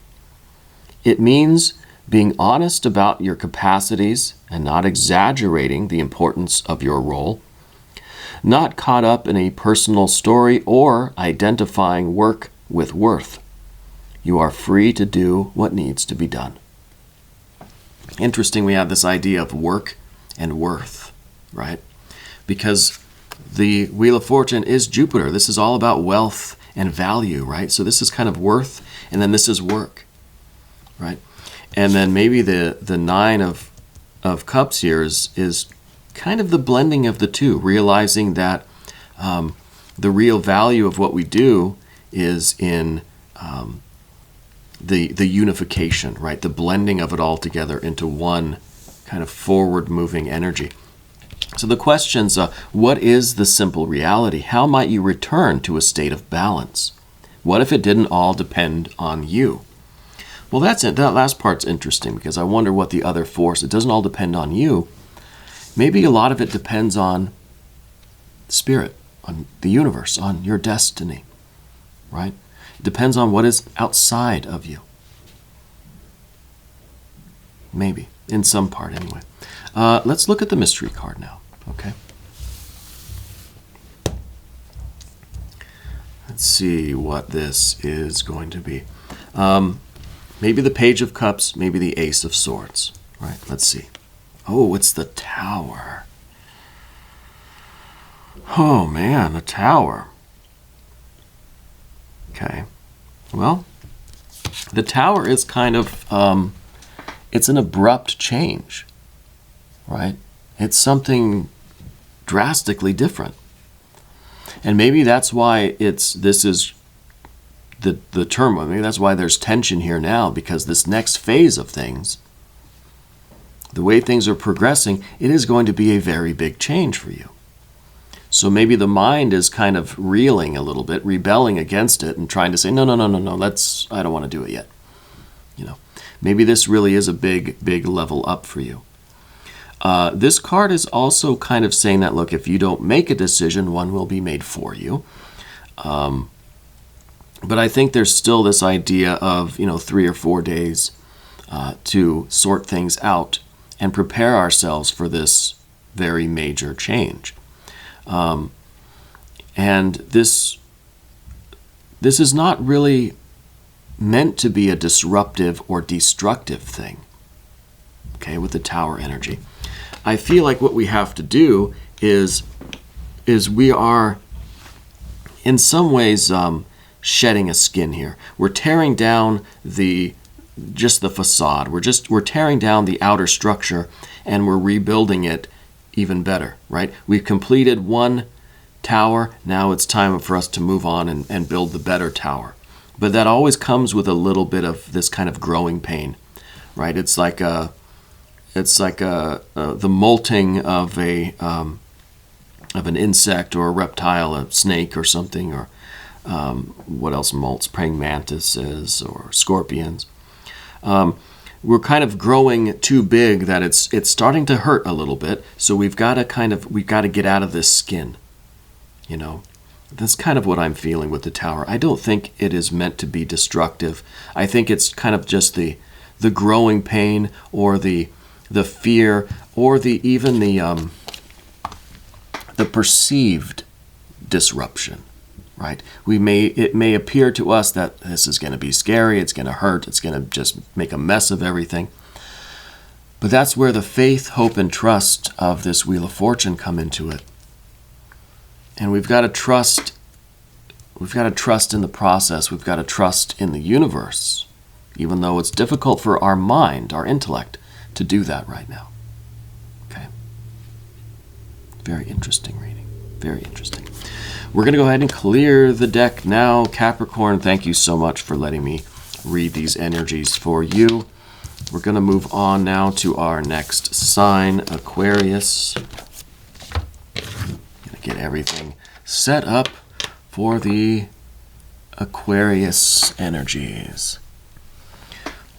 It means being honest about your capacities and not exaggerating the importance of your role, not caught up in a personal story or identifying work with worth. You are free to do what needs to be done. Interesting, we have this idea of work and worth, right? Because the Wheel of Fortune is Jupiter. This is all about wealth and value, right? So this is kind of worth, and then this is work, right? And then maybe the Nine of Cups here is kind of the blending of the two, realizing that the real value of what we do is in the unification, right? The blending of it all together into one kind of forward-moving energy. So the questions, what is the simple reality? How might you return to a state of balance? What if it didn't all depend on you? Well, that's it. That last part's interesting because I wonder what the other force, it doesn't all depend on you. Maybe a lot of it depends on spirit, on the universe, on your destiny, right? It depends on what is outside of you. Maybe, in some part anyway. Let's look at the mystery card now, okay? Let's see what this is going to be. Maybe the Page of Cups, maybe the Ace of Swords, right? Let's see. Oh, it's the Tower. Oh, man, the Tower. Okay. Well, the Tower is kind of, it's an abrupt change, right? It's something drastically different. And maybe that's why this is the turmoil. Maybe that's why there's tension here now, because this next phase of things, the way things are progressing, it is going to be a very big change for you. So maybe the mind is kind of reeling a little bit, rebelling against it and trying to say, no, I don't want to do it yet. You know, maybe this really is a big level up for you. This card is also kind of saying that, look, if you don't make a decision, one will be made for you. But I think there's still this idea of, 3 or 4 days to sort things out and prepare ourselves for this very major change. And this is not really meant to be a disruptive or destructive thing, okay, with the Tower energy. I feel like what we have to do is we are, in some ways, shedding a skin here. We're tearing down just the facade. We're tearing down the outer structure, and we're rebuilding it even better, right? We've completed one tower. Now it's time for us to move on and build the better tower. But that always comes with a little bit of this kind of growing pain, right? It's like the molting of an insect or a reptile, a snake or something, or what else molts? Praying mantises or scorpions. We're kind of growing too big that it's starting to hurt a little bit. So we've got to get out of this skin. That's kind of what I'm feeling with the Tower. I don't think it is meant to be destructive. I think it's kind of just the growing pain, or the fear, or even the perceived disruption, right? It may appear to us that this is going to be scary, it's going to hurt, it's going to just make a mess of everything. But that's where the faith, hope, and trust of this Wheel of Fortune come into it. And we've got to trust. We've got to trust in the process. We've got to trust in the universe, even though it's difficult for our mind, our intellect, to do that right now. Okay. Very interesting reading. Very interesting. We're going to go ahead and clear the deck now. Capricorn, thank you so much for letting me read these energies for you. We're going to move on now to our next sign, Aquarius. Get everything set up for the Aquarius energies.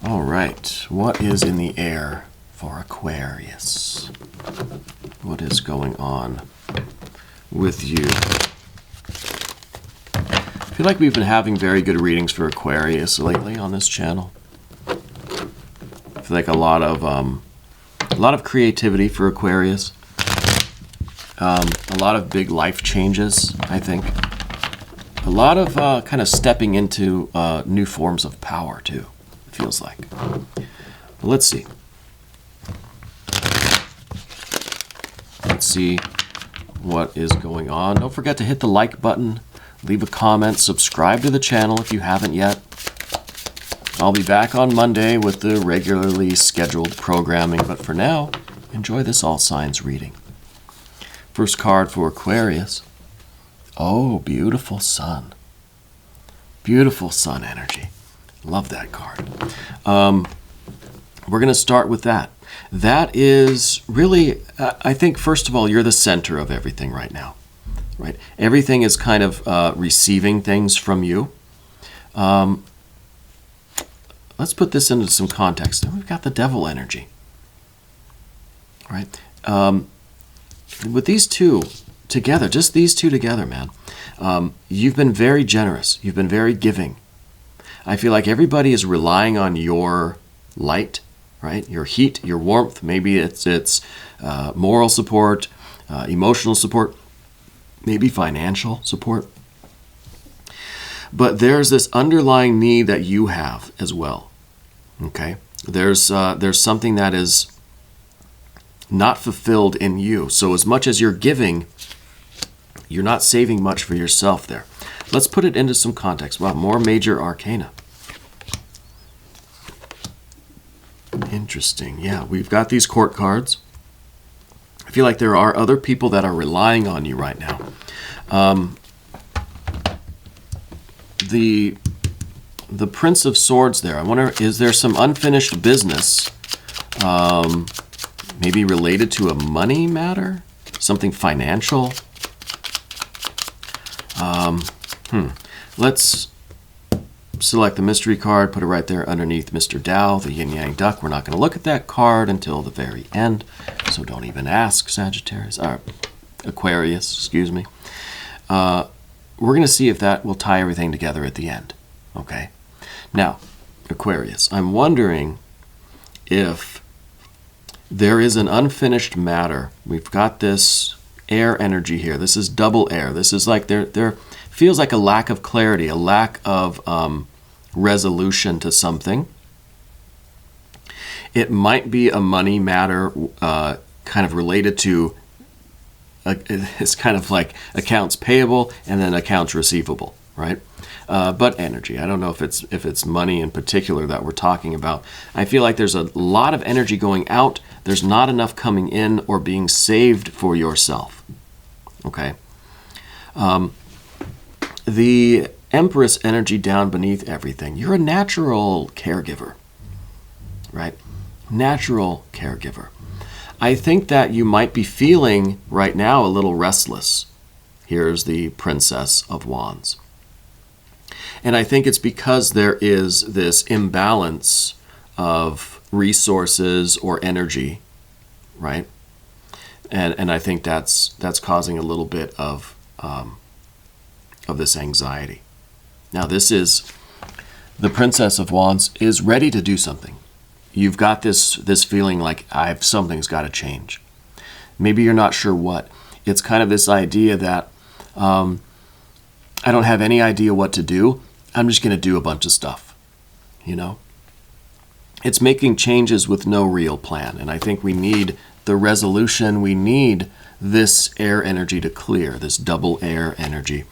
All right, what is in the air for Aquarius? What is going on with you? I feel like we've been having very good readings for Aquarius lately on this channel. I feel like a lot of creativity for Aquarius. A lot of big life changes, I think. A lot of kind of stepping into new forms of power, too, it feels like. But let's see. Let's see what is going on. Don't forget to hit the like button, leave a comment, subscribe to the channel if you haven't yet. I'll be back on Monday with the regularly scheduled programming, but for now, enjoy this all signs reading. First card for Aquarius. Oh, beautiful sun. Beautiful sun energy. Love that card. We're going to start with that. That is really, I think, first of all, you're the center of everything right now. Right? Everything is kind of receiving things from you. Let's put this into some context. We've got the devil energy. Right? With these two together, just these two together, man, you've been very generous. You've been very giving. I feel like everybody is relying on your light, right? Your heat, your warmth. Maybe it's moral support, emotional support, maybe financial support. But there's this underlying need that you have as well. Okay? There's something that is not fulfilled in you. So as much as you're giving, you're not saving much for yourself there. Let's put it into some context. Wow, more major arcana. Interesting. Yeah, we've got these court cards. I feel like there are other people that are relying on you right now. The Prince of Swords there. I wonder, is there some unfinished business maybe related to a money matter? Something financial? Let's select the mystery card, put it right there underneath Mr. Tao, the yin-yang duck. We're not going to look at that card until the very end, so don't even ask, Sagittarius, or Aquarius, excuse me. We're we're going to see if that will tie everything together at the end. Okay? Now, Aquarius, I'm wondering if there is an unfinished matter. We've got this air energy here. This is double air. This is like there feels like a lack of clarity, a lack of resolution to something. It might be a money matter kind of related to, it's kind of like accounts payable and then accounts receivable, right? But energy. I don't know if it's money in particular that we're talking about. I feel like there's a lot of energy going out. There's not enough coming in or being saved for yourself. Okay. The Empress energy down beneath everything. You're a natural caregiver, right? Natural caregiver. I think that you might be feeling right now a little restless. Here's the Princess of Wands. And I think it's because there is this imbalance of resources or energy, right? And I think that's causing a little bit of this anxiety. Now, this is the Princess of Wands is ready to do something. You've got this feeling like something's got to change. Maybe you're not sure what. It's kind of this idea that I don't have any idea what to do. I'm just going to do a bunch of stuff, you know? It's making changes with no real plan. And I think we need the resolution. We need this air energy to clear, this double air energy.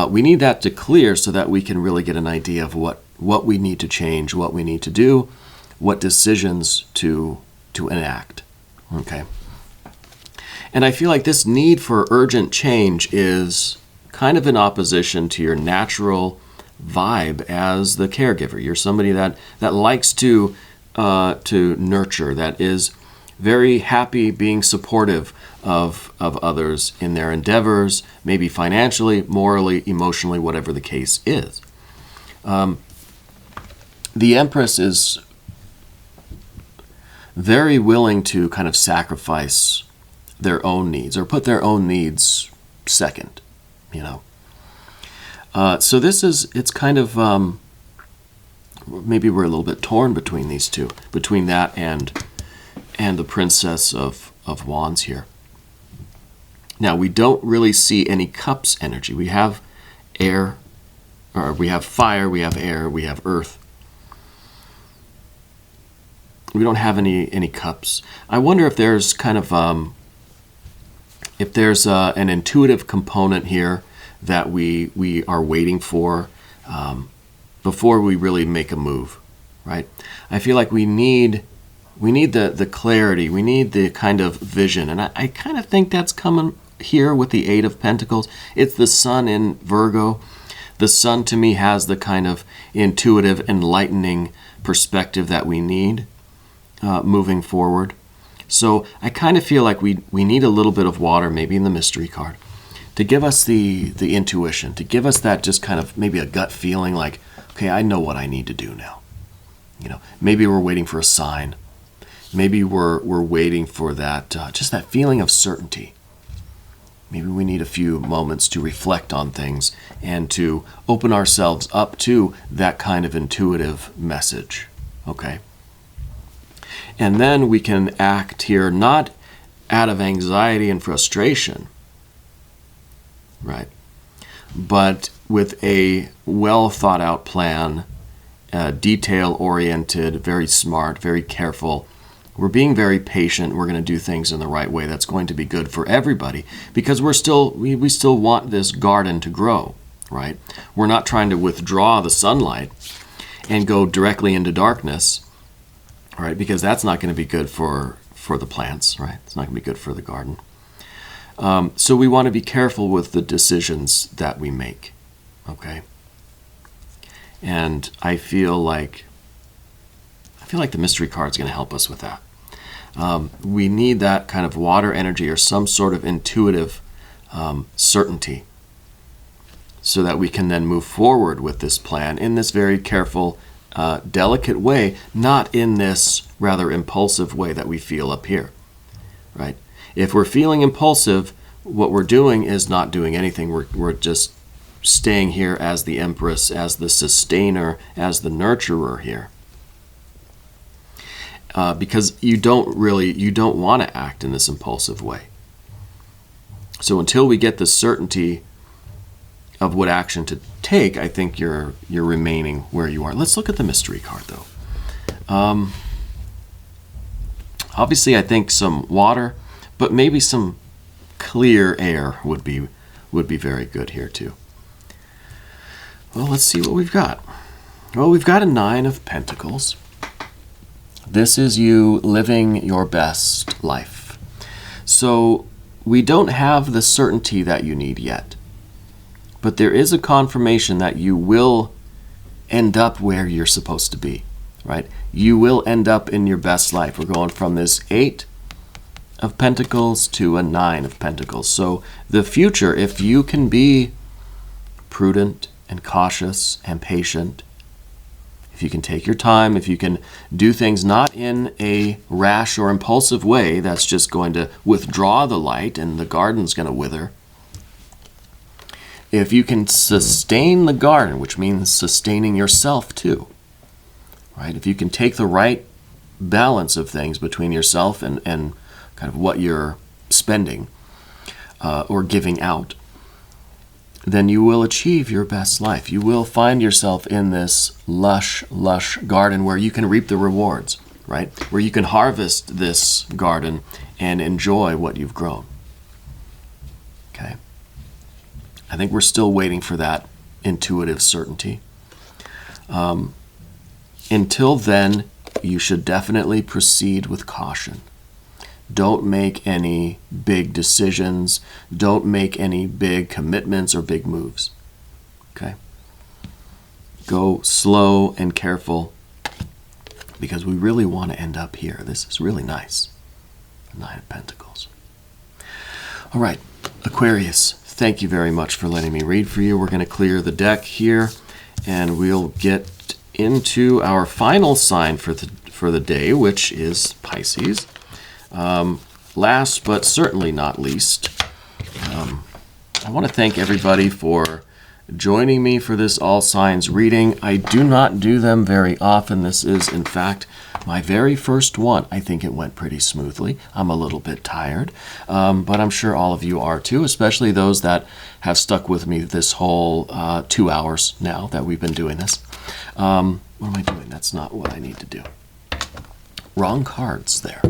We need that to clear so that we can really get an idea of what we need to change, what we need to do, what decisions to enact. Okay. And I feel like this need for urgent change is kind of in opposition to your natural vibe as the caregiver. You're somebody that likes to nurture, that is very happy being supportive of others in their endeavors, maybe financially, morally, emotionally, whatever the case is. The Empress is very willing to kind of sacrifice their own needs or put their own needs second, you know. So it's kind of, maybe we're a little bit torn between these two, between that and the Princess of Wands here. Now, we don't really see any cups energy. We have air, or we have fire, we have air, we have earth. We don't have any cups. I wonder if there's kind of, if there's an intuitive component here that we are waiting for before we really make a move, right? I feel like we need the clarity, we need the kind of vision, and I kind of think that's coming here with the Eight of Pentacles. It's the Sun in Virgo. The Sun to me has the kind of intuitive, enlightening perspective that we need moving forward. So I kind of feel like we need a little bit of water, maybe in the mystery card, to give us the intuition, to give us that just kind of maybe a gut feeling like, okay, I know what I need to do now. You know, maybe we're waiting for a sign. Maybe we're waiting for that, just that feeling of certainty. Maybe we need a few moments to reflect on things and to open ourselves up to that kind of intuitive message, okay? And then we can act here not out of anxiety and frustration, right? But with a well thought out plan, detail oriented, very smart, very careful. We're being very patient. We're going to do things in the right way. That's going to be good for everybody because we still want this garden to grow, right? We're not trying to withdraw the sunlight and go directly into darkness, right? Because that's not going to be good for the plants, right? It's not going to be good for the garden. So we want to be careful with the decisions that we make, okay? And I feel like the mystery card is going to help us with that. We need that kind of water energy or some sort of intuitive certainty so that we can then move forward with this plan in this very careful, delicate way, not in this rather impulsive way that we feel up here, right? If we're feeling impulsive, what we're doing is not doing anything. We're just staying here as the Empress, as the sustainer, as the nurturer here. Because you don't want to act in this impulsive way. So until we get the certainty of what action to take, I think you're remaining where you are. Let's look at the mystery card, though. Obviously, I think some water, but maybe some clear air would be very good here too. Well, let's see what we've got. Well, we've got a 9 of Pentacles. This is you living your best life. So we don't have the certainty that you need yet, but there is a confirmation that you will end up where you're supposed to be, right? You will end up in your best life. We're going from this 8 of Pentacles to a 9 of Pentacles. So the future, if you can be prudent and cautious and patient, if you can take your time, if you can do things not in a rash or impulsive way that's just going to withdraw the light and the garden's going to wither. If you can sustain the garden, which means sustaining yourself too, right? If you can take the right balance of things between yourself and kind of what you're spending or giving out, then you will achieve your best life. You will find yourself in this lush, lush garden where you can reap the rewards, right? Where you can harvest this garden and enjoy what you've grown. Okay? I think we're still waiting for that intuitive certainty. Until then, you should definitely proceed with caution. Don't make any big decisions. Don't make any big commitments or big moves. Okay? Go slow and careful because we really want to end up here. This is really nice. The 9 of Pentacles. All right, Aquarius, thank you very much for letting me read for you. We're going to clear the deck here and we'll get into our final sign for the day, which is Pisces. Last but certainly not least, I want to thank everybody for joining me for this all signs reading. I do not do them very often. This is, in fact, my very first one. I think it went pretty smoothly. I'm a little bit tired, but I'm sure all of you are too, especially those that have stuck with me this whole 2 hours now that we've been doing this. What am I doing? That's not what I need to do. Wrong cards there.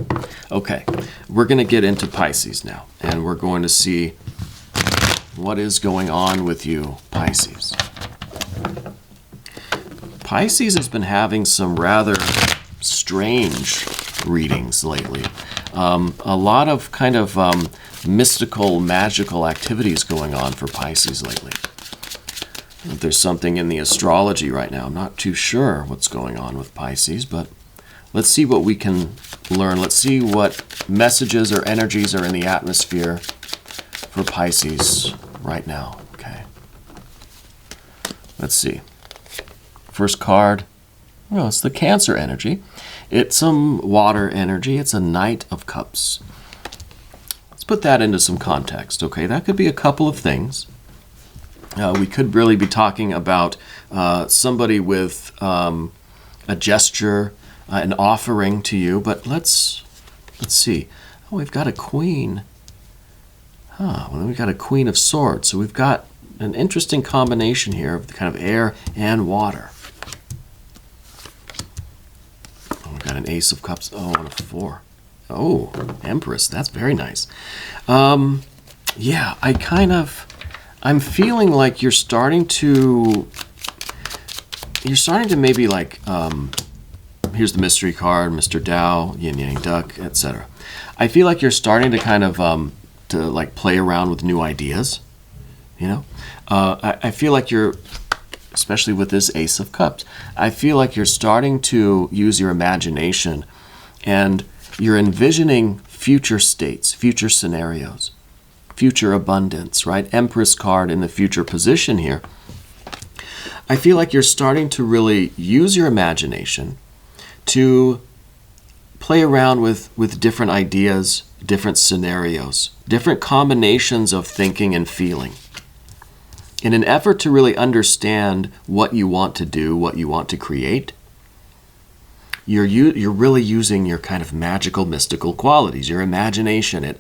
Okay, we're going to get into Pisces now, and we're going to see what is going on with you, Pisces. Pisces has been having some rather strange readings lately. A lot of kind of mystical, magical activities going on for Pisces lately. There's something in the astrology right now. I'm not too sure what's going on with Pisces, but let's see what we can learn. Let's see what messages or energies are in the atmosphere for Pisces right now. Okay. Let's see. First card. Well, it's the Cancer energy. It's some water energy. It's a Knight of Cups. Let's put that into some context. Okay, that could be a couple of things. We could really be talking about somebody with a gesture, an offering to you, but let's see. Oh, we've got a Queen. Well, then we've got a Queen of Swords. So we've got an interesting combination here of the kind of air and water. Oh, we've got an Ace of Cups. Oh, and a 4. Oh, Empress. That's very nice. Yeah, I'm feeling like you're starting to maybe like, here's the mystery card, Mr. Tao, Yin Yang Duck, etc. I feel like you're starting to kind of to like play around with new ideas, you know? I feel like you're, especially with this Ace of Cups, I feel like you're starting to use your imagination and you're envisioning future states, future scenarios, future abundance, right? Empress card in the future position here. I feel like you're starting to really use your imagination to play around with different ideas, different scenarios, different combinations of thinking and feeling. in an effort to really understand what you want to do, what you want to create, you're really using your kind of magical, mystical qualities, your imagination.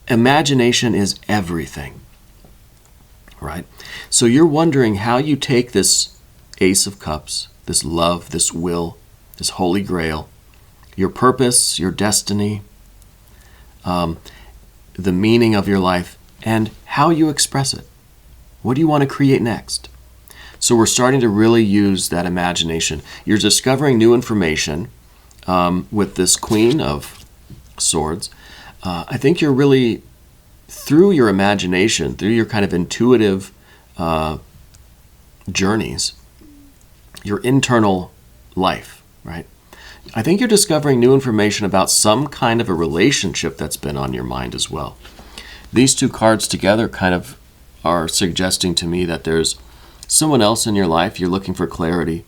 Imagination is everything, right? So you're wondering how you take this Ace of Cups, this love, this will, this Holy Grail, your purpose, your destiny, the meaning of your life, and how you express it. What do you want to create next? So we're starting to really use that imagination. You're discovering new information with this Queen of Swords. I think you're really, through your imagination, through your kind of intuitive journeys, your internal life, right? I think you're discovering new information about some kind of a relationship that's been on your mind as well. These two cards together kind of are suggesting to me that there's someone else in your life. You're looking for clarity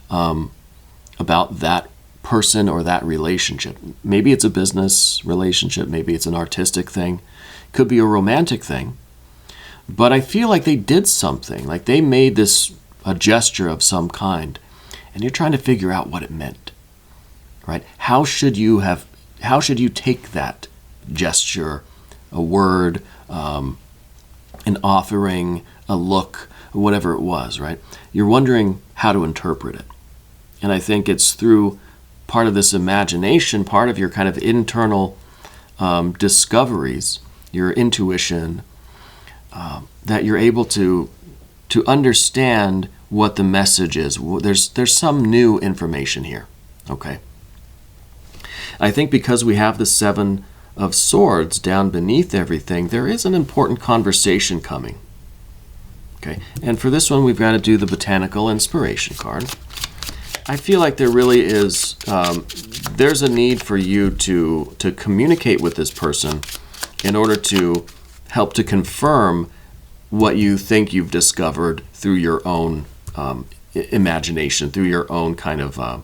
about that person or that relationship. Maybe it's a business relationship. Maybe it's an artistic thing. Could be a romantic thing. But I feel like they did something. Like they made a gesture of some kind. And you're trying to figure out what it meant. Right? How should you take that gesture, a word, an offering, a look, whatever it was, right? You're wondering how to interpret it. And I think it's through part of this imagination, part of your kind of internal discoveries, your intuition, that you're able to understand what the message is. There's some new information here, okay? I think because we have the Seven of Swords down beneath everything, there is an important conversation coming. Okay, and for this one, we've got to do the Botanical Inspiration card. I feel like there really is, there's a need for you to communicate with this person in order to help to confirm what you think you've discovered through your own imagination, through your own kind of,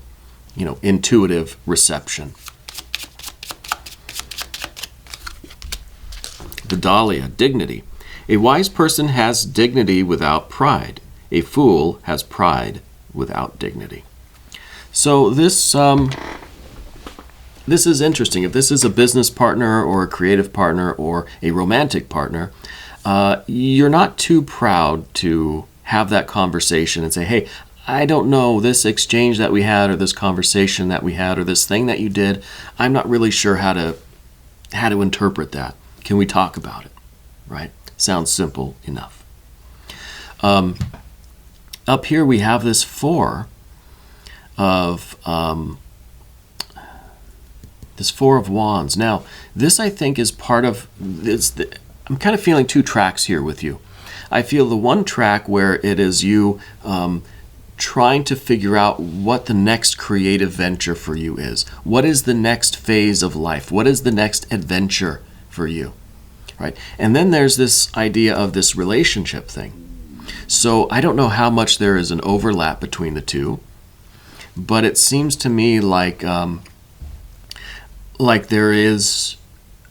intuitive reception. The Dahlia, dignity. A wise person has dignity without pride. A fool has pride without dignity. So this is interesting. If this is a business partner or a creative partner or a romantic partner, you're not too proud to have that conversation and say, hey, I don't know, this exchange that we had or this conversation that we had or this thing that you did, I'm not really sure how to interpret that. Can we talk about it? Right? Sounds simple enough. Up here we have this Four of Wands. Now, this I think is part of this. I'm kind of feeling two tracks here with you. I feel the one track where it is you trying to figure out what the next creative venture for you is. What is the next phase of life? What is the next adventure for you? Right? And then there's this idea of this relationship thing. So I don't know how much there is an overlap between the two, but it seems to me like there is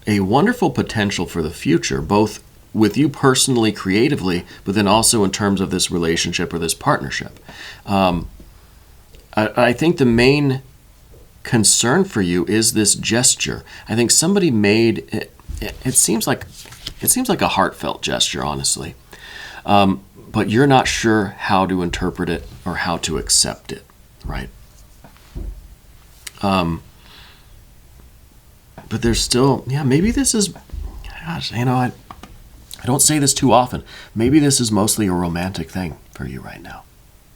a wonderful potential for the future, both with you personally, creatively, but then also in terms of this relationship or this partnership. I think the main concern for you is this gesture. I think somebody made it. It seems like a heartfelt gesture, honestly, but you're not sure how to interpret it or how to accept it, right? But there's still, maybe this is, gosh, I don't say this too often. Maybe this is mostly a romantic thing for you right now,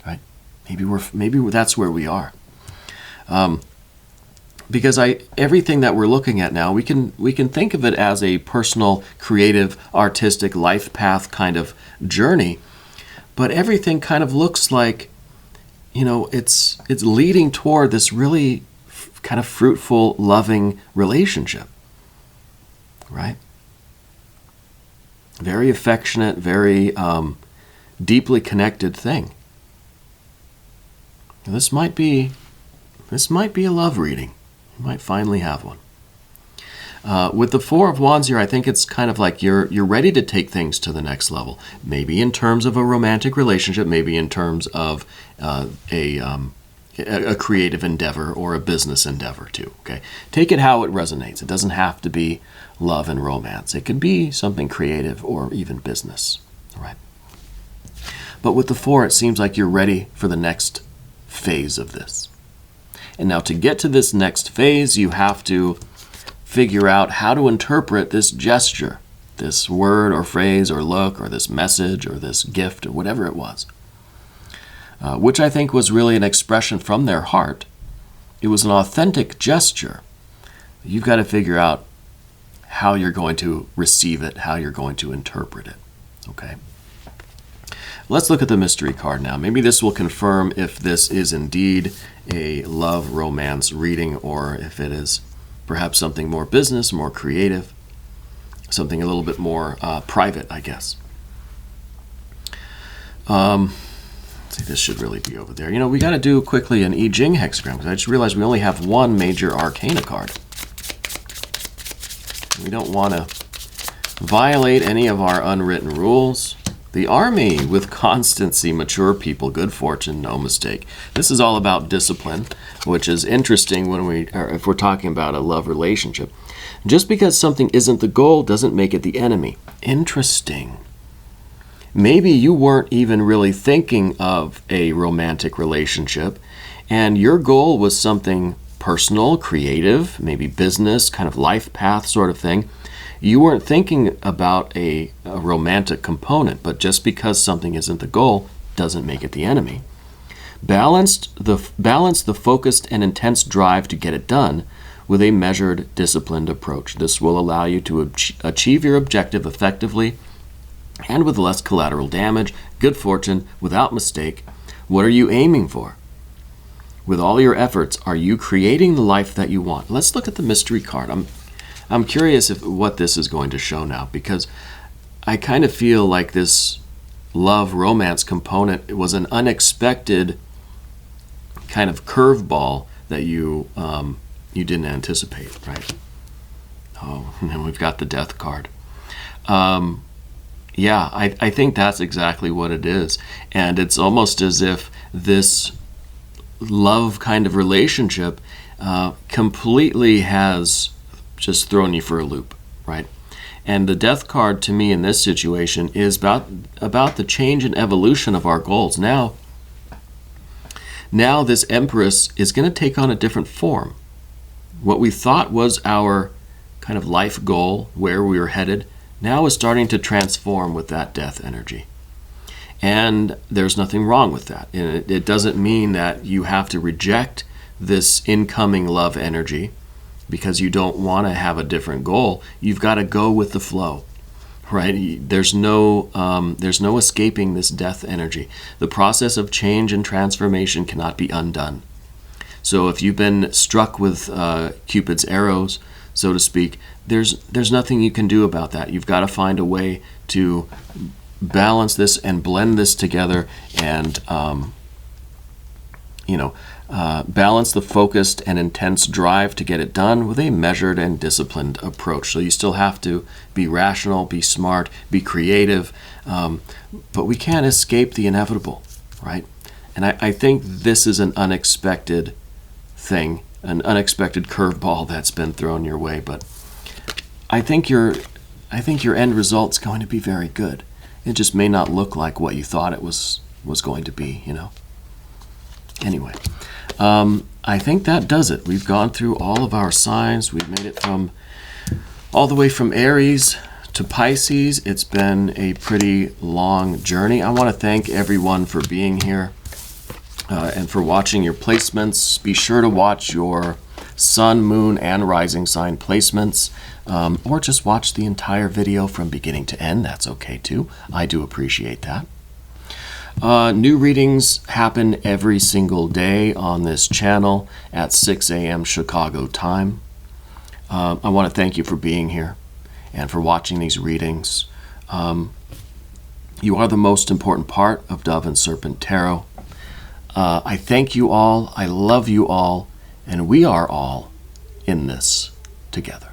right? Maybe that's where we are. Because everything that we're looking at now, we can think of it as a personal, creative, artistic life path kind of journey, but everything kind of looks like, it's leading toward this really kind of fruitful, loving relationship, right? Very affectionate, very deeply connected thing. Now, this might be a love reading. You might finally have one. With the Four of Wands here, I think it's kind of like you're ready to take things to the next level. Maybe in terms of a romantic relationship, maybe in terms of a creative endeavor or a business endeavor too. Okay, take it how it resonates. It doesn't have to be love and romance. It could be something creative or even business. All right. But with the Four, it seems like you're ready for the next phase of this. And now to get to this next phase, you have to figure out how to interpret this gesture, this word or phrase or look or this message or this gift or whatever it was, which I think was really an expression from their heart. It was an authentic gesture. You've got to figure out how you're going to receive it, how you're going to interpret it. Okay? Let's look at the mystery card now. Maybe this will confirm if this is indeed a love romance reading or if it is perhaps something more business, more creative, something a little bit more private, I guess. Let's see, this should really be over there. You know, we got to do quickly an Jing hexagram because I just realized we only have one major arcana card. We don't want to violate any of our unwritten rules. The army with constancy, mature people, good fortune, no mistake. This is all about discipline, which is interesting when if we're talking about a love relationship. Just because something isn't the goal doesn't make it the enemy. Interesting. Maybe you weren't even really thinking of a romantic relationship, and your goal was something personal, creative, maybe business, kind of life path sort of thing. You weren't thinking about a romantic component, but just because something isn't the goal doesn't make it the enemy. Balance the focused and intense drive to get it done with a measured, disciplined approach. This will allow you to achieve your objective effectively and with less collateral damage, good fortune, without mistake. What are you aiming for? With all your efforts, are you creating the life that you want? Let's look at the mystery card. I'm curious what this is going to show now, because I kind of feel like this love romance component was an unexpected kind of curveball that you didn't anticipate, right? Oh, and then we've got the death card. Yeah, I think that's exactly what it is. And it's almost as if this love kind of relationship completely has just thrown you for a loop, right? And the death card to me in this situation is about the change and evolution of our goals. Now this Empress is going to take on a different form. What we thought was our kind of life goal, where we were headed, now is starting to transform with that death energy. And there's nothing wrong with that. It doesn't mean that you have to reject this incoming love energy because you don't want to have a different goal. You've got to go with the flow, right? There's no escaping this death energy. The process of change and transformation cannot be undone. So if you've been struck with Cupid's arrows, so to speak, there's nothing you can do about that. You've got to find a way to balance this and blend this together and balance the focused and intense drive to get it done with a measured and disciplined approach. So you still have to be rational, be smart, be creative, but we can't escape the inevitable, right? And I think this is an unexpected thing, an unexpected curveball that's been thrown your way, but I think your end result's going to be very good. It just may not look like what you thought it was going to be, you know. Anyway, I think that does it. We've gone through all of our signs. We've made it all the way from Aries to Pisces. It's been a pretty long journey. I want to thank everyone for being here and for watching your placements. Be sure to watch your sun, moon, and rising sign placements, or just watch the entire video from beginning to end. That's okay too. I do appreciate that. New readings happen every single day on this channel at 6 a.m. Chicago time. I want to thank you for being here and for watching these readings. You are the most important part of Dove and Serpent Tarot. I thank you all, I love you all, and we are all in this together.